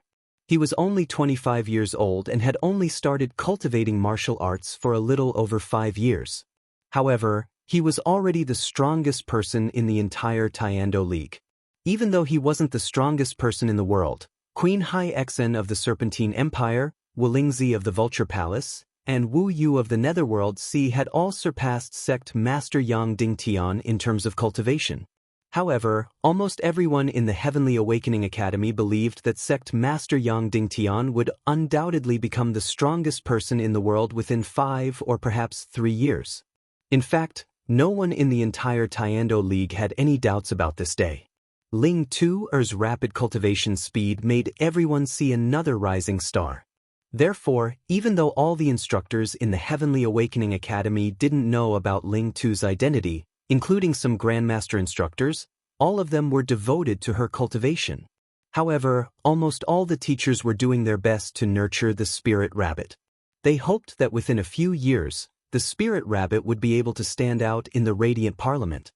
He was only 25 years old and had only started cultivating martial arts for a little over 5 years. However, he was already the strongest person in the entire Tiando League. Even though he wasn't the strongest person in the world, Queen Hai Exen of the Serpentine Empire, Wu Lingzi of the Vulture Palace, and Wu Yu of the Netherworld Sea had all surpassed Sect Master Yang Dingtian in terms of cultivation. However, almost everyone in the Heavenly Awakening Academy believed that Sect Master Yang Dingtian would undoubtedly become the strongest person in the world within 5 or perhaps 3 years. In fact, no one in the entire Tiando League had any doubts about this day. Ling Tu's rapid cultivation speed made everyone see another rising star. Therefore, even though all the instructors in the Heavenly Awakening Academy didn't know about Ling Tu's identity, including some Grandmaster instructors, all of them were devoted to her cultivation. However, almost all the teachers were doing their best to nurture the spirit rabbit. They hoped that within a few years, the spirit rabbit would be able to stand out in the Radiant Parliament.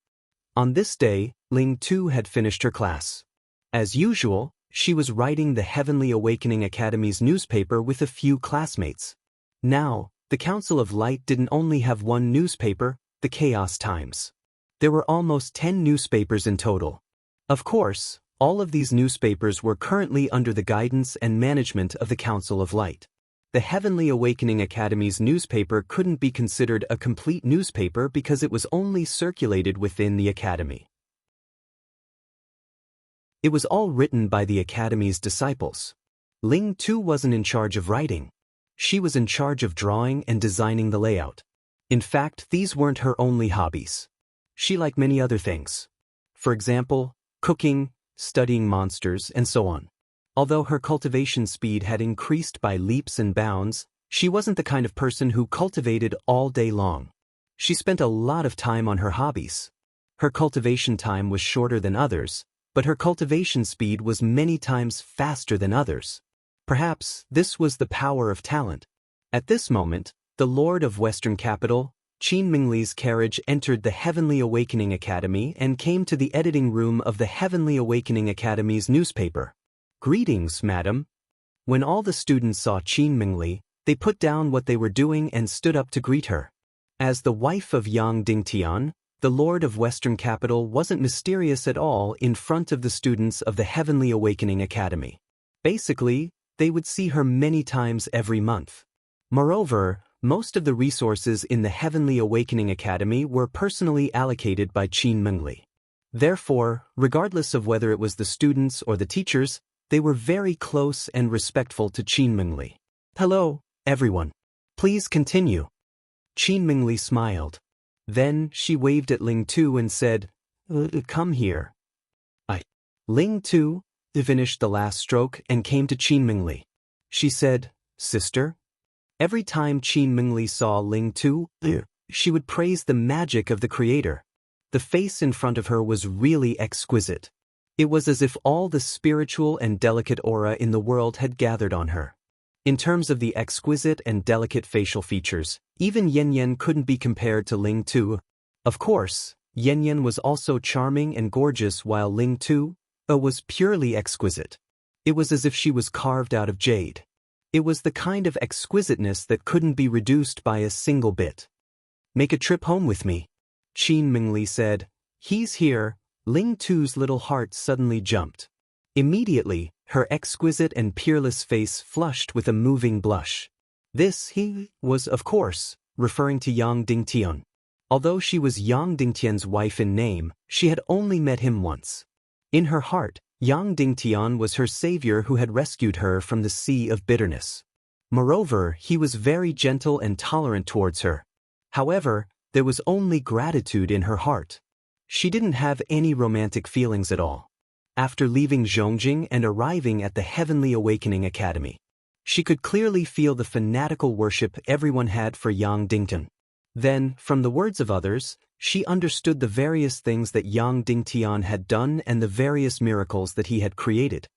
On this day, Ling Tu had finished her class. As usual, she was writing the Heavenly Awakening Academy's newspaper with a few classmates. Now, the Council of Light didn't only have one newspaper, the Chaos Times. There were almost 10 newspapers in total. Of course, all of these newspapers were currently under the guidance and management of the Council of Light. The Heavenly Awakening Academy's newspaper couldn't be considered a complete newspaper because it was only circulated within the Academy. It was all written by the Academy's disciples. Ling Tu wasn't in charge of writing. She was in charge of drawing and designing the layout. In fact, these weren't her only hobbies. She liked many other things. For example, cooking, studying monsters, and so on. Although her cultivation speed had increased by leaps and bounds, she wasn't the kind of person who cultivated all day long. She spent a lot of time on her hobbies. Her cultivation time was shorter than others, but her cultivation speed was many times faster than others. Perhaps this was the power of talent. At this moment, the Lord of Western Capital, Qin Mingli's carriage entered the Heavenly Awakening Academy and came to the editing room of the Heavenly Awakening Academy's newspaper. "Greetings, madam." When all the students saw Qin Mingli, they put down what they were doing and stood up to greet her. As the wife of Yang Dingtian, the Lord of Western Capital wasn't mysterious at all in front of the students of the Heavenly Awakening Academy. Basically, they would see her many times every month. Moreover, most of the resources in the Heavenly Awakening Academy were personally allocated by Qin Mingli. Therefore, regardless of whether it was the students or the teachers, they were very close and respectful to Qin Mingli. "Hello, everyone. Please continue." Qin Mingli smiled. Then she waved at Ling Tu and said, "Come here." Ling Tu finished the last stroke and came to Qin Mingli. She said, "Sister?" Every time Qin Mingli saw Ling Tu, she would praise the magic of the Creator. The face in front of her was really exquisite. It was as if all the spiritual and delicate aura in the world had gathered on her. In terms of the exquisite and delicate facial features, even Yen Yen couldn't be compared to Ling Tu. Of course, Yen Yen was also charming and gorgeous while Ling Tu was purely exquisite. It was as if she was carved out of jade. It was the kind of exquisiteness that couldn't be reduced by a single bit. "Make a trip home with me," Qin Mingli said. "He's here." Ling Tu's little heart suddenly jumped. Immediately, her exquisite and peerless face flushed with a moving blush. This he was, of course, referring to Yang Dingtian. Although she was Yang Dingtian's wife in name, she had only met him once. In her heart, Yang Dingtian was her savior who had rescued her from the sea of bitterness. Moreover, he was very gentle and tolerant towards her. However, there was only gratitude in her heart. She didn't have any romantic feelings at all. After leaving Zhongjing and arriving at the Heavenly Awakening Academy, she could clearly feel the fanatical worship everyone had for Yang Dingtian. Then, from the words of others, she understood the various things that Yang Dingtian had done and the various miracles that he had created.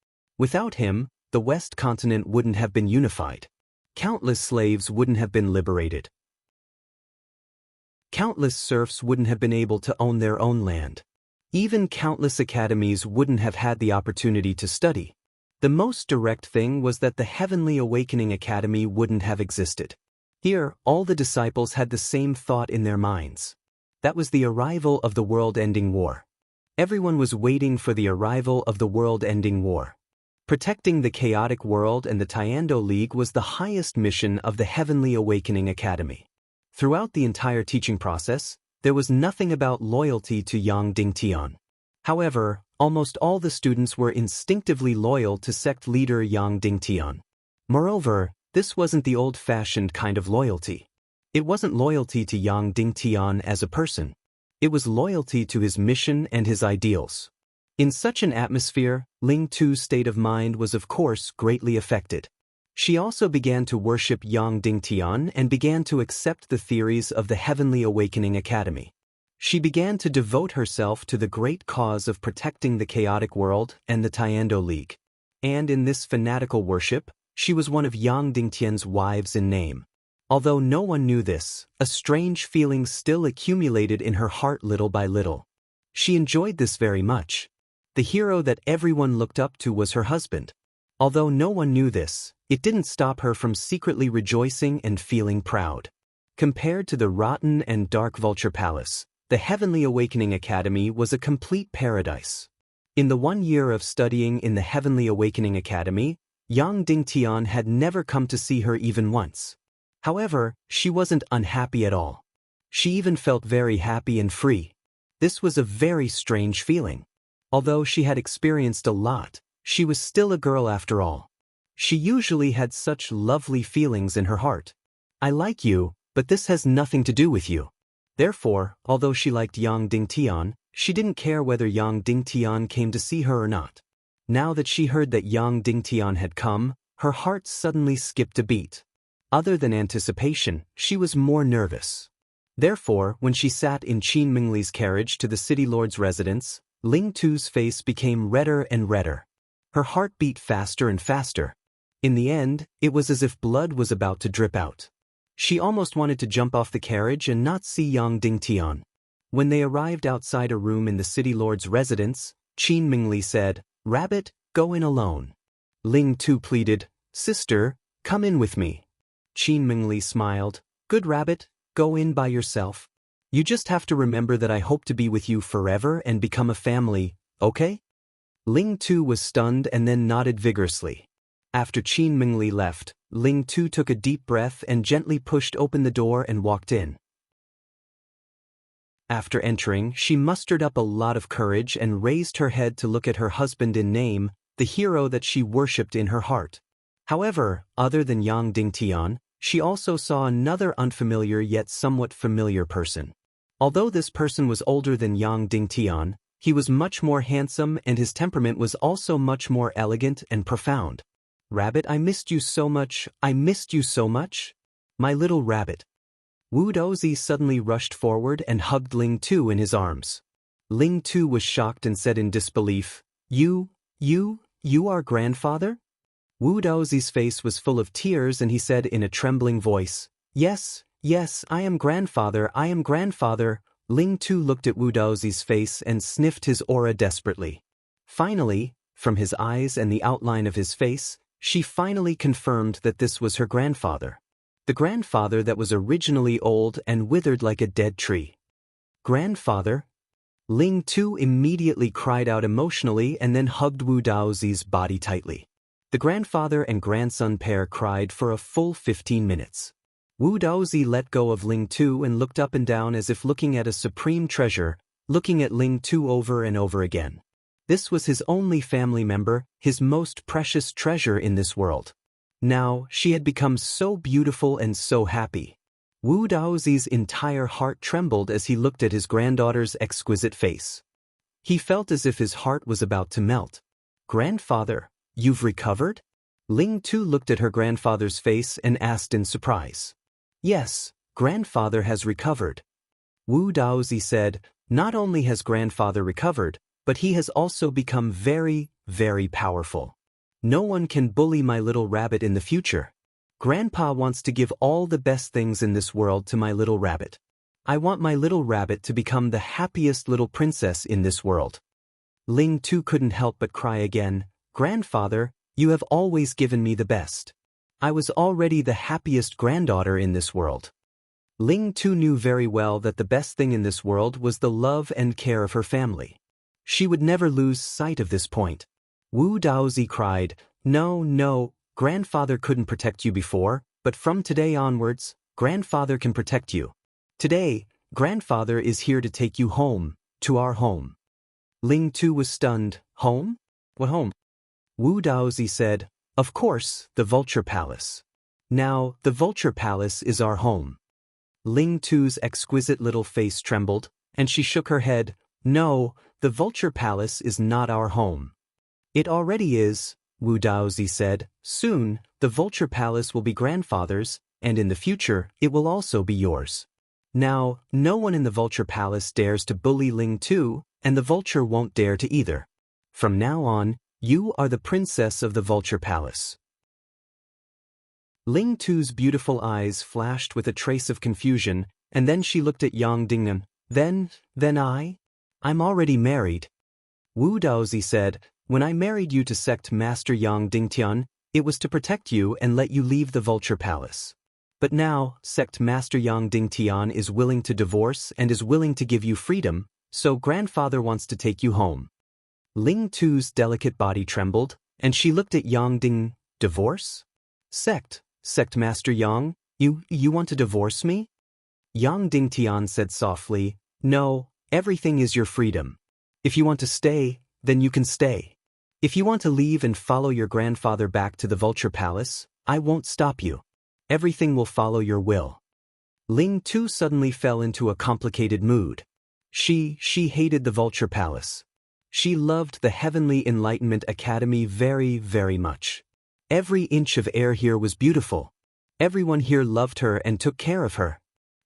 Without him, the West continent wouldn't have been unified. Countless slaves wouldn't have been liberated. Countless serfs wouldn't have been able to own their own land. Even countless academies wouldn't have had the opportunity to study. The most direct thing was that the Heavenly Awakening Academy wouldn't have existed. Here, all the disciples had the same thought in their minds. That was the arrival of the world-ending war. Everyone was waiting for the arrival of the world-ending war. Protecting the chaotic world and the Tiando League was the highest mission of the Heavenly Awakening Academy. Throughout the entire teaching process, there was nothing about loyalty to Yang Dingtian. However, almost all the students were instinctively loyal to sect leader Yang Dingtian. Moreover, this wasn't the old-fashioned kind of loyalty. It wasn't loyalty to Yang Dingtian as a person. It was loyalty to his mission and his ideals. In such an atmosphere, Ling Tu's state of mind was of course greatly affected. She also began to worship Yang Dingtian and began to accept the theories of the Heavenly Awakening Academy. She began to devote herself to the great cause of protecting the chaotic world and the Tiando League. And in this fanatical worship, she was one of Yang Dingtian's wives in name. Although no one knew this, a strange feeling still accumulated in her heart little by little. She enjoyed this very much. The hero that everyone looked up to was her husband. Although no one knew this, it didn't stop her from secretly rejoicing and feeling proud. Compared to the rotten and dark Vulture Palace, the Heavenly Awakening Academy was a complete paradise. In the 1 year of studying in the Heavenly Awakening Academy, Yang Dingtian had never come to see her even once. However, she wasn't unhappy at all. She even felt very happy and free. This was a very strange feeling. Although she had experienced a lot, she was still a girl after all. She usually had such lovely feelings in her heart. I like you, but this has nothing to do with you. Therefore, although she liked Yang Dingtian, she didn't care whether Yang Dingtian came to see her or not. Now that she heard that Yang Dingtian had come, her heart suddenly skipped a beat. Other than anticipation, she was more nervous. Therefore, when she sat in Qin Mingli's carriage to the city lord's residence, Ling Tu's face became redder and redder. Her heart beat faster and faster. In the end, it was as if blood was about to drip out. She almost wanted to jump off the carriage and not see Yang Dingtian. When they arrived outside a room in the city lord's residence, Qin Mingli said, "Rabbit, go in alone." Ling Tu pleaded, "Sister, come in with me." Qin Mingli smiled, "Good rabbit, go in by yourself. You just have to remember that I hope to be with you forever and become a family, okay?" Ling Tu was stunned and then nodded vigorously. After Qin Mingli left, Ling Tu took a deep breath and gently pushed open the door and walked in. After entering, she mustered up a lot of courage and raised her head to look at her husband in name, the hero that she worshipped in her heart. However, other than Yang Dingtian, she also saw another unfamiliar yet somewhat familiar person. Although this person was older than Yang Dingtian, he was much more handsome and his temperament was also much more elegant and profound. "Rabbit, I missed you so much, I missed you so much. My little rabbit." Wu Dozi suddenly rushed forward and hugged Ling Tu in his arms. Ling Tu was shocked and said in disbelief, You are grandfather?" Wu Dozi's face was full of tears and he said in a trembling voice, Yes, I am grandfather, I am grandfather." Ling Tu looked at Wu Dozi's face and sniffed his aura desperately. Finally, from his eyes and the outline of his face, she finally confirmed that this was her grandfather. The grandfather that was originally old and withered like a dead tree. "Grandfather?" Ling Tu immediately cried out emotionally and then hugged Wu Daozi's body tightly. The grandfather and grandson pair cried for a full 15 minutes. Wu Daozi let go of Ling Tu and looked up and down as if looking at a supreme treasure, looking at Ling Tu over and over again. This was his only family member, his most precious treasure in this world. Now, she had become so beautiful and so happy. Wu Daozi's entire heart trembled as he looked at his granddaughter's exquisite face. He felt as if his heart was about to melt. "Grandfather, you've recovered?" Ling Tu looked at her grandfather's face and asked in surprise. "Yes, grandfather has recovered." Wu Daozi said, "Not only has grandfather recovered, but he has also become very, very powerful." No one can bully my little rabbit in the future. Grandpa wants to give all the best things in this world to my little rabbit. I want my little rabbit to become the happiest little princess in this world. Ling Tu couldn't help but cry again. Grandfather, you have always given me the best. I was already the happiest granddaughter in this world. Ling Tu knew very well that the best thing in this world was the love and care of her family. She would never lose sight of this point. Wu Daozi cried, No, no, grandfather couldn't protect you before, but from today onwards, grandfather can protect you. Today, grandfather is here to take you home, to our home. Ling Tu was stunned. Home? What home? Wu Daozi said, Of course, the Vulture Palace. Now, the Vulture Palace is our home. Ling Tu's exquisite little face trembled, and she shook her head. No, the Vulture Palace is not our home. It already is, Wu Daozi said. Soon, the Vulture Palace will be grandfather's, and in the future, it will also be yours. Now, no one in the Vulture Palace dares to bully Ling Tu, and the vulture won't dare to either. From now on, you are the princess of the Vulture Palace. Ling Tu's beautiful eyes flashed with a trace of confusion, and then she looked at Yang Dingnan. Then I'm already married. Wu Daozi said, When I married you to Sect Master Yang Dingtian, it was to protect you and let you leave the Vulture Palace. But now, Sect Master Yang Dingtian is willing to divorce and is willing to give you freedom, so grandfather wants to take you home. Ling Tu's delicate body trembled, and she looked at Yang Ding. Divorce? Sect Master Yang, you want to divorce me? Yang Dingtian said softly, No, everything is your freedom. If you want to stay, then you can stay. If you want to leave and follow your grandfather back to the Vulture Palace, I won't stop you. Everything will follow your will. Ling Tu suddenly fell into a complicated mood. She hated the Vulture Palace. She loved the Heavenly Enlightenment Academy very, very much. Every inch of air here was beautiful. Everyone here loved her and took care of her.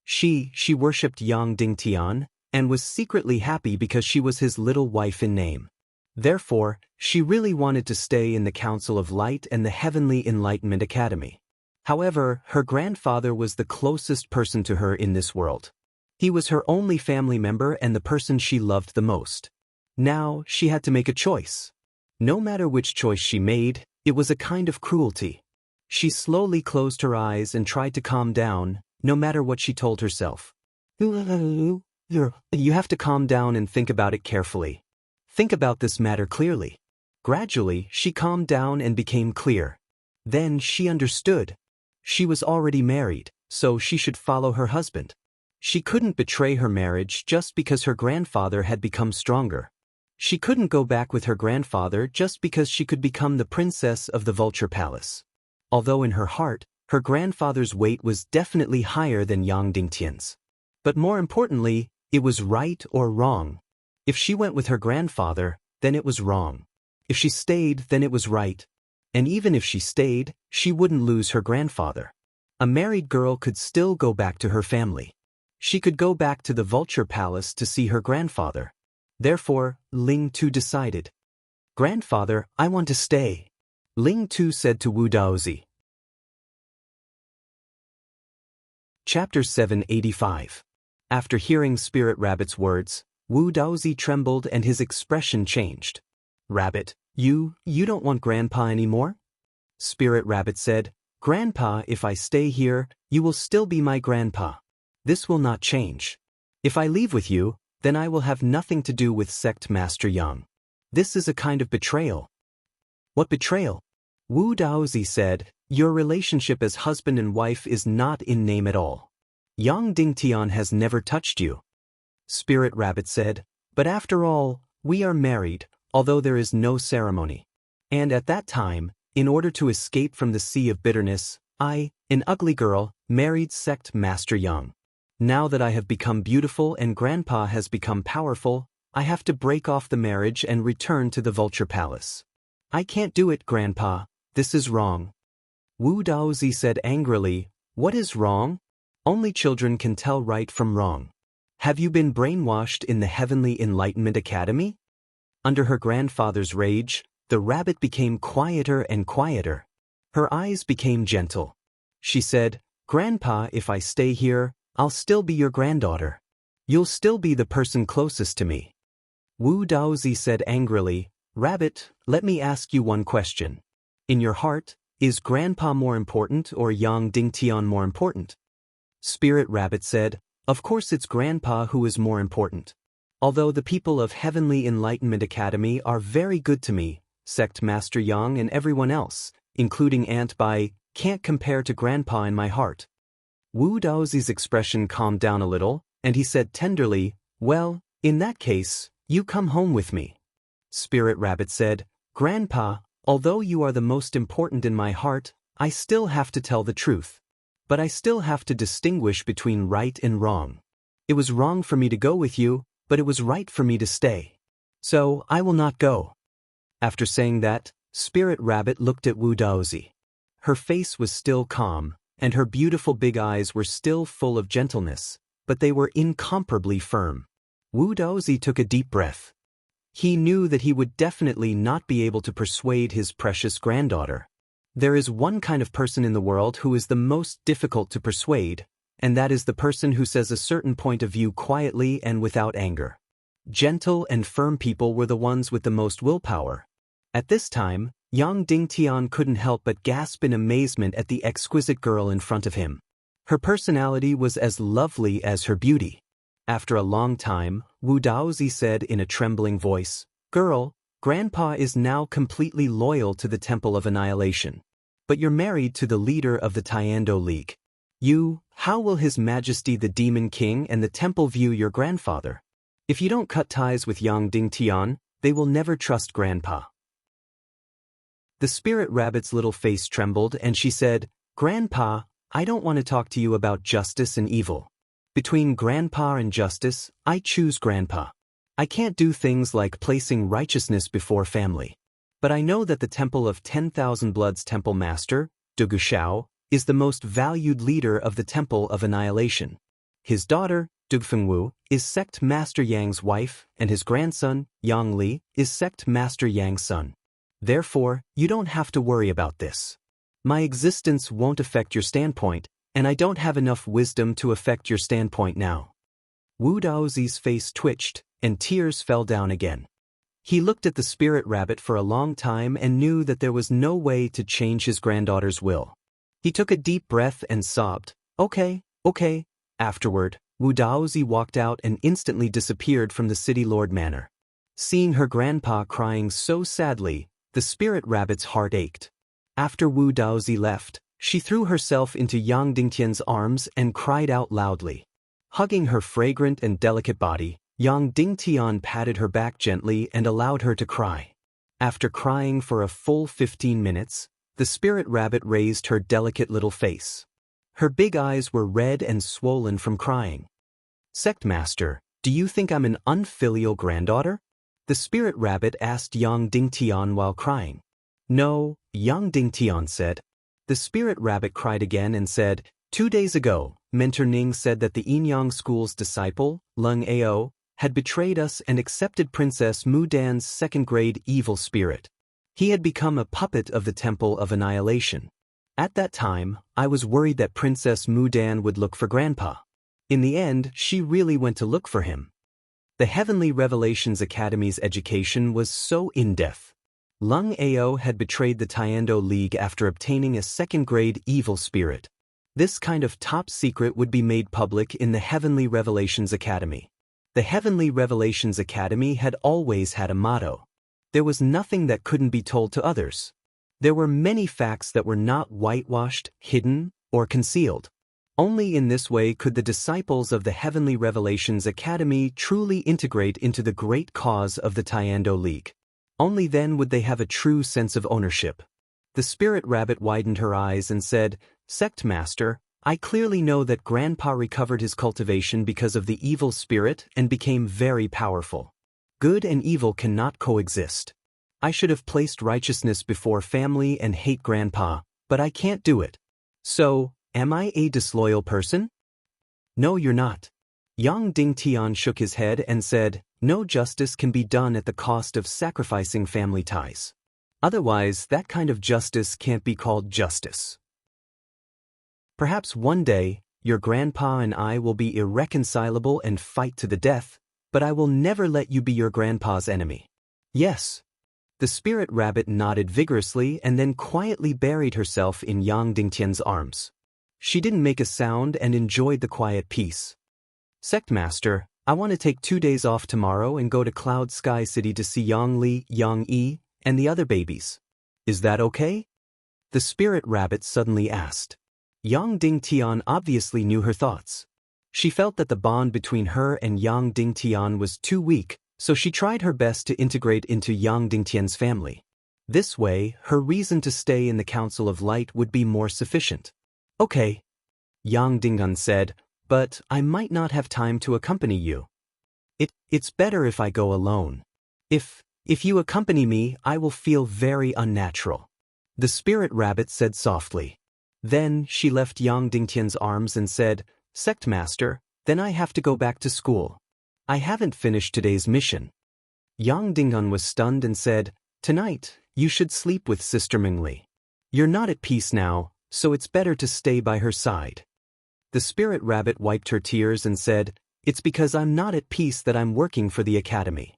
She worshipped Yang Dingtian, and was secretly happy because she was his little wife in name. Therefore, she really wanted to stay in the Council of Light and the Heavenly Enlightenment Academy. However, her grandfather was the closest person to her in this world. He was her only family member and the person she loved the most. Now, she had to make a choice. No matter which choice she made, it was a kind of cruelty. She slowly closed her eyes and tried to calm down, no matter what she told herself. You have to calm down and think about it carefully. Think about this matter clearly. Gradually, she calmed down and became clear. Then she understood. She was already married, so she should follow her husband. She couldn't betray her marriage just because her grandfather had become stronger. She couldn't go back with her grandfather just because she could become the princess of the Vulture Palace. Although in her heart, her grandfather's weight was definitely higher than Yang Dingtian's. But more importantly, it was right or wrong. If she went with her grandfather, then it was wrong. If she stayed, then it was right. And even if she stayed, she wouldn't lose her grandfather. A married girl could still go back to her family. She could go back to the Vulture Palace to see her grandfather. Therefore, Ling Tu decided. Grandfather, I want to stay. Ling Tu said to Wu Daozi. Chapter 785. After hearing Spirit Rabbit's words, Wu Daozi trembled and his expression changed. Rabbit, you don't want Grandpa anymore? Spirit Rabbit said, Grandpa, if I stay here, you will still be my grandpa. This will not change. If I leave with you, then I will have nothing to do with Sect Master Yang. This is a kind of betrayal. What betrayal? Wu Daozi said, Your relationship as husband and wife is not in name at all. Yang Dingtian has never touched you. Spirit Rabbit said, But after all, we are married, although there is no ceremony. And at that time, in order to escape from the sea of bitterness, I, an ugly girl, married Sect Master Yang. Now that I have become beautiful and Grandpa has become powerful, I have to break off the marriage and return to the Vulture Palace. I can't do it, Grandpa. This is wrong. Wu Daozi said angrily, What is wrong? Only children can tell right from wrong. Have you been brainwashed in the Heavenly Enlightenment Academy? Under her grandfather's rage, The rabbit became quieter and quieter. Her eyes became gentle. She said, "Grandpa, if I stay here, I'll still be your granddaughter. You'll still be the person closest to me." Wu Daozi said angrily, "Rabbit, let me ask you one question. In your heart, is Grandpa more important or Yang Dingtian more important?" Spirit Rabbit said, "Of course it's Grandpa who is more important. Although the people of Heavenly Enlightenment Academy are very good to me, Sect Master Yang and everyone else, including Aunt Bai, can't compare to Grandpa in my heart." Wu Daozi's expression calmed down a little, and he said tenderly, "Well, in that case, you come home with me." Spirit Rabbit said, "Grandpa, although you are the most important in my heart, I still have to tell the truth. But I still have to distinguish between right and wrong. It was wrong for me to go with you, but it was right for me to stay. So, I will not go." After saying that, Spirit Rabbit looked at Wu Daozi. Her face was still calm, and her beautiful big eyes were still full of gentleness, but they were incomparably firm. Wu Daozi took a deep breath. He knew that he would definitely not be able to persuade his precious granddaughter. There is one kind of person in the world who is the most difficult to persuade, and that is the person who says a certain point of view quietly and without anger. Gentle and firm people were the ones with the most willpower. At this time, Yang Dingtian couldn't help but gasp in amazement at the exquisite girl in front of him. Her personality was as lovely as her beauty. After a long time, Wu Daozi said in a trembling voice, "Girl, Grandpa is now completely loyal to the Temple of Annihilation. But you're married to the leader of the Tiando League. How will His Majesty the Demon King and the Temple view your grandfather? If you don't cut ties with Yang Dingtian, they will never trust Grandpa." The Spirit Rabbit's little face trembled and she said, "Grandpa, I don't want to talk to you about justice and evil. Between Grandpa and justice, I choose Grandpa. I can't do things like placing righteousness before family. But I know that the Temple of 10,000 Bloods Temple Master, Dugu Shao, is the most valued leader of the Temple of Annihilation. His daughter, Dugfengwu, is Sect Master Yang's wife, and his grandson, Yang Li, is Sect Master Yang's son. Therefore, you don't have to worry about this. My existence won't affect your standpoint, and I don't have enough wisdom to affect your standpoint now." Wu Daozi's face twitched, and tears fell down again. He looked at the Spirit Rabbit for a long time and knew that there was no way to change his granddaughter's will. He took a deep breath and sobbed, Okay. Afterward, Wu Daozi walked out and instantly disappeared from the City Lord Manor. Seeing her grandpa crying so sadly, the Spirit Rabbit's heart ached. After Wu Daozi left, she threw herself into Yang Dingtian's arms and cried out loudly. Hugging her fragrant and delicate body, Yang Dingtian patted her back gently and allowed her to cry. After crying for a full 15 minutes, the Spirit Rabbit raised her delicate little face. Her big eyes were red and swollen from crying. "Sect Master, do you think I'm an unfilial granddaughter?" the Spirit Rabbit asked Yang Dingtian while crying. "No," Yang Dingtian said. The Spirit Rabbit cried again and said, "2 days ago, Mentor Ning said that the Yinyang School's disciple, Lung Ao, had betrayed us and accepted Princess Mudan's second-grade evil spirit. He had become a puppet of the Temple of Annihilation. At that time, I was worried that Princess Mudan would look for Grandpa. In the end, she really went to look for him. The Heavenly Revelations Academy's education was so in-depth. Lung Ao had betrayed the Tiando League after obtaining a second-grade evil spirit. This kind of top secret would be made public in the Heavenly Revelations Academy. The Heavenly Revelations Academy had always had a motto. There was nothing that couldn't be told to others. There were many facts that were not whitewashed, hidden, or concealed. Only in this way could the disciples of the Heavenly Revelations Academy truly integrate into the great cause of the Tiando League. Only then would they have a true sense of ownership. The Spirit Rabbit widened her eyes and said, "Sect Master, I clearly know that Grandpa recovered his cultivation because of the evil spirit and became very powerful. Good and evil cannot coexist. I should have placed righteousness before family and hate Grandpa, but I can't do it. So, am I a disloyal person?" "No, you're not." Yang Dingtian shook his head and said, "No justice can be done at the cost of sacrificing family ties. Otherwise, that kind of justice can't be called justice. Perhaps one day, your grandpa and I will be irreconcilable and fight to the death, but I will never let you be your grandpa's enemy. Yes. The spirit rabbit nodded vigorously and then quietly buried herself in Yang Dingtian's arms. She didn't make a sound and enjoyed the quiet peace. Sect Master, I want to take 2 days off tomorrow and go to Cloud Sky City to see Yang Li, Yang Yi, and the other babies. Is that okay? The spirit rabbit suddenly asked. Yang Dingtian obviously knew her thoughts. She felt that the bond between her and Yang Dingtian was too weak, so she tried her best to integrate into Yang Dingtian's family. This way, her reason to stay in the Council of Light would be more sufficient. Okay, Yang Dingtian said, but I might not have time to accompany you. It's better if I go alone. If you accompany me, I will feel very unnatural. The spirit rabbit said softly. Then she left Yang Dingtian's arms and said, Sect Master, then I have to go back to school. I haven't finished today's mission. Yang Dingtian was stunned and said, Tonight, you should sleep with Sister Mingli. You're not at peace now, so it's better to stay by her side. The spirit rabbit wiped her tears and said, It's because I'm not at peace that I'm working for the academy.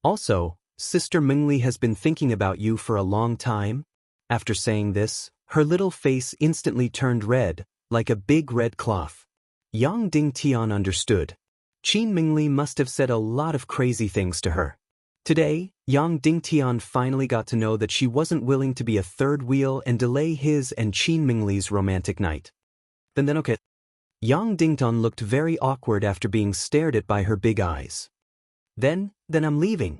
Also, Sister Mingli has been thinking about you for a long time. After saying this, her little face instantly turned red, like a big red cloth. Yang Dingtian understood. Qin Mingli must have said a lot of crazy things to her. Today, Yang Dingtian finally got to know that she wasn't willing to be a third wheel and delay his and Qin Mingli's romantic night. Then okay. Yang Dingtian looked very awkward after being stared at by her big eyes. Then I'm leaving.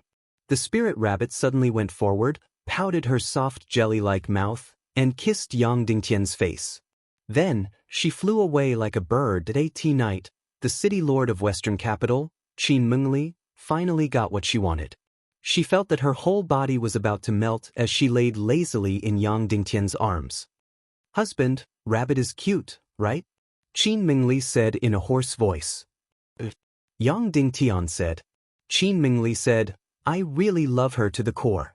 The spirit rabbit suddenly went forward, pouted her soft jelly-like mouth, and kissed Yang Dingtian's face. Then, she flew away like a bird. At night, the city lord of Western Capital, Qin Mingli, finally got what she wanted. She felt that her whole body was about to melt as she laid lazily in Yang Dingtian's arms. Husband, rabbit is cute, right? Qin Mingli said in a hoarse voice. Yang Dingtian said. Qin Mingli said, I really love her to the core.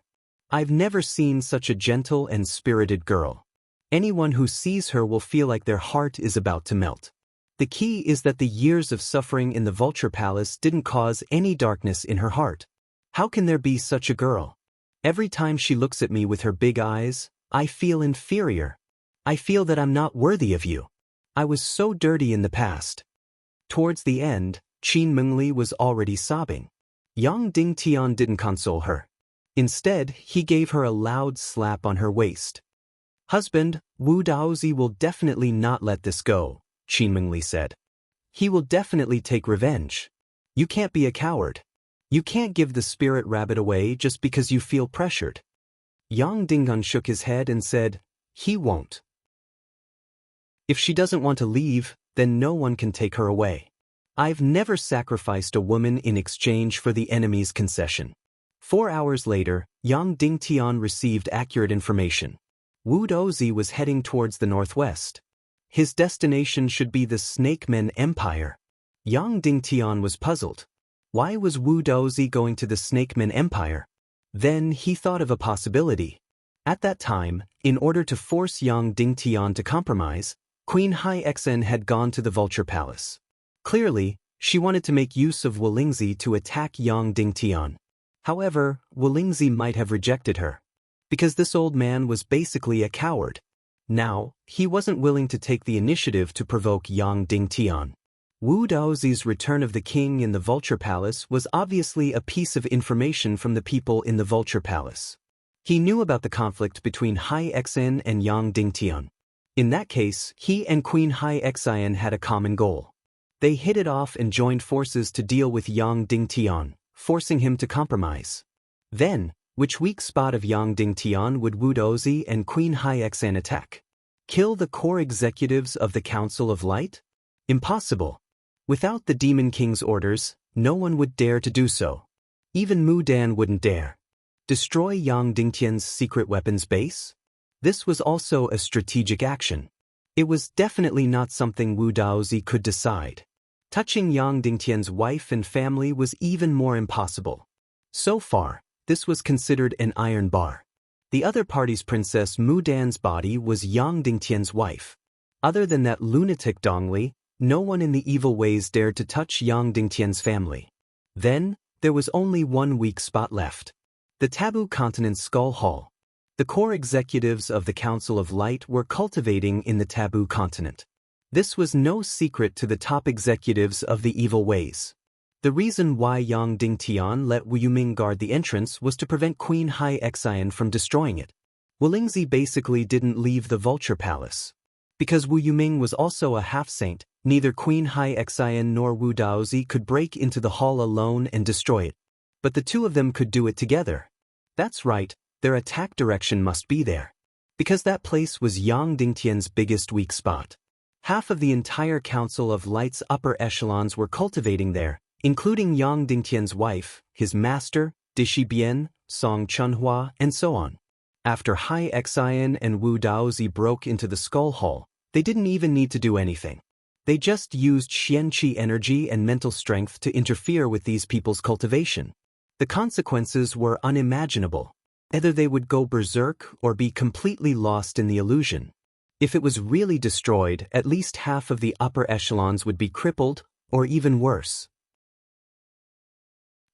I've never seen such a gentle and spirited girl. Anyone who sees her will feel like their heart is about to melt. The key is that the years of suffering in the Vulture Palace didn't cause any darkness in her heart. How can there be such a girl? Every time she looks at me with her big eyes, I feel inferior. I feel that I'm not worthy of you. I was so dirty in the past. Towards the end, Qin Mingli was already sobbing. Yang Dingtian didn't console her. Instead, he gave her a loud slap on her waist. Husband, Wu Daozi will definitely not let this go, Qin Mingli said. He will definitely take revenge. You can't be a coward. You can't give the spirit rabbit away just because you feel pressured. Yang Dingtian shook his head and said, He won't. If she doesn't want to leave, then no one can take her away. I've never sacrificed a woman in exchange for the enemy's concession. 4 hours later, Yang Dingtian received accurate information. Wu Dozi was heading towards the northwest. His destination should be the Snake Men Empire. Yang Dingtian was puzzled. Why was Wu Dozi going to the Snake Men Empire? Then he thought of a possibility. At that time, in order to force Yang Dingtian to compromise, Queen Hai Xen had gone to the Vulture Palace. Clearly, she wanted to make use of Wolingzi to attack Yang Dingtian. However, Wolingzi might have rejected her. Because this old man was basically a coward. Now, he wasn't willing to take the initiative to provoke Yang Dingtian. Wu Daozi's return of the king in the Vulture Palace was obviously a piece of information from the people in the Vulture Palace. He knew about the conflict between Hai Xen and Yang Dingtian. In that case, he and Queen Hai Xen had a common goal. They hit it off and joined forces to deal with Yang Dingtian, forcing him to compromise. Then, which weak spot of Yang Dingtian would Wu Dozi and Queen Hai Xen attack? Kill the core executives of the Council of Light? Impossible. Without the Demon King's orders, no one would dare to do so. Even Mu Dan wouldn't dare. Destroy Yang Dingtian's secret weapons base? This was also a strategic action. It was definitely not something Wu Daozi could decide. Touching Yang Dingtian's wife and family was even more impossible. So far, this was considered an iron bar. The other party's Princess Mu Dan's body was Yang Dingtian's wife. Other than that lunatic Dongli, no one in the evil ways dared to touch Yang Dingtian's family. Then, there was only one weak spot left. The Taboo Continent's Skull Hall. The core executives of the Council of Light were cultivating in the Taboo Continent. This was no secret to the top executives of the evil ways. The reason why Yang Dingtian let Wu Yuming guard the entrance was to prevent Queen Hai Xian from destroying it. Wu Lingzi basically didn't leave the Vulture Palace. Because Wu Yuming was also a half-saint, neither Queen Hai Xian nor Wu Daozi could break into the hall alone and destroy it. But the two of them could do it together. That's right, their attack direction must be there. Because that place was Yang Dingtian's biggest weak spot. Half of the entire Council of Light's upper echelons were cultivating there, including Yang Dingtian's wife, his master, Dishi Bian, Song Chunhua, and so on. After Hai Xian and Wu Daozi broke into the Skull Hall, they didn't even need to do anything. They just used Xianqi energy and mental strength to interfere with these people's cultivation. The consequences were unimaginable. Either they would go berserk or be completely lost in the illusion. If it was really destroyed, at least half of the upper echelons would be crippled, or even worse.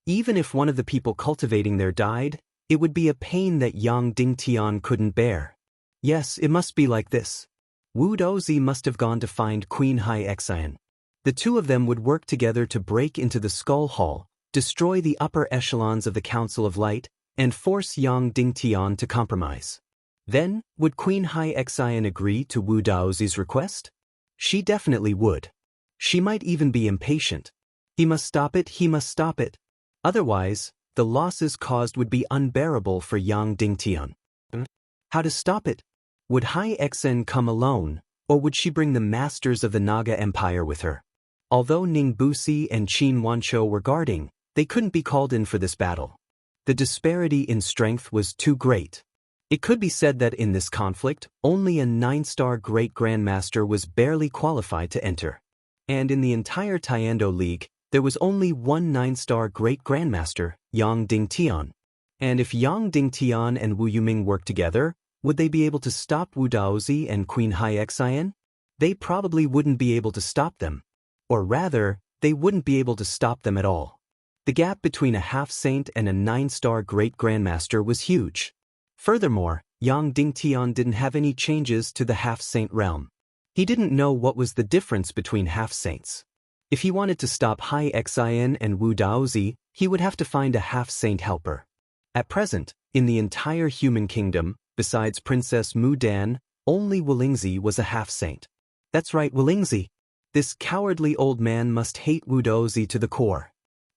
Even if one of the people cultivating there died, it would be a pain that Yang Dingtian couldn't bear. Yes, it must be like this. Wu Daozi must have gone to find Queen Hai Xian. The two of them would work together to break into the Skull Hall, destroy the upper echelons of the Council of Light, and force Yang Dingtian to compromise. Then, would Queen Hai Xian agree to Wu Daozi's request? She definitely would. She might even be impatient. He must stop it, he must stop it. Otherwise, the losses caused would be unbearable for Yang Dingtian. How to stop it? Would Hai Xian come alone, or would she bring the masters of the Naga Empire with her? Although Ning Busi and Qin Wanqiu were guarding, they couldn't be called in for this battle. The disparity in strength was too great. It could be said that in this conflict, only a 9-star Great Grandmaster was barely qualified to enter. And in the entire Tiando League, there was only one 9-star Great Grandmaster, Yang Dingtian. And if Yang Dingtian and Wu Yuming worked together, would they be able to stop Wu Daozi and Queen Hai Xian? They probably wouldn't be able to stop them. Or rather, they wouldn't be able to stop them at all. The gap between a half-saint and a 9-star Great Grandmaster was huge. Furthermore, Yang Dingtian didn't have any changes to the half-saint realm. He didn't know what was the difference between half-saints. If he wanted to stop Hai Xian and Wu Daozi, he would have to find a half-saint helper. At present, in the entire human kingdom, besides Princess Mu Dan, only Wu Lingzi was a half-saint. That's right, Wu Lingzi. This cowardly old man must hate Wu Daozi to the core.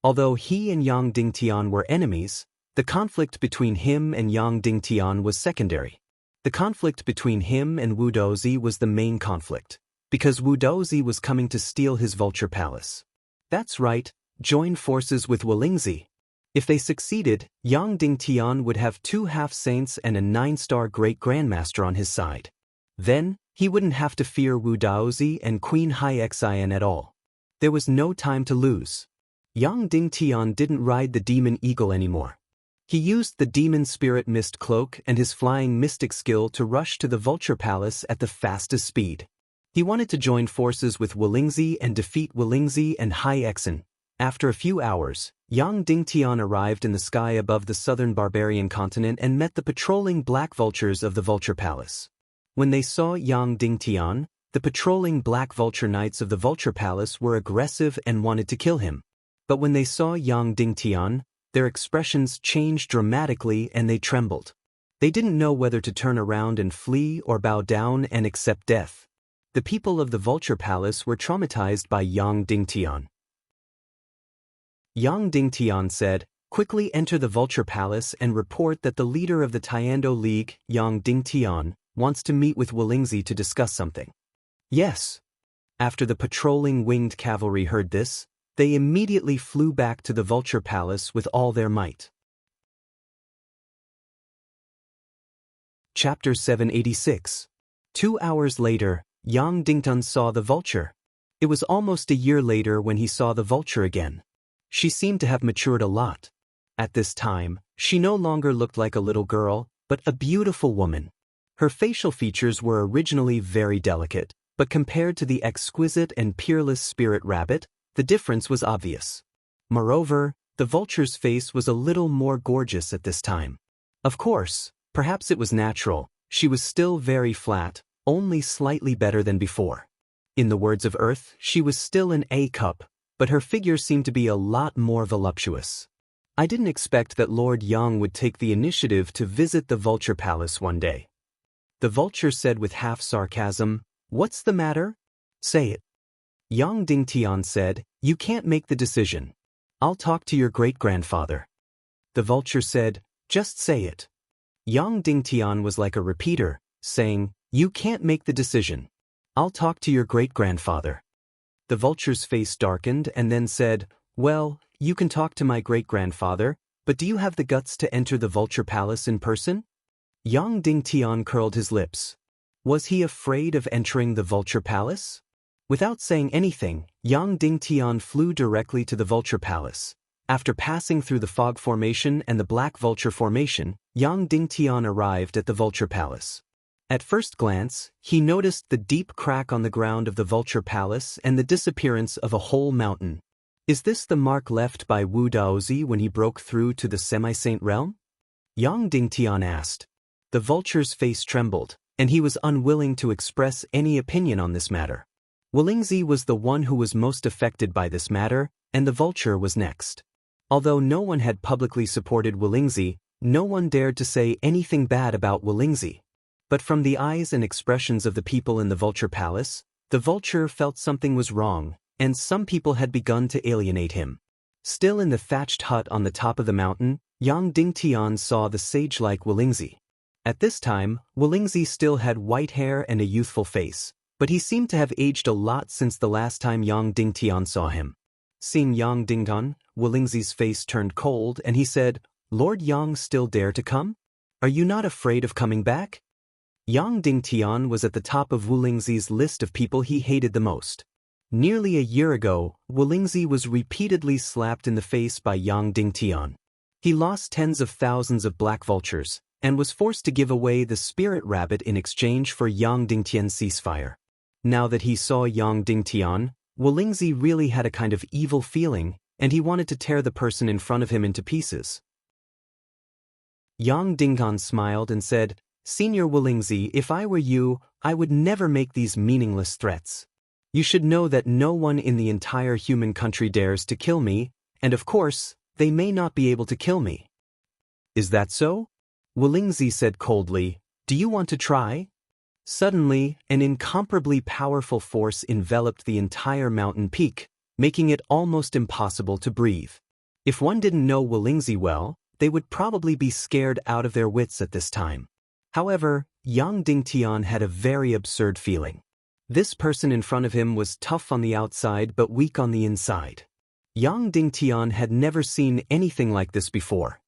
Although he and Yang Dingtian were enemies, the conflict between him and Yang Dingtian was secondary. The conflict between him and Wu Daozi was the main conflict, because Wu Daozi was coming to steal his Vulture Palace. That's right, join forces with Wu Lingzi. If they succeeded, Yang Dingtian would have 2 half-saints and a 9-star Great Grandmaster on his side. Then, he wouldn't have to fear Wu Daozi and Queen Hai Xian at all. There was no time to lose. Yang Dingtian didn't ride the Demon Eagle anymore. He used the Demon Spirit Mist Cloak and his flying mystic skill to rush to the Vulture Palace at the fastest speed. He wanted to join forces with Wu Lingzi and defeat Wu Lingzi and Hai Xian. After a few hours, Yang Dingtian arrived in the sky above the southern barbarian continent and met the patrolling black vultures of the Vulture Palace. When they saw Yang Dingtian, the patrolling black vulture knights of the Vulture Palace were aggressive and wanted to kill him. But when they saw Yang Dingtian, their expressions changed dramatically and they trembled. They didn't know whether to turn around and flee or bow down and accept death. The people of the Vulture Palace were traumatized by Yang Dingtian. Yang Dingtian said, "Quickly enter the Vulture Palace and report that the leader of the Tiando League, Yang Dingtian, wants to meet with Wu Lingzi to discuss something." Yes. After the patrolling winged cavalry heard this, they immediately flew back to the Vulture Palace with all their might. Chapter 786. 2 hours later, Yang Dingtian saw the vulture. It was almost a year later when he saw the vulture again. She seemed to have matured a lot. At this time, she no longer looked like a little girl, but a beautiful woman. Her facial features were originally very delicate, but compared to the exquisite and peerless spirit rabbit, the difference was obvious. Moreover, the vulture's face was a little more gorgeous at this time. Of course, perhaps it was natural, she was still very flat, only slightly better than before. In the words of Earth, she was still an A cup, but her figure seemed to be a lot more voluptuous. I didn't expect that Lord Yang would take the initiative to visit the Vulture Palace one day. The vulture said with half sarcasm, "What's the matter? Say it." Yang Dingtian said, "You can't make the decision. I'll talk to your great-grandfather." The vulture said, "Just say it." Yang Dingtian was like a repeater, saying, "You can't make the decision. I'll talk to your great-grandfather." The vulture's face darkened and then said, "Well, you can talk to my great-grandfather, but do you have the guts to enter the Vulture Palace in person?" Yang Dingtian curled his lips. Was he afraid of entering the Vulture Palace? Without saying anything, Yang Dingtian flew directly to the Vulture Palace. After passing through the Fog Formation and the Black Vulture Formation, Yang Dingtian arrived at the Vulture Palace. At first glance, he noticed the deep crack on the ground of the Vulture Palace and the disappearance of a whole mountain. Is this the mark left by Wu Daozi when he broke through to the semi-saint realm? Yang Dingtian asked. The vulture's face trembled, and he was unwilling to express any opinion on this matter. Wulingzi was the one who was most affected by this matter, and the vulture was next. Although no one had publicly supported Wulingzi, no one dared to say anything bad about Wulingzi. But from the eyes and expressions of the people in the Vulture Palace, the vulture felt something was wrong, and some people had begun to alienate him. Still in the thatched hut on the top of the mountain, Yang Dingtian saw the sage-like Wulingzi. At this time, Wulingzi still had white hair and a youthful face, but he seemed to have aged a lot since the last time Yang Dingtian saw him. Seeing Yang Dingtian, Wulingzi's face turned cold and he said, "Lord Yang still dare to come? Are you not afraid of coming back?" Yang Dingtian was at the top of Wulingzi's list of people he hated the most. Nearly a year ago, Wulingzi was repeatedly slapped in the face by Yang Dingtian. He lost tens of thousands of black vultures, and was forced to give away the spirit rabbit in exchange for Yang Dingtian's ceasefire. Now that he saw Yang Dingtian, Wulingzi really had a kind of evil feeling, and he wanted to tear the person in front of him into pieces. Yang Dingtian smiled and said, "Senior Wulingzi, if I were you, I would never make these meaningless threats. You should know that no one in the entire human country dares to kill me, and of course, they may not be able to kill me." "Is that so?" Wulingzi said coldly, "Do you want to try?" Suddenly, an incomparably powerful force enveloped the entire mountain peak, making it almost impossible to breathe. If one didn't know Wulingzi well, they would probably be scared out of their wits at this time. However, Yang Dingtian had a very absurd feeling. This person in front of him was tough on the outside but weak on the inside. Yang Dingtian had never seen anything like this before.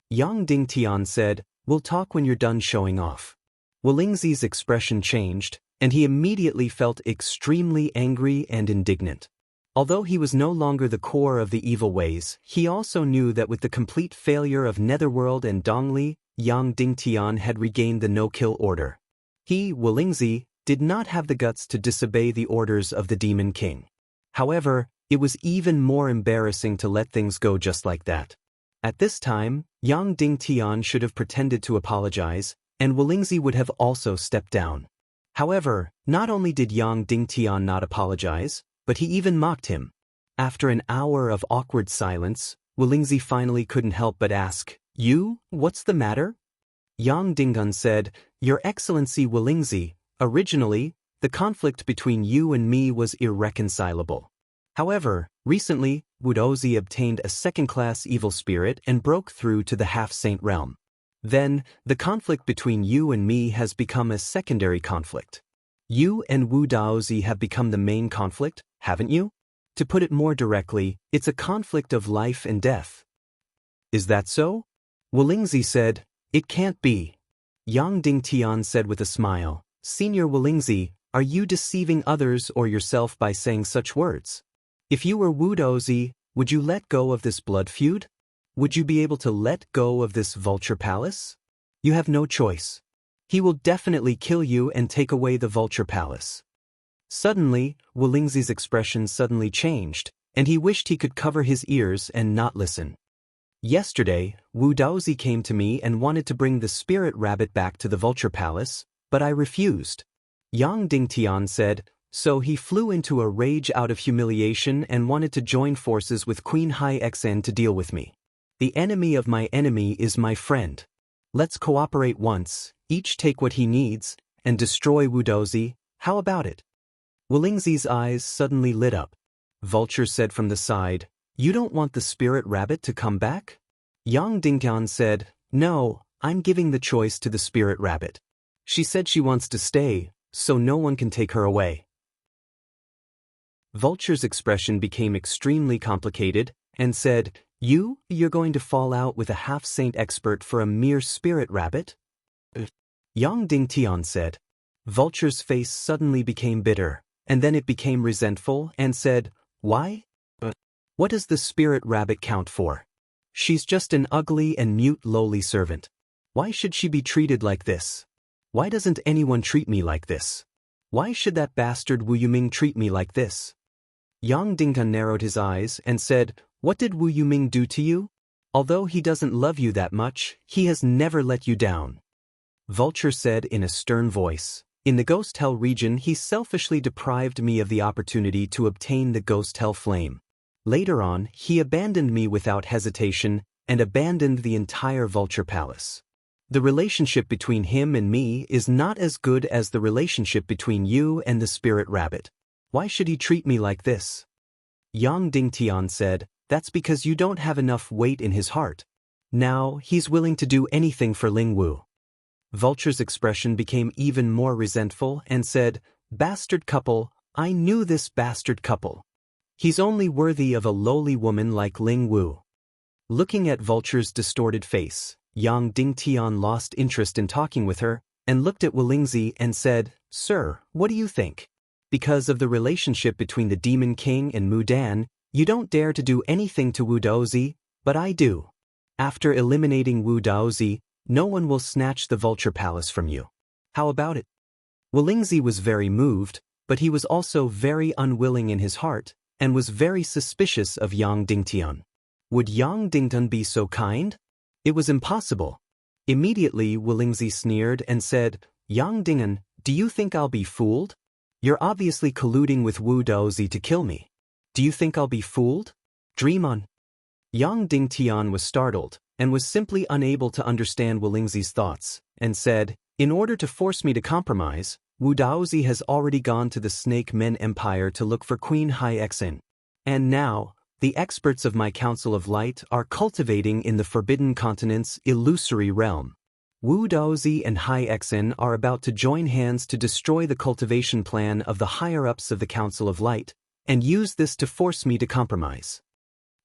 Yang Dingtian said, "We'll talk when you're done showing off." Wulingzi's expression changed, and he immediately felt extremely angry and indignant. Although he was no longer the core of the evil ways, he also knew that with the complete failure of Netherworld and Dongli, Yang Dingtian had regained the no-kill order. He, Wulingzi, did not have the guts to disobey the orders of the Demon King. However, it was even more embarrassing to let things go just like that. At this time, Yang Dingtian should have pretended to apologize, and Wulingzi would have also stepped down. However, not only did Yang Dingtian not apologize, but he even mocked him. After an hour of awkward silence, Wulingzi finally couldn't help but ask, "You, what's the matter?" Yang Dingtian said, "Your Excellency Wulingzi, originally, the conflict between you and me was irreconcilable. However, recently, Wu Daozi obtained a second-class evil spirit and broke through to the half-saint realm. Then, the conflict between you and me has become a secondary conflict. You and Wu Daozi have become the main conflict, haven't you? To put it more directly, it's a conflict of life and death." "Is that so?" Wulingzi said, "It can't be." Yang Dingtian said with a smile, "Senior Wulingzi, are you deceiving others or yourself by saying such words? If you were Wu Daozi, would you let go of this blood feud? Would you be able to let go of this Vulture Palace?" You have no choice. He will definitely kill you and take away the vulture palace. Suddenly, Wu Lingzi's expression suddenly changed, and he wished he could cover his ears and not listen. Yesterday, Wu Daozi came to me and wanted to bring the spirit rabbit back to the vulture palace, but I refused. Yang Dingtian said, so he flew into a rage out of humiliation and wanted to join forces with Queen Hai Xen to deal with me. The enemy of my enemy is my friend. Let's cooperate once, each take what he needs, and destroy Wu Daozi. How about it? Wu Lingzi's eyes suddenly lit up. Vulture said from the side, you don't want the spirit rabbit to come back? Yang Dingtian said, no, I'm giving the choice to the spirit rabbit. She said she wants to stay, so no one can take her away. Vulture's expression became extremely complicated, and said, you're going to fall out with a half-saint expert for a mere spirit rabbit? Yang Dingtian said. Vulture's face suddenly became bitter, and then it became resentful and said, why? What does the spirit rabbit count for? She's just an ugly and mute lowly servant. Why should she be treated like this? Why doesn't anyone treat me like this? Why should that bastard Wu Yuming treat me like this? Yang Dingtian narrowed his eyes and said, what did Wu Yuming do to you? Although he doesn't love you that much, he has never let you down. Vulture said in a stern voice, in the Ghost Hell region he selfishly deprived me of the opportunity to obtain the Ghost Hell flame. Later on, he abandoned me without hesitation and abandoned the entire Vulture Palace. The relationship between him and me is not as good as the relationship between you and the spirit rabbit. Why should he treat me like this? Yang Dingtian said, that's because you don't have enough weight in his heart. Now, he's willing to do anything for Ling Wu. Vulture's expression became even more resentful and said, bastard couple, I knew this bastard couple. He's only worthy of a lowly woman like Ling Wu. Looking at Vulture's distorted face, Yang Dingtian lost interest in talking with her, and looked at Wu Lingzi and said, sir, what do you think? Because of the relationship between the Demon King and Mu Dan, you don't dare to do anything to Wu Daozi, but I do. After eliminating Wu Daozi, no one will snatch the Vulture Palace from you. How about it? Wu Lingzi was very moved, but he was also very unwilling in his heart, and was very suspicious of Yang Dingtian. Would Yang Dingtian be so kind? It was impossible. Immediately Wu Lingzi sneered and said, Yang Dingtian, do you think I'll be fooled? You're obviously colluding with Wu Daozi to kill me. Do you think I'll be fooled? Dream on. Yang Dingtian was startled, and was simply unable to understand Wu Lingzi's thoughts, and said, in order to force me to compromise, Wu Daozi has already gone to the Snake Men Empire to look for Queen Hai Xen. And now, the experts of my Council of Light are cultivating in the Forbidden Continent's illusory realm. Wu Daozi and Hai Xen are about to join hands to destroy the cultivation plan of the higher-ups of the Council of Light, and use this to force me to compromise.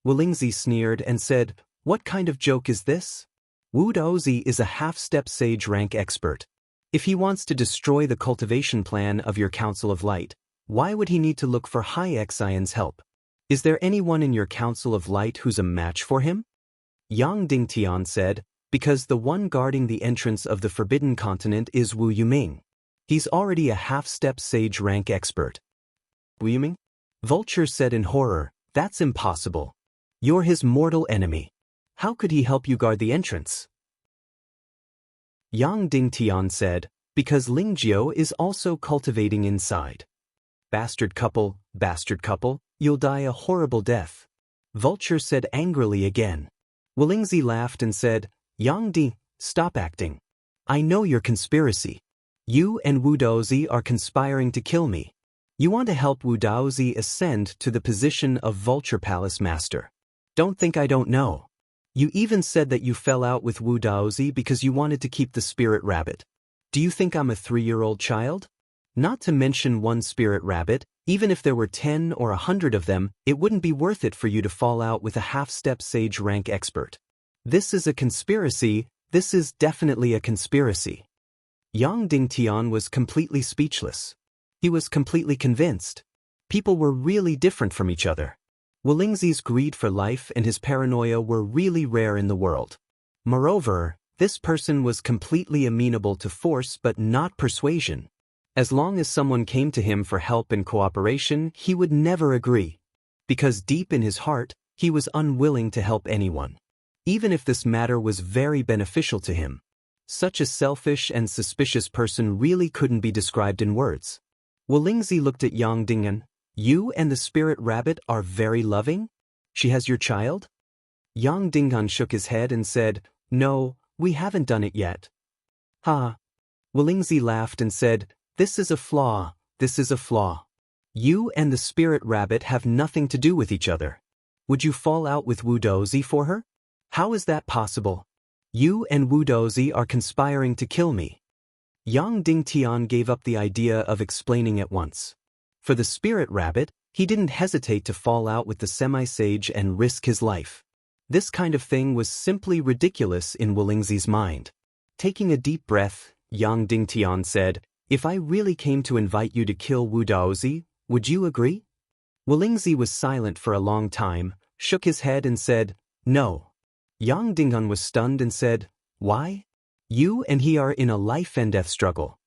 Wu Lingzi sneered and said, what kind of joke is this? Wu Daozi is a half-step sage rank expert. If he wants to destroy the cultivation plan of your Council of Light, why would he need to look for Hai Xen's help? Is there anyone in your Council of Light who's a match for him? Yang Dingtian said, because the one guarding the entrance of the Forbidden Continent is Wu Yuming. He's already a half-step sage rank expert. Wu Yuming? Vulture said in horror, that's impossible. You're his mortal enemy. How could he help you guard the entrance? Yang Dingtian said, because Lingjiu is also cultivating inside. Bastard couple, you'll die a horrible death. Vulture said angrily again. Wu Lingzi laughed and said, Yang Di, stop acting. I know your conspiracy. You and Wu Daozi are conspiring to kill me. You want to help Wu Daozi ascend to the position of Vulture Palace Master. Don't think I don't know. You even said that you fell out with Wu Daozi because you wanted to keep the spirit rabbit. Do you think I'm a 3-year-old child? Not to mention one spirit rabbit, even if there were 10 or 100 of them, it wouldn't be worth it for you to fall out with a half-step sage rank expert. This is a conspiracy, this is definitely a conspiracy. Yang Dingtian was completely speechless. He was completely convinced. People were really different from each other. Wu Lingzi's greed for life and his paranoia were really rare in the world. Moreover, This person was completely amenable to force but not persuasion. As long as someone came to him for help and cooperation, he would never agree. Because deep in his heart, he was unwilling to help anyone, even if this matter was very beneficial to him. Such a selfish and suspicious person really couldn't be described in words. Wolingzi looked at Yang Dingan. You and the spirit rabbit are very loving? She has your child? Yang Dingan shook his head and said, No, we haven't done it yet. Ha! Wolingzi laughed and said, This is a flaw, this is a flaw. You and the spirit rabbit have nothing to do with each other. Would you fall out with Wu Dozi for her? How is that possible? You and Wu Dozi are conspiring to kill me. Yang Dingtian gave up the idea of explaining at once. For the spirit rabbit, he didn't hesitate to fall out with the semi-sage and risk his life. This kind of thing was simply ridiculous in Wolingzi's mind. Taking a deep breath, Yang Dingtian said, If I really came to invite you to kill Wu Daozi, would you agree? Wolingzi was silent for a long time, shook his head and said, No. Yang Dingan was stunned and said, Why? You and he are in a life and death struggle.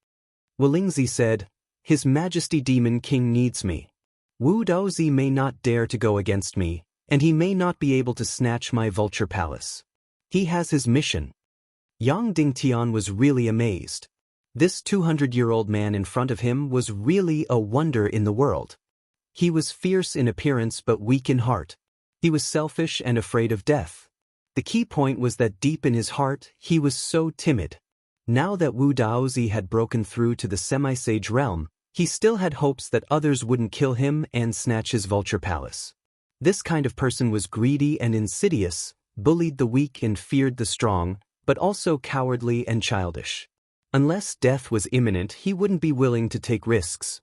Wolingzi said, His Majesty Demon King needs me. Wu Daozi may not dare to go against me, and he may not be able to snatch my vulture palace. He has his mission. Yang Dingtian was really amazed. This 200-year-old man in front of him was really a wonder in the world. He was fierce in appearance but weak in heart. He was selfish and afraid of death. The key point was that deep in his heart, he was so timid. Now that Wu Daozi had broken through to the semi-sage realm, he still had hopes that others wouldn't kill him and snatch his vulture palace. This kind of person was greedy and insidious, bullied the weak and feared the strong, but also cowardly and childish. Unless death was imminent, he wouldn't be willing to take risks.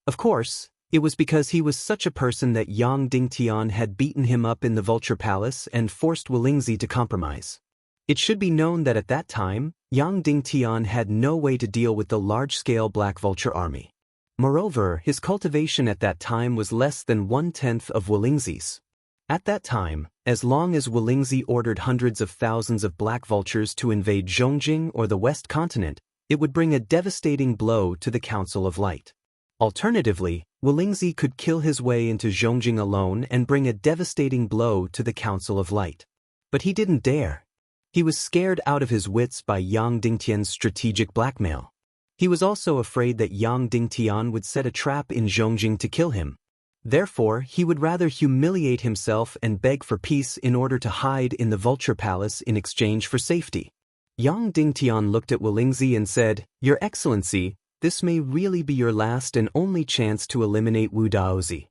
Of course, it was because he was such a person that Yang Dingtian had beaten him up in the Vulture Palace and forced Wolingzi to compromise. It should be known that at that time, Yang Dingtian had no way to deal with the large-scale Black Vulture army. Moreover, his cultivation at that time was less than 1/10 of Wolingzi's. At that time, as long as Wolingzi ordered hundreds of thousands of black vultures to invade Zhongjing or the West Continent, it would bring a devastating blow to the Council of Light. Alternatively, Wolingzi could kill his way into Zhongjing alone and bring a devastating blow to the Council of Light. But he didn't dare. He was scared out of his wits by Yang Dingtian's strategic blackmail. He was also afraid that Yang Dingtian would set a trap in Zhongjing to kill him. Therefore, he would rather humiliate himself and beg for peace in order to hide in the Vulture Palace in exchange for safety. Yang Dingtian looked at Wolingzi and said, "Your Excellency, this may really be your last and only chance to eliminate Wu Daozi."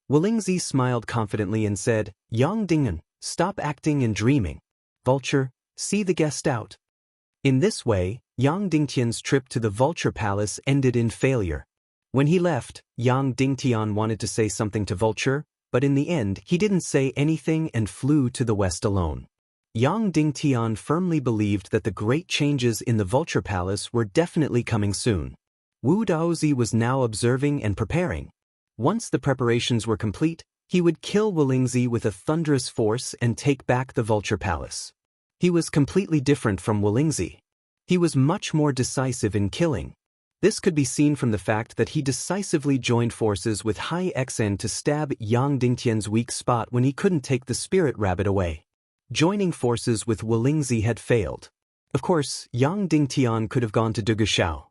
Wolingzi smiled confidently and said, "Yang Dingan, stop acting and dreaming. Vulture, see the guest out." In this way, Yang Dingtian's trip to the Vulture Palace ended in failure. When he left, Yang Dingtian wanted to say something to Vulture, but in the end he didn't say anything and flew to the west alone. Yang Dingtian firmly believed that the great changes in the Vulture Palace were definitely coming soon. Wu Daozi was now observing and preparing. Once the preparations were complete, he would kill Wolingzi with a thunderous force and take back the Vulture Palace. He was completely different from Wolingzi. He was much more decisive in killing. This could be seen from the fact that he decisively joined forces with Hai Xen to stab Yang Dingtian's weak spot when he couldn't take the spirit rabbit away. Joining forces with Wolingzi had failed. Of course, Yang Dingtian could have gone to Dugushao.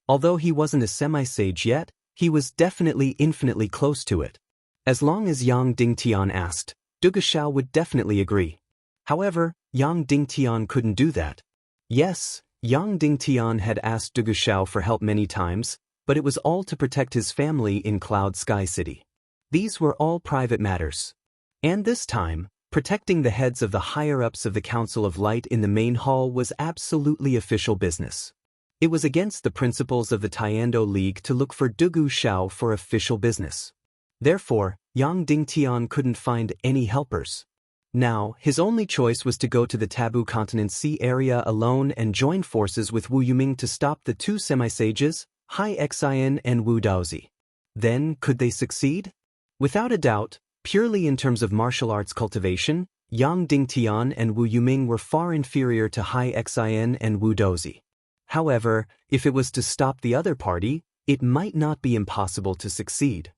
Although he wasn't a semi-sage yet, he was definitely infinitely close to it. As long as Yang Dingtian asked, Dugushao would definitely agree. However, Yang Dingtian couldn't do that. Yes, Yang Dingtian had asked Dugushao for help many times, but it was all to protect his family in Cloud Sky City. These were all private matters. And this time, protecting the heads of the higher-ups of the Council of Light in the main hall was absolutely official business. It was against the principles of the Tiando League to look for Dugushao for official business. Therefore, Yang Dingtian couldn't find any helpers. Now, his only choice was to go to the Taboo Continent Sea area alone and join forces with Wu Yuming to stop the two semi-sages, Hai Xian and Wu Daozi. Then, could they succeed? Without a doubt, purely in terms of martial arts cultivation, Yang Dingtian and Wu Yuming were far inferior to Hai Xin and Wu Dozi. However, if it was to stop the other party, it might not be impossible to succeed.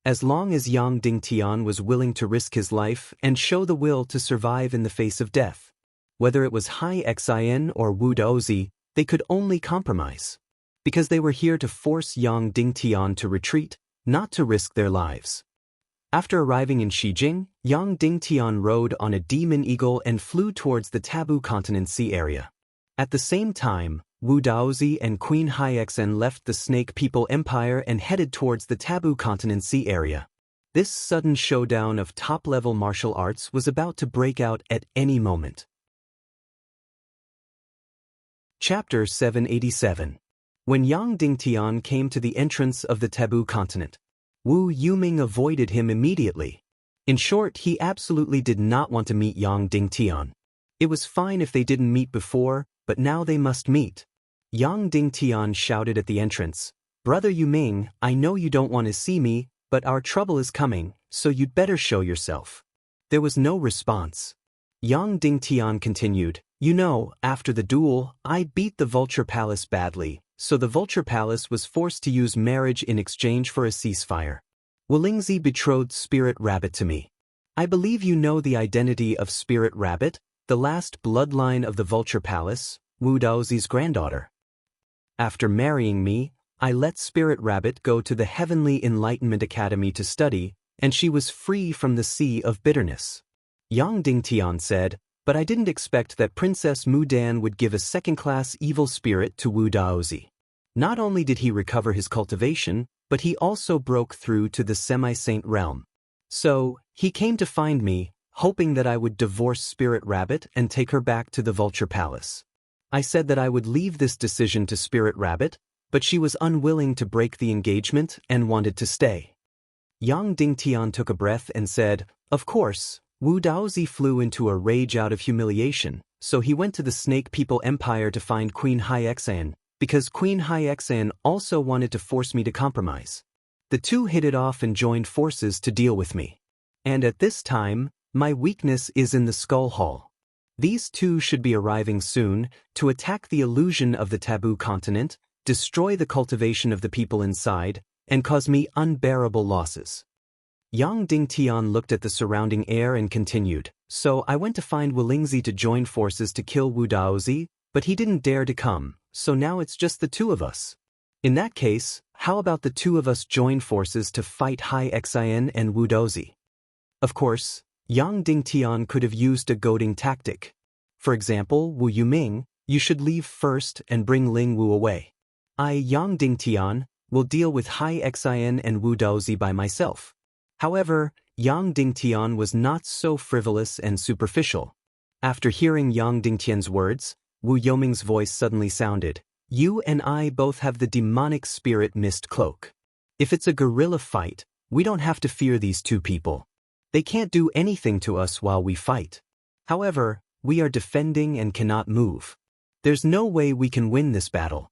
As long as Yang Dingtian was willing to risk his life and show the will to survive in the face of death. Whether it was Hai Xin or Wu Dozi, they could only compromise. Because they were here to force Yang Dingtian to retreat, not to risk their lives. After arriving in Xijing, Yang Dingtian rode on a demon eagle and flew towards the Taboo Continent Sea area. At the same time, Wu Daozi and Queen Haixen left the Snake People Empire and headed towards the Taboo Continent Sea area. This sudden showdown of top-level martial arts was about to break out at any moment. Chapter 787. When Yang Dingtian came to the entrance of the Taboo Continent, Wu Yuming avoided him immediately. In short, he absolutely did not want to meet Yang Dingtian. It was fine if they didn't meet before, but now they must meet. Yang Dingtian shouted at the entrance, "Brother Yuming, I know you don't want to see me, but our trouble is coming, so you'd better show yourself." There was no response. Yang Dingtian continued, "You know, after the duel, I beat the Vulture Palace badly, so the Vulture Palace was forced to use marriage in exchange for a ceasefire. Wolingzi betrothed Spirit Rabbit to me. I believe you know the identity of Spirit Rabbit, the last bloodline of the Vulture Palace, Wu Daozi's granddaughter. After marrying me, I let Spirit Rabbit go to the Heavenly Enlightenment Academy to study, and she was free from the sea of bitterness." Yang Dingtian said, "But I didn't expect that Princess Mudan would give a second-class evil spirit to Wu Daozi. Not only did he recover his cultivation, but he also broke through to the semi-saint realm. So, he came to find me, hoping that I would divorce Spirit Rabbit and take her back to the Vulture Palace. I said that I would leave this decision to Spirit Rabbit, but she was unwilling to break the engagement and wanted to stay." Yang Dingtian took a breath and said, "Of course, Wu Daozi flew into a rage out of humiliation, so he went to the Snake People Empire to find Queen Haixen, because Queen Haixen also wanted to force me to compromise. The two hit it off and joined forces to deal with me. And at this time, my weakness is in the Skull Hall. These two should be arriving soon to attack the illusion of the Taboo Continent, destroy the cultivation of the people inside, and cause me unbearable losses." Yang Dingtian looked at the surrounding air and continued, "So I went to find Wolingzi to join forces to kill Wu Daozi, but he didn't dare to come, so now it's just the two of us. In that case, how about the two of us join forces to fight Hai Xin and Wu Daozi?" Of course, Yang Dingtian could have used a goading tactic. For example, Wu Yuming, you should leave first and bring Ling Wu away. I, Yang Dingtian, will deal with Hai Xin and Wu Daozi by myself. However, Yang Dingtian was not so frivolous and superficial. After hearing Yang Dingtian's words, Wu Yuming's voice suddenly sounded, "You and I both have the demonic spirit mist cloak. If it's a guerrilla fight, we don't have to fear these two people. They can't do anything to us while we fight. However, we are defending and cannot move. There's no way we can win this battle.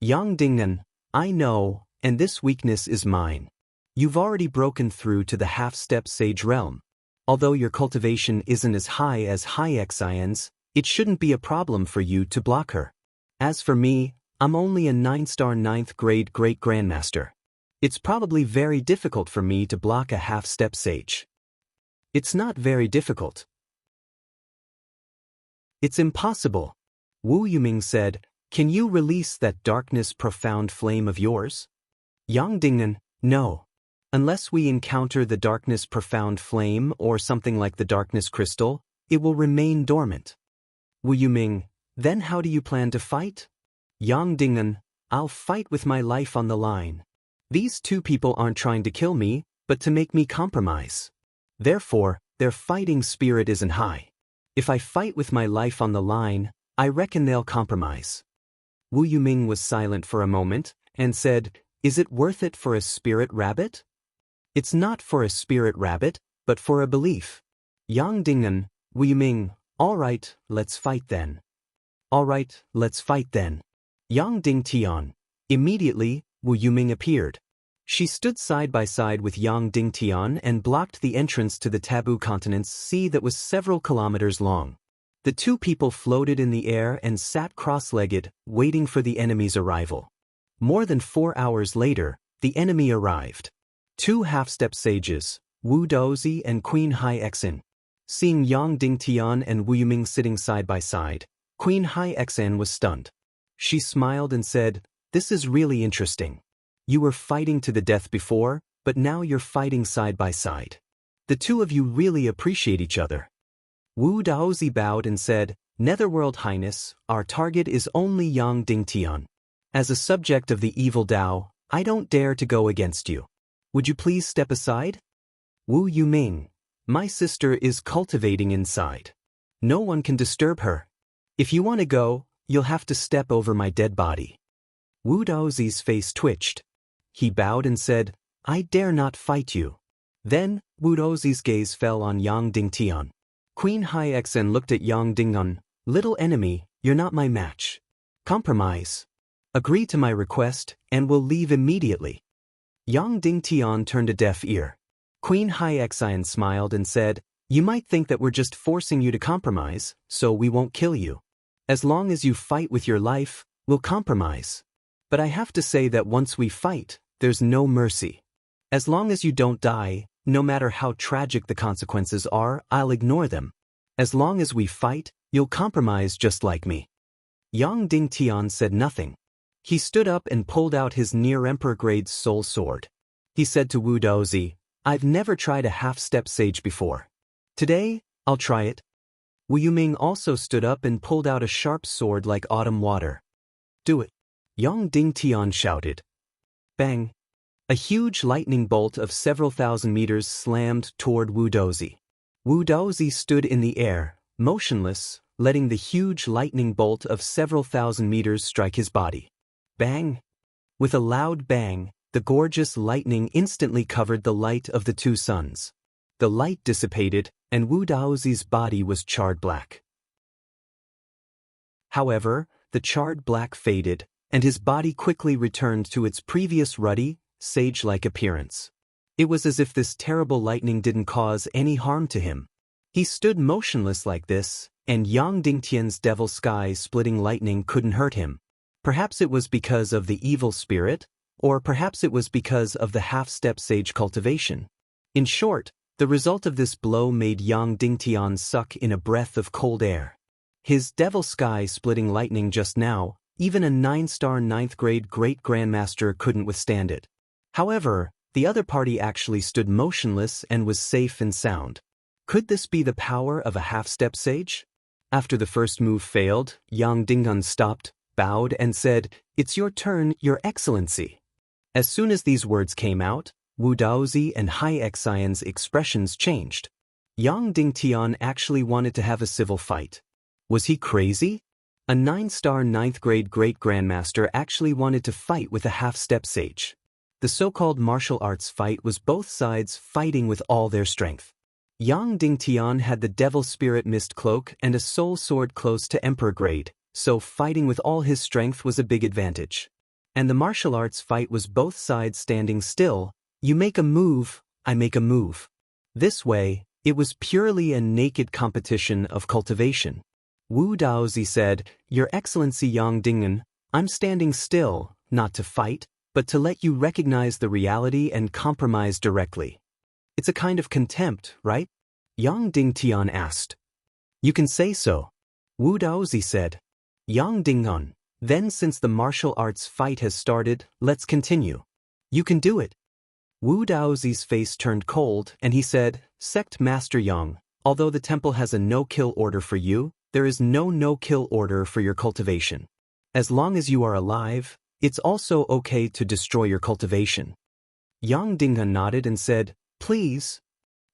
Yang Dingnan, I know, and this weakness is mine. You've already broken through to the half-step sage realm. Although your cultivation isn't as high as Hai Xian's, it shouldn't be a problem for you to block her. As for me, I'm only a 9-star 9th grade great grandmaster. It's probably very difficult for me to block a half-step sage." "It's not very difficult. It's impossible." Wu Yuming said, "Can you release that darkness profound flame of yours?" Yang Dingnan, "No. Unless we encounter the darkness profound flame or something like the darkness crystal, it will remain dormant." Wu Yuming, "Then how do you plan to fight?" Yang Dingnan, "I'll fight with my life on the line. These two people aren't trying to kill me, but to make me compromise. Therefore, their fighting spirit isn't high. If I fight with my life on the line, I reckon they'll compromise." Wu Yuming was silent for a moment, and said, "Is it worth it for a spirit rabbit?" "It's not for a spirit rabbit, but for a belief." Yang Dingnan, Wu Yuming, "All right, let's fight then." "All right, let's fight then." Yang Dingtian. Immediately, Wu Yuming appeared. She stood side by side with Yang Dingtian and blocked the entrance to the taboo continent's sea that was several kilometers long. The two people floated in the air and sat cross-legged, waiting for the enemy's arrival. More than 4 hours later, the enemy arrived. Two half-step sages, Wu Daozi and Queen Hai Exin. Seeing Yang Dingtian and Wu Yuming sitting side by side, Queen Hai Exin was stunned. She smiled and said, "This is really interesting. You were fighting to the death before, but now you're fighting side by side. The two of you really appreciate each other." Wu Daozi bowed and said, "Netherworld Highness, our target is only Yang Dingtian. As a subject of the evil Tao, I don't dare to go against you. Would you please step aside?" Wu Yuming, "My sister is cultivating inside. No one can disturb her. If you want to go, you'll have to step over my dead body." Wu Daozi's face twitched. He bowed and said, "I dare not fight you." Then, Wu Daozi's gaze fell on Yang Dingtian. Queen Hai Exen looked at Yang Dingtian. "Little enemy, you're not my match. Compromise. Agree to my request, and we'll leave immediately." Yang Dingtian turned a deaf ear. Queen Hai Exen smiled and said, "You might think that we're just forcing you to compromise, so we won't kill you. As long as you fight with your life, we'll compromise. But I have to say that once we fight, there's no mercy. As long as you don't die, no matter how tragic the consequences are, I'll ignore them. As long as we fight, you'll compromise just like me." Yang Dingtian said nothing. He stood up and pulled out his near-emperor-grade soul sword. He said to Wu Daozi, "I've never tried a half-step sage before. Today, I'll try it." Wu Yuming also stood up and pulled out a sharp sword like autumn water. "Do it." Yang Dingtian shouted. Bang! A huge lightning bolt of several thousand meters slammed toward Wu Daozi. Wu Daozi stood in the air, motionless, letting the huge lightning bolt of several thousand meters strike his body. Bang! With a loud bang, the gorgeous lightning instantly covered the light of the two suns. The light dissipated, and Wu Daozi's body was charred black. However, the charred black faded, and his body quickly returned to its previous ruddy, sage-like appearance. It was as if this terrible lightning didn't cause any harm to him. He stood motionless like this, and Yang Dingtian's devil sky-splitting lightning couldn't hurt him. Perhaps it was because of the evil spirit, or perhaps it was because of the half-step sage cultivation. In short, the result of this blow made Yang Dingtian suck in a breath of cold air. His devil sky-splitting lightning just now, even a 9-star 9th-grade Great Grandmaster couldn't withstand it. However, the other party actually stood motionless and was safe and sound. Could this be the power of a half-step sage? After the first move failed, Yang Dingtian stopped, bowed and said, "It's your turn, Your Excellency." As soon as these words came out, Wu Daozi and Hai Exion's expressions changed. Yang Dingtian actually wanted to have a civil fight. Was he crazy? A 9-star 9th-grade Great Grandmaster actually wanted to fight with a half-step sage. The so-called martial arts fight was both sides fighting with all their strength. Yang Dingtian had the Devil Spirit Mist Cloak and a soul sword close to Emperor grade, so fighting with all his strength was a big advantage. And the martial arts fight was both sides standing still. You make a move, I make a move. This way, it was purely a naked competition of cultivation. Wu Daozi said, "Your Excellency Yang Dingtian, I'm standing still, not to fight, but to let you recognize the reality and compromise directly. It's a kind of contempt, right?" Yang Dingtian asked. "You can say so." Wu Daozi said. Yang Dingtian, "Then since the martial arts fight has started, let's continue. You can do it." Wu Daozi's face turned cold and he said, "Sect Master Yang, although the temple has a no-kill order for you, there is no no-kill order for your cultivation. As long as you are alive, it's also okay to destroy your cultivation." Yang Dingtian nodded and said, "Please."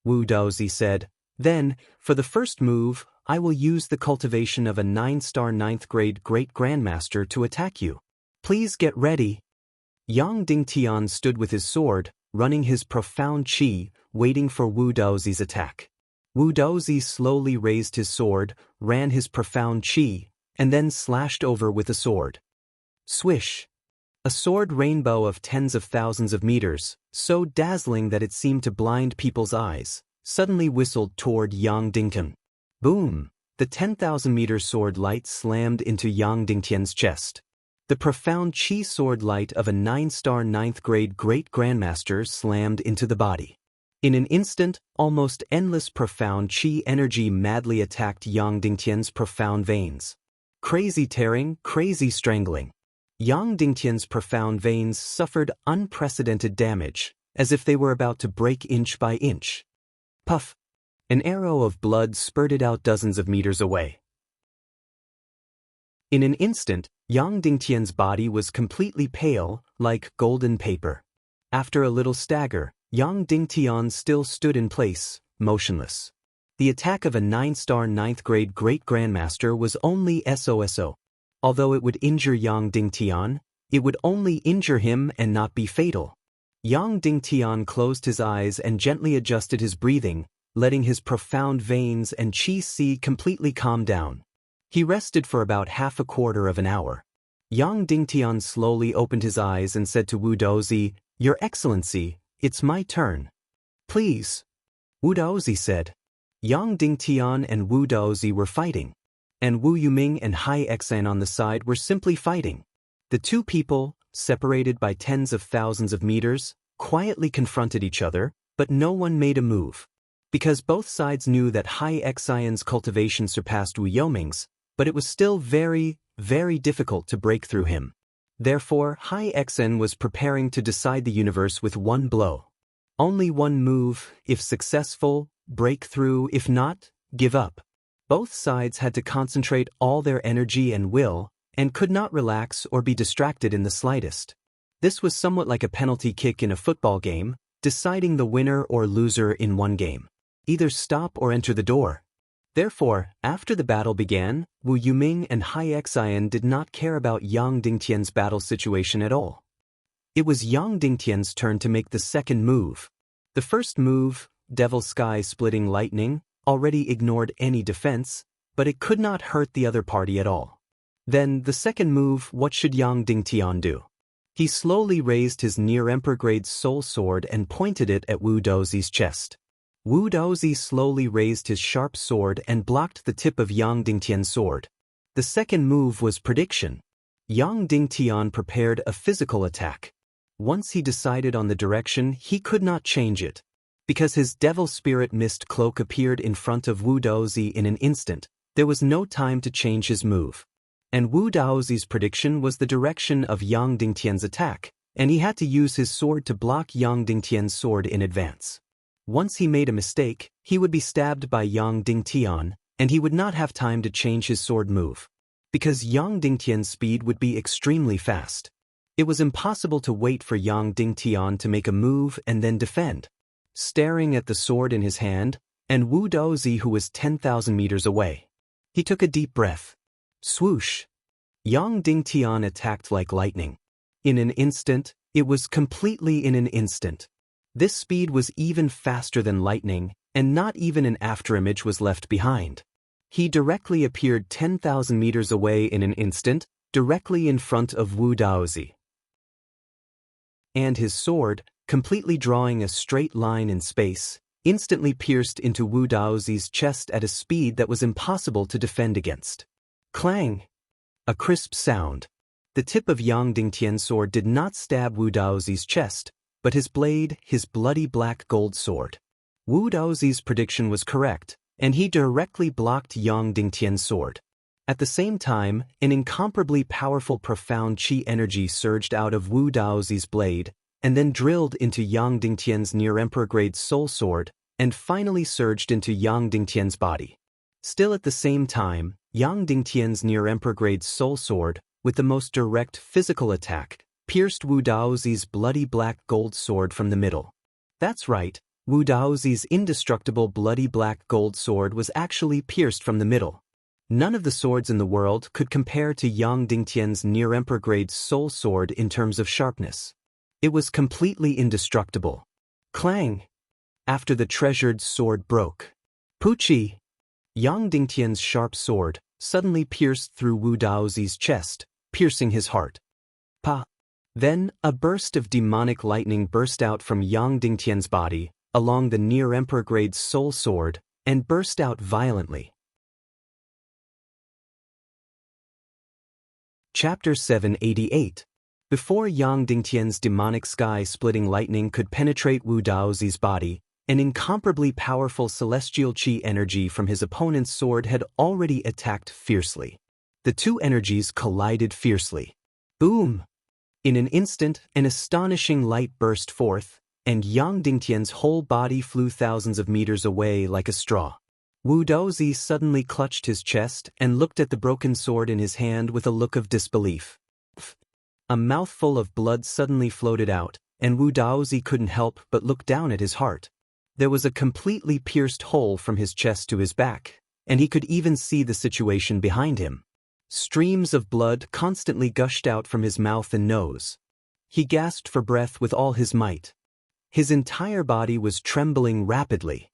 Wu Daozi said, "Then, for the first move, I will use the cultivation of a 9-star 9th-grade Great Grandmaster to attack you. Please get ready." Yang Dingtian stood with his sword, running his profound qi, waiting for Wu Daozi's attack. Wu Daozi slowly raised his sword, ran his profound qi, and then slashed over with the sword. Swish! A sword rainbow of tens of thousands of meters, so dazzling that it seemed to blind people's eyes, suddenly whistled toward Yang Dingtian. Boom! The 10,000-meter sword light slammed into Yang Dingtian's chest. The profound chi sword light of a 9-star 9th-grade great grandmaster slammed into the body. In an instant, almost endless profound chi energy madly attacked Yang Dingtian's profound veins. Crazy tearing, crazy strangling. Yang Dingtian's profound veins suffered unprecedented damage, as if they were about to break inch by inch. Puff! An arrow of blood spurted out dozens of meters away. In an instant, Yang Dingtian's body was completely pale, like golden paper. After a little stagger, Yang Dingtian still stood in place, motionless. The attack of a 9-star 9th-grade great grandmaster was only SOSO. Although it would injure Yang Dingtian, it would only injure him and not be fatal. Yang Dingtian closed his eyes and gently adjusted his breathing, letting his profound veins and qi completely calm down. He rested for about half a quarter of an hour. Yang Dingtian slowly opened his eyes and said to Wu Daozi, "Your Excellency, it's my turn." "Please." Wu Daozi said. Yang Dingtian and Wu Daozi were fighting, and Wu Yuming and Hai Xan on the side were simply fighting. The two people, separated by tens of thousands of meters, quietly confronted each other, but no one made a move. Because both sides knew that Hai Xan's cultivation surpassed Wu Yuming's, but it was still very, very difficult to break through him. Therefore, Hai Xan was preparing to decide the universe with one blow. Only one move, if successful, break through, if not, give up. Both sides had to concentrate all their energy and will, and could not relax or be distracted in the slightest. This was somewhat like a penalty kick in a football game, deciding the winner or loser in one game. Either stop or enter the door. Therefore, after the battle began, Wu Yuming and Hai Xan did not care about Yang Dingtian's battle situation at all. It was Yang Dingtian's turn to make the second move. The first move, Devil Sky Splitting Lightning, already ignored any defense, but it could not hurt the other party at all. Then, the second move, what should Yang Dingtian do? He slowly raised his near-emperor-grade soul sword and pointed it at Wu Daozi's chest. Wu Daozi slowly raised his sharp sword and blocked the tip of Yang Dingtian's sword. The second move was prediction. Yang Dingtian prepared a physical attack. Once he decided on the direction, he could not change it. Because his devil spirit mist cloak appeared in front of Wu Daozi in an instant, there was no time to change his move. And Wu Daozi's prediction was the direction of Yang Dingtian's attack, and he had to use his sword to block Yang Dingtian's sword in advance. Once he made a mistake, he would be stabbed by Yang Dingtian, and he would not have time to change his sword move. Because Yang Dingtian's speed would be extremely fast. It was impossible to wait for Yang Dingtian to make a move and then defend. Staring at the sword in his hand, and Wu Daozi who was 10,000 meters away. He took a deep breath. Swoosh! Yang Dingtian attacked like lightning. In an instant, it was completely in an instant. This speed was even faster than lightning, and not even an afterimage was left behind. He directly appeared 10,000 meters away in an instant, directly in front of Wu Daozi. And his sword, completely drawing a straight line in space, instantly pierced into Wu Daozi's chest at a speed that was impossible to defend against. Clang! A crisp sound. The tip of Yang Dingtian's sword did not stab Wu Daozi's chest, but his blade, his bloody black gold sword. Wu Daozi's prediction was correct, and he directly blocked Yang Dingtian's sword. At the same time, an incomparably powerful profound chi energy surged out of Wu Daozi's blade, and then drilled into Yang Dingtian's near-emperor-grade soul sword, and finally surged into Yang Dingtian's body. Still at the same time, Yang Dingtian's near-emperor-grade soul sword, with the most direct physical attack, pierced Wu Daozi's bloody black gold sword from the middle. That's right, Wu Daozi's indestructible bloody black gold sword was actually pierced from the middle. None of the swords in the world could compare to Yang Dingtian's near-emperor-grade soul sword in terms of sharpness. It was completely indestructible. Clang! After the treasured sword broke. Puchi! Yang Dingtian's sharp sword suddenly pierced through Wu Daozi's chest, piercing his heart. Pa! Then, a burst of demonic lightning burst out from Yang Dingtian's body, along the near Emperor-grade soul sword, and burst out violently. Chapter 788. Before Yang Dingtian's demonic sky-splitting lightning could penetrate Wu Daozi's body, an incomparably powerful celestial qi energy from his opponent's sword had already attacked fiercely. The two energies collided fiercely. Boom! In an instant, an astonishing light burst forth, and Yang Dingtian's whole body flew thousands of meters away like a straw. Wu Daozi suddenly clutched his chest and looked at the broken sword in his hand with a look of disbelief. A mouthful of blood suddenly floated out, and Wu Daozi couldn't help but look down at his heart. There was a completely pierced hole from his chest to his back, and he could even see the situation behind him. Streams of blood constantly gushed out from his mouth and nose. He gasped for breath with all his might. His entire body was trembling rapidly.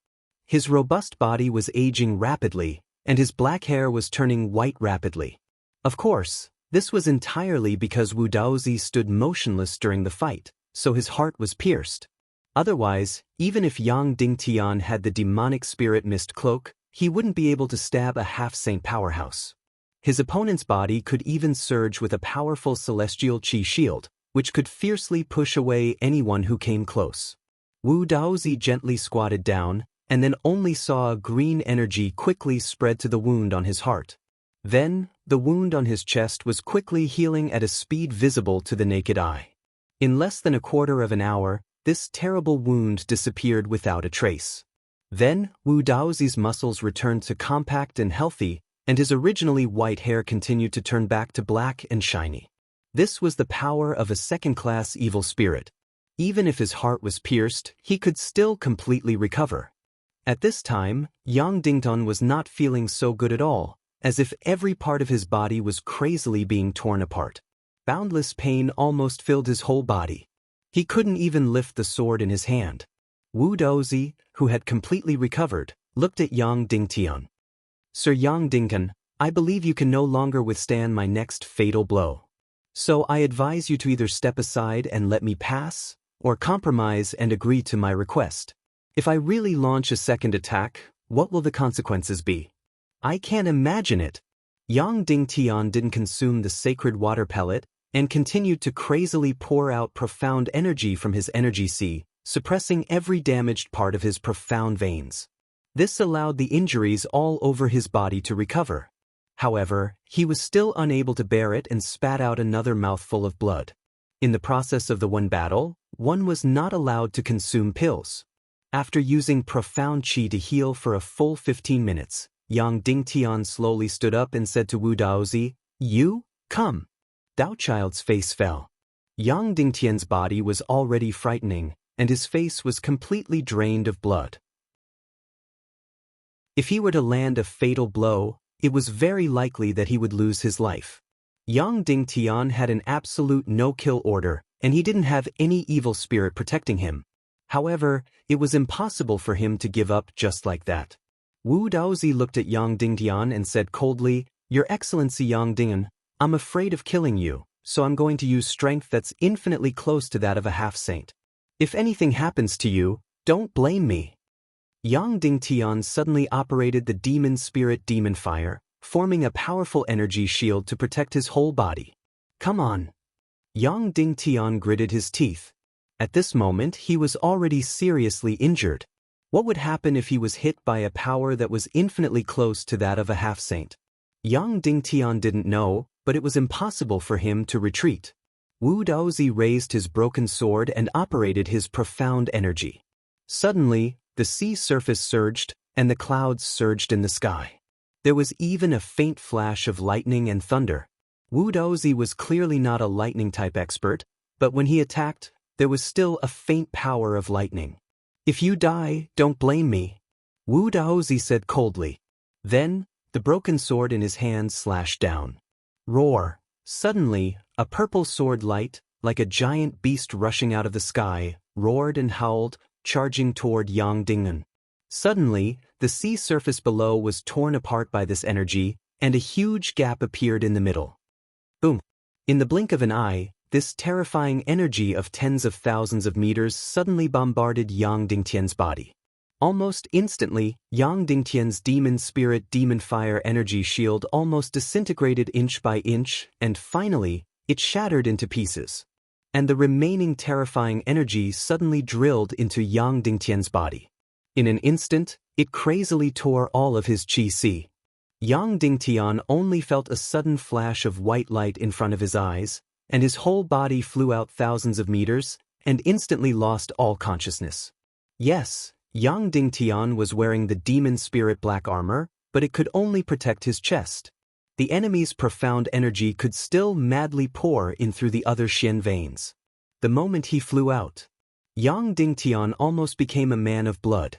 His robust body was aging rapidly, and his black hair was turning white rapidly. Of course, this was entirely because Wu Daozi stood motionless during the fight, so his heart was pierced. Otherwise, even if Yang Dingtian had the demonic spirit mist cloak, he wouldn't be able to stab a half-saint powerhouse. His opponent's body could even surge with a powerful celestial qi shield, which could fiercely push away anyone who came close. Wu Daozi gently squatted down, and then only saw a green energy quickly spread to the wound on his heart. Then, the wound on his chest was quickly healing at a speed visible to the naked eye. In less than a quarter of an hour, this terrible wound disappeared without a trace. Then, Wu Daozi's muscles returned to compact and healthy, and his originally white hair continued to turn back to black and shiny. This was the power of a second-class evil spirit. Even if his heart was pierced, he could still completely recover. At this time, Yang Dingtian was not feeling so good at all, as if every part of his body was crazily being torn apart. Boundless pain almost filled his whole body. He couldn't even lift the sword in his hand. Wu Daozi, who had completely recovered, looked at Yang Dingtian. "Sir Yang Dingtian, I believe you can no longer withstand my next fatal blow. So I advise you to either step aside and let me pass, or compromise and agree to my request. If I really launch a second attack, what will the consequences be?" "I can't imagine it." Yang Dingtian didn't consume the sacred water pellet, and continued to crazily pour out profound energy from his energy sea, suppressing every damaged part of his profound veins. This allowed the injuries all over his body to recover. However, he was still unable to bear it and spat out another mouthful of blood. In the process of the one battle, one was not allowed to consume pills. After using profound qi to heal for a full 15 minutes, Yang Dingtian slowly stood up and said to Wu Daozi, "You, come." Daochild's face fell. Yang Dingtian's body was already frightening, and his face was completely drained of blood. If he were to land a fatal blow, it was very likely that he would lose his life. Yang Dingtian had an absolute no-kill order, and he didn't have any evil spirit protecting him. However, it was impossible for him to give up just like that. Wu Daozi looked at Yang Dingtian and said coldly, "Your Excellency Yang Dingtian, I'm afraid of killing you, so I'm going to use strength that's infinitely close to that of a half-saint. If anything happens to you, don't blame me." Yang Dingtian suddenly operated the demon spirit demon fire, forming a powerful energy shield to protect his whole body. "Come on." Yang Dingtian gritted his teeth. At this moment he was already seriously injured. What would happen if he was hit by a power that was infinitely close to that of a half-saint? Yang Dingtian didn't know, but it was impossible for him to retreat. Wu Daozi raised his broken sword and operated his profound energy. Suddenly, the sea surface surged, and the clouds surged in the sky. There was even a faint flash of lightning and thunder. Wu Daozi was clearly not a lightning-type expert, but when he attacked, there was still a faint power of lightning. "If you die, don't blame me," Wu Daozi said coldly. Then, the broken sword in his hand slashed down. Roar! Suddenly, a purple sword light, like a giant beast rushing out of the sky, roared and howled, charging toward Yang Dingtian. Suddenly, the sea surface below was torn apart by this energy, and a huge gap appeared in the middle. Boom! In the blink of an eye, this terrifying energy of tens of thousands of meters suddenly bombarded Yang Dingtian's body. Almost instantly, Yang Dingtian's demon spirit demon fire energy shield almost disintegrated inch by inch, and finally, it shattered into pieces. And the remaining terrifying energy suddenly drilled into Yang Dingtian's body. In an instant, it crazily tore all of his qi. Yang Dingtian only felt a sudden flash of white light in front of his eyes, and his whole body flew out thousands of meters, and instantly lost all consciousness. Yes, Yang Dingtian was wearing the demon spirit black armor, but it could only protect his chest. The enemy's profound energy could still madly pour in through the other Xian veins. The moment he flew out, Yang Dingtian almost became a man of blood.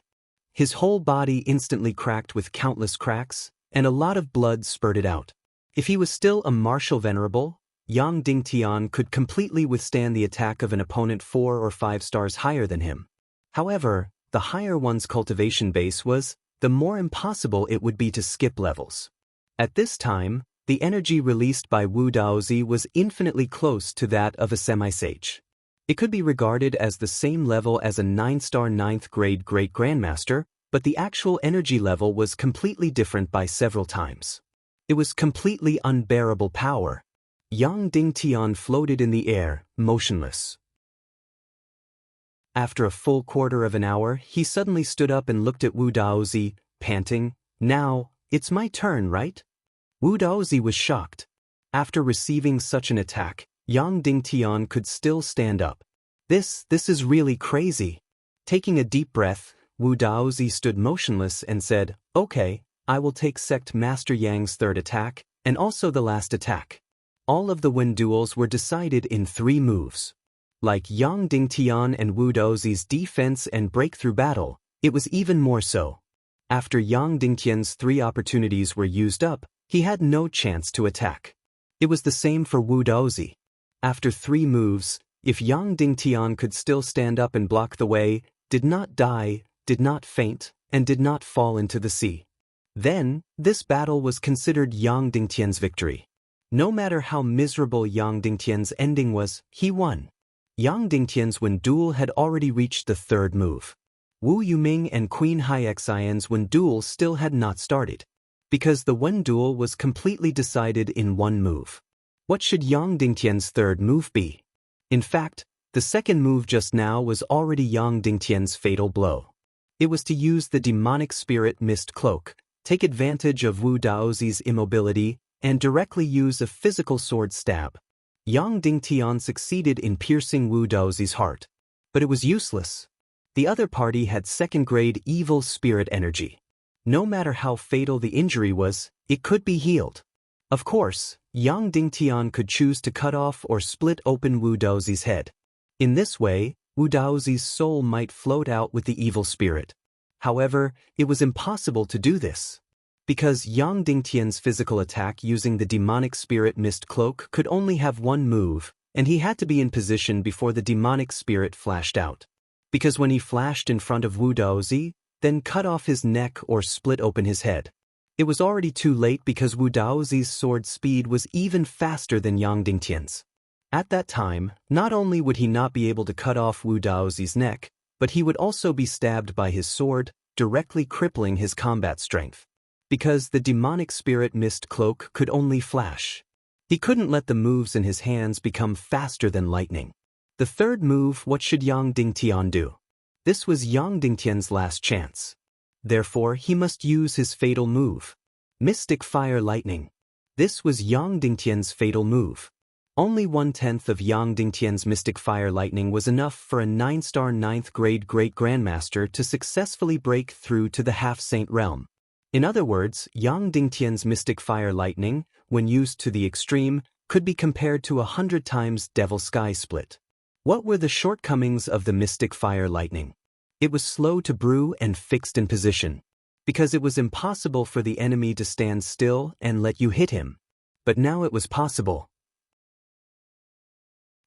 His whole body instantly cracked with countless cracks, and a lot of blood spurted out. If he was still a martial venerable, Yang Dingtian could completely withstand the attack of an opponent 4 or 5 stars higher than him. However, the higher one's cultivation base was, the more impossible it would be to skip levels. At this time, the energy released by Wu Daozi was infinitely close to that of a semi-sage. It could be regarded as the same level as a 9-star 9th grade Great Grandmaster, but the actual energy level was completely different by several times. It was completely unbearable power. Yang Dingtian floated in the air, motionless. After a full quarter of an hour, he suddenly stood up and looked at Wu Daozi, panting, "Now, it's my turn, right?" Wu Daozi was shocked. After receiving such an attack, Yang Dingtian could still stand up. This is really crazy. Taking a deep breath, Wu Daozi stood motionless and said, "Okay, I will take Sect Master Yang's third attack, and also the last attack." All of the Wen duels were decided in 3 moves. Like Yang Dingtian and Wu Daozi's defense and breakthrough battle, it was even more so. After Yang Dingtian's 3 opportunities were used up, he had no chance to attack. It was the same for Wu Daozi. After 3 moves, if Yang Dingtian could still stand up and block the way, did not die, did not faint, and did not fall into the sea, then this battle was considered Yang Dingtian's victory. No matter how miserable Yang Dingtian's ending was, he won. Yang Dingtian's Wen duel had already reached the 3rd move. Wu Yuming and Queen Haixian's Wen duel still had not started, because the Wen duel was completely decided in 1 move. What should Yang Dingtian's 3rd move be? In fact, the 2nd move just now was already Yang Dingtian's fatal blow. It was to use the demonic spirit mist cloak, take advantage of Wu Daozi's immobility, and directly use a physical sword stab. Yang Dingtian succeeded in piercing Wu Daozi's heart, but it was useless. The other party had 2nd-grade evil spirit energy. No matter how fatal the injury was, it could be healed. Of course, Yang Dingtian could choose to cut off or split open Wu Daozi's head. In this way, Wu Daozi's soul might float out with the evil spirit. However, it was impossible to do this, because Yang Dingtian's physical attack using the demonic spirit mist cloak could only have 1 move, and he had to be in position before the demonic spirit flashed out. Because when he flashed in front of Wu Daozi, then cut off his neck or split open his head, it was already too late because Wu Daozi's sword speed was even faster than Yang Dingtian's. At that time, not only would he not be able to cut off Wu Daozi's neck, but he would also be stabbed by his sword, directly crippling his combat strength. Because the demonic spirit mist cloak could only flash, he couldn't let the moves in his hands become faster than lightning. The 3rd move, what should Yang Dingtian do? This was Yang Dingtian's last chance. Therefore, he must use his fatal move, Mystic Fire Lightning. This was Yang Dingtian's fatal move. Only 1/10 of Yang Dingtian's Mystic Fire Lightning was enough for a 9-star 9th grade Great Grandmaster to successfully break through to the Half-Saint realm. In other words, Yang Dingtian's Mystic Fire Lightning, when used to the extreme, could be compared to 100 times Devil Sky Split. What were the shortcomings of the Mystic Fire Lightning? It was slow to brew and fixed in position, because it was impossible for the enemy to stand still and let you hit him. But now it was possible.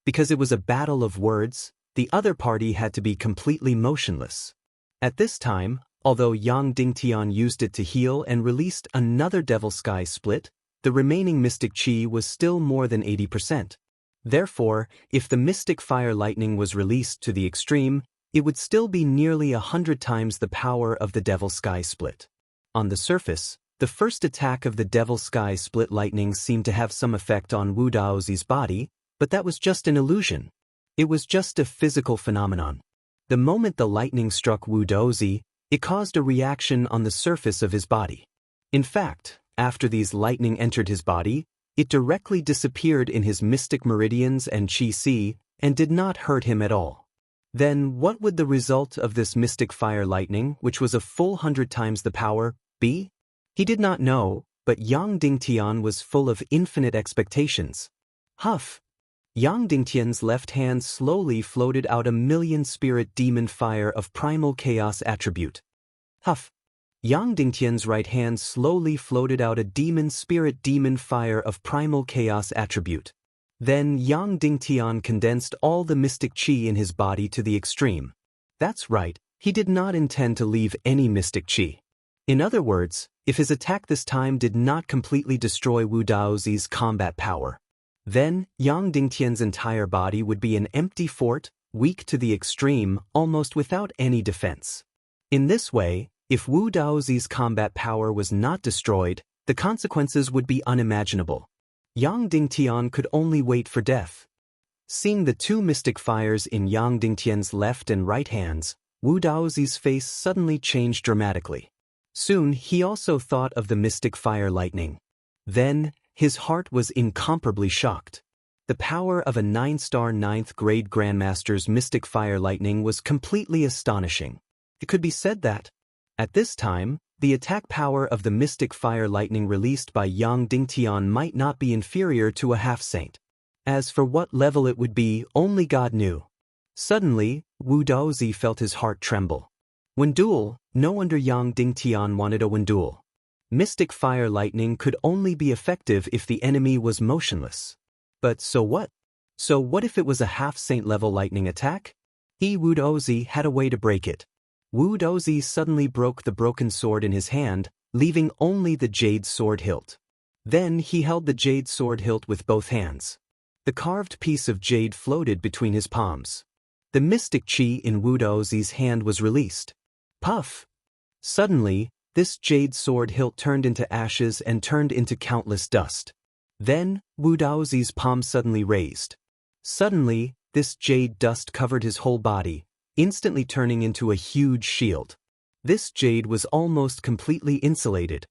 Because it was a battle of words, the other party had to be completely motionless. At this time, although Yang Dingtian used it to heal and released another Devil Sky Split, the remaining Mystic Chi was still more than 80%. Therefore, if the mystic fire lightning was released to the extreme, it would still be nearly 100 times the power of the Devil Sky Split. On the surface, the first attack of the Devil Sky Split lightning seemed to have some effect on Wu Daozi's body, but that was just an illusion. It was just a physical phenomenon. The moment the lightning struck Wu Daozi, it caused a reaction on the surface of his body. In fact, after these lightning entered his body, it directly disappeared in his mystic meridians and qi and did not hurt him at all. Then what would the result of this mystic fire lightning, which was a full 100 times the power, be? He did not know, but Yang Dingtian was full of infinite expectations. Huff! Yang Dingtian's left hand slowly floated out 1,000,000 spirit demon fire of primal chaos attribute. Huff! Yang Dingtian's right hand slowly floated out a demon spirit demon fire of primal chaos attribute. Then Yang Dingtian condensed all the mystic qi in his body to the extreme. That's right, he did not intend to leave any mystic qi. In other words, if his attack this time did not completely destroy Wu Daozi's combat power, then Yang Dingtian's entire body would be an empty fort, weak to the extreme, almost without any defense. In this way, if Wu Daozi's combat power was not destroyed, the consequences would be unimaginable. Yang Dingtian could only wait for death. Seeing the two mystic fires in Yang Dingtian's left and right hands, Wu Daozi's face suddenly changed dramatically. Soon he also thought of the mystic fire lightning. Then, his heart was incomparably shocked. The power of a 9-star 9th grade Grandmaster's mystic fire lightning was completely astonishing. It could be said that, at this time, the attack power of the mystic fire lightning released by Yang Dingtian might not be inferior to a half-saint. As for what level it would be, only God knew. Suddenly, Wu Daozi felt his heart tremble. Wenduel, no wonder Yang Dingtian wanted a Wenduel. Mystic fire lightning could only be effective if the enemy was motionless. But so what? So what if it was a half-saint level lightning attack? Wu Daozi had a way to break it. Wu Daozi suddenly broke the broken sword in his hand, leaving only the jade sword hilt. Then he held the jade sword hilt with both hands. The carved piece of jade floated between his palms. The mystic qi in Wu Daozi's hand was released. Puff! Suddenly, this jade sword hilt turned into ashes and turned into countless dust. Then, Wu Daozi's palm suddenly raised. Suddenly, this jade dust covered his whole body, instantly turning into a huge shield. This jade was almost completely insulated.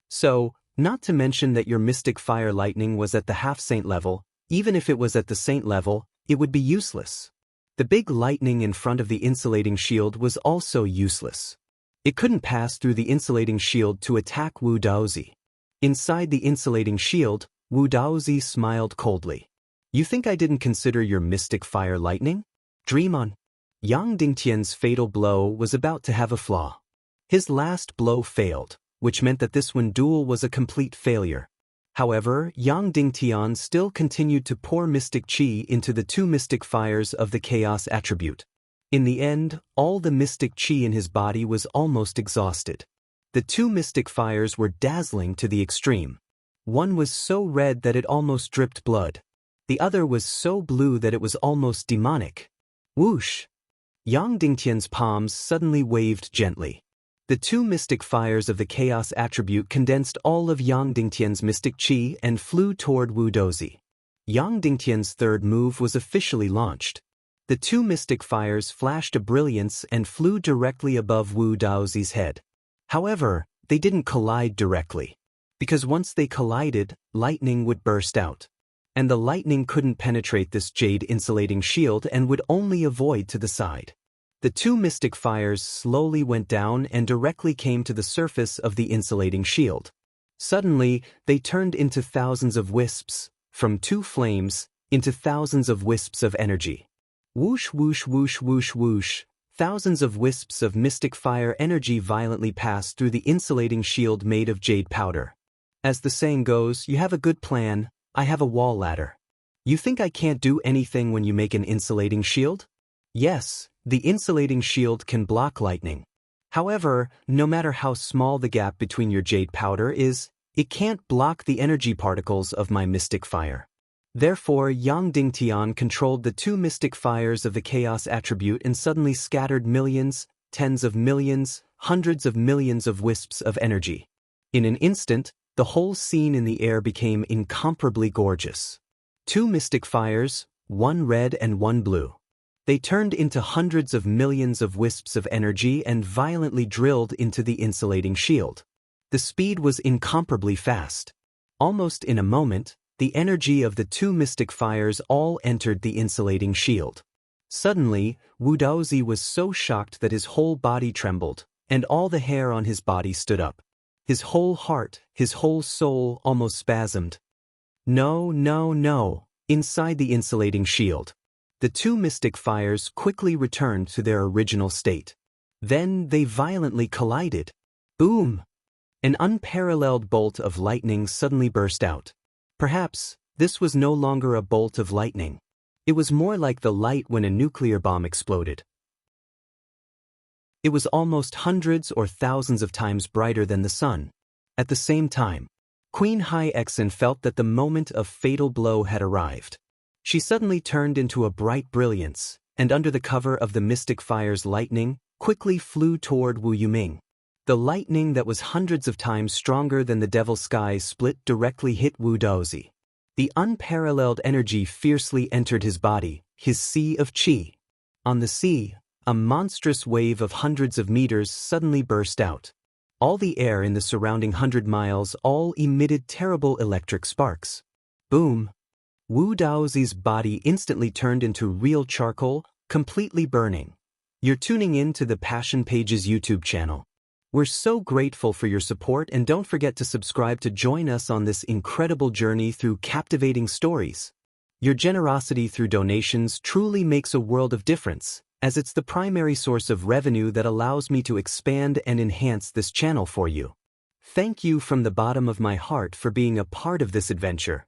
So, not to mention that your mystic fire lightning was at the half-saint level, even if it was at the saint level, it would be useless. The big lightning in front of the insulating shield was also useless. It couldn't pass through the insulating shield to attack Wu Daozi. Inside the insulating shield, Wu Daozi smiled coldly. You think I didn't consider your mystic fire lightning? Dream on. Yang Dingtian's fatal blow was about to have a flaw. His last blow failed, which meant that this Wenduel was a complete failure. However, Yang Dingtian still continued to pour mystic qi into the two mystic fires of the chaos attribute. In the end, all the mystic qi in his body was almost exhausted. The two mystic fires were dazzling to the extreme. One was so red that it almost dripped blood. The other was so blue that it was almost demonic. Whoosh! Yang Dingtian's palms suddenly waved gently. The two mystic fires of the chaos attribute condensed all of Yang Dingtian's mystic qi and flew toward Wu Daozi. Yang Dingtian's third move was officially launched. The two mystic fires flashed a brilliance and flew directly above Wu Daozi's head. However, they didn't collide directly. Because once they collided, lightning would burst out. And the lightning couldn't penetrate this jade insulating shield and would only avoid to the side. The two mystic fires slowly went down and directly came to the surface of the insulating shield. Suddenly, they turned into thousands of wisps, from two flames, into thousands of wisps of energy. Whoosh whoosh whoosh whoosh whoosh, thousands of wisps of mystic fire energy violently passed through the insulating shield made of jade powder. As the saying goes, you have a good plan, I have a wall ladder. You think I can't do anything when you make an insulating shield? Yes, the insulating shield can block lightning. However, no matter how small the gap between your jade powder is, It can't block the energy particles of my mystic fire. Therefore, Yang Dingtian controlled the 2 mystic fires of the chaos attribute and suddenly scattered millions, tens of millions, hundreds of millions of wisps of energy. In an instant, the whole scene in the air became incomparably gorgeous. 2 mystic fires, one red and one blue. They turned into hundreds of millions of wisps of energy and violently drilled into the insulating shield. The speed was incomparably fast. Almost in a moment, the energy of the 2 mystic fires all entered the insulating shield. Suddenly, Wu Daozi was so shocked that his whole body trembled, and all the hair on his body stood up. His whole heart, his whole soul almost spasmed. No, no, no. Inside the insulating shield, the 2 mystic fires quickly returned to their original state. Then they violently collided. Boom! An unparalleled bolt of lightning suddenly burst out. Perhaps, this was no longer a bolt of lightning. It was more like the light when a nuclear bomb exploded. It was almost hundreds or thousands of times brighter than the sun. At the same time, Queen Hai Exen felt that the moment of fatal blow had arrived. She suddenly turned into a bright brilliance, and under the cover of the mystic fire's lightning, quickly flew toward Wu Yuming. The lightning that was hundreds of times stronger than the devil's sky split directly hit Wu Daozi. The unparalleled energy fiercely entered his body, his sea of qi. On the sea, a monstrous wave of hundreds of meters suddenly burst out. All the air in the surrounding 100 miles all emitted terrible electric sparks. Boom! Wu Daozi's body instantly turned into real charcoal, completely burning. You're tuning in to the Passion Pages YouTube channel. We're so grateful for your support, and don't forget to subscribe to join us on this incredible journey through captivating stories. Your generosity through donations truly makes a world of difference, as it's the primary source of revenue that allows me to expand and enhance this channel for you. Thank you from the bottom of my heart for being a part of this adventure.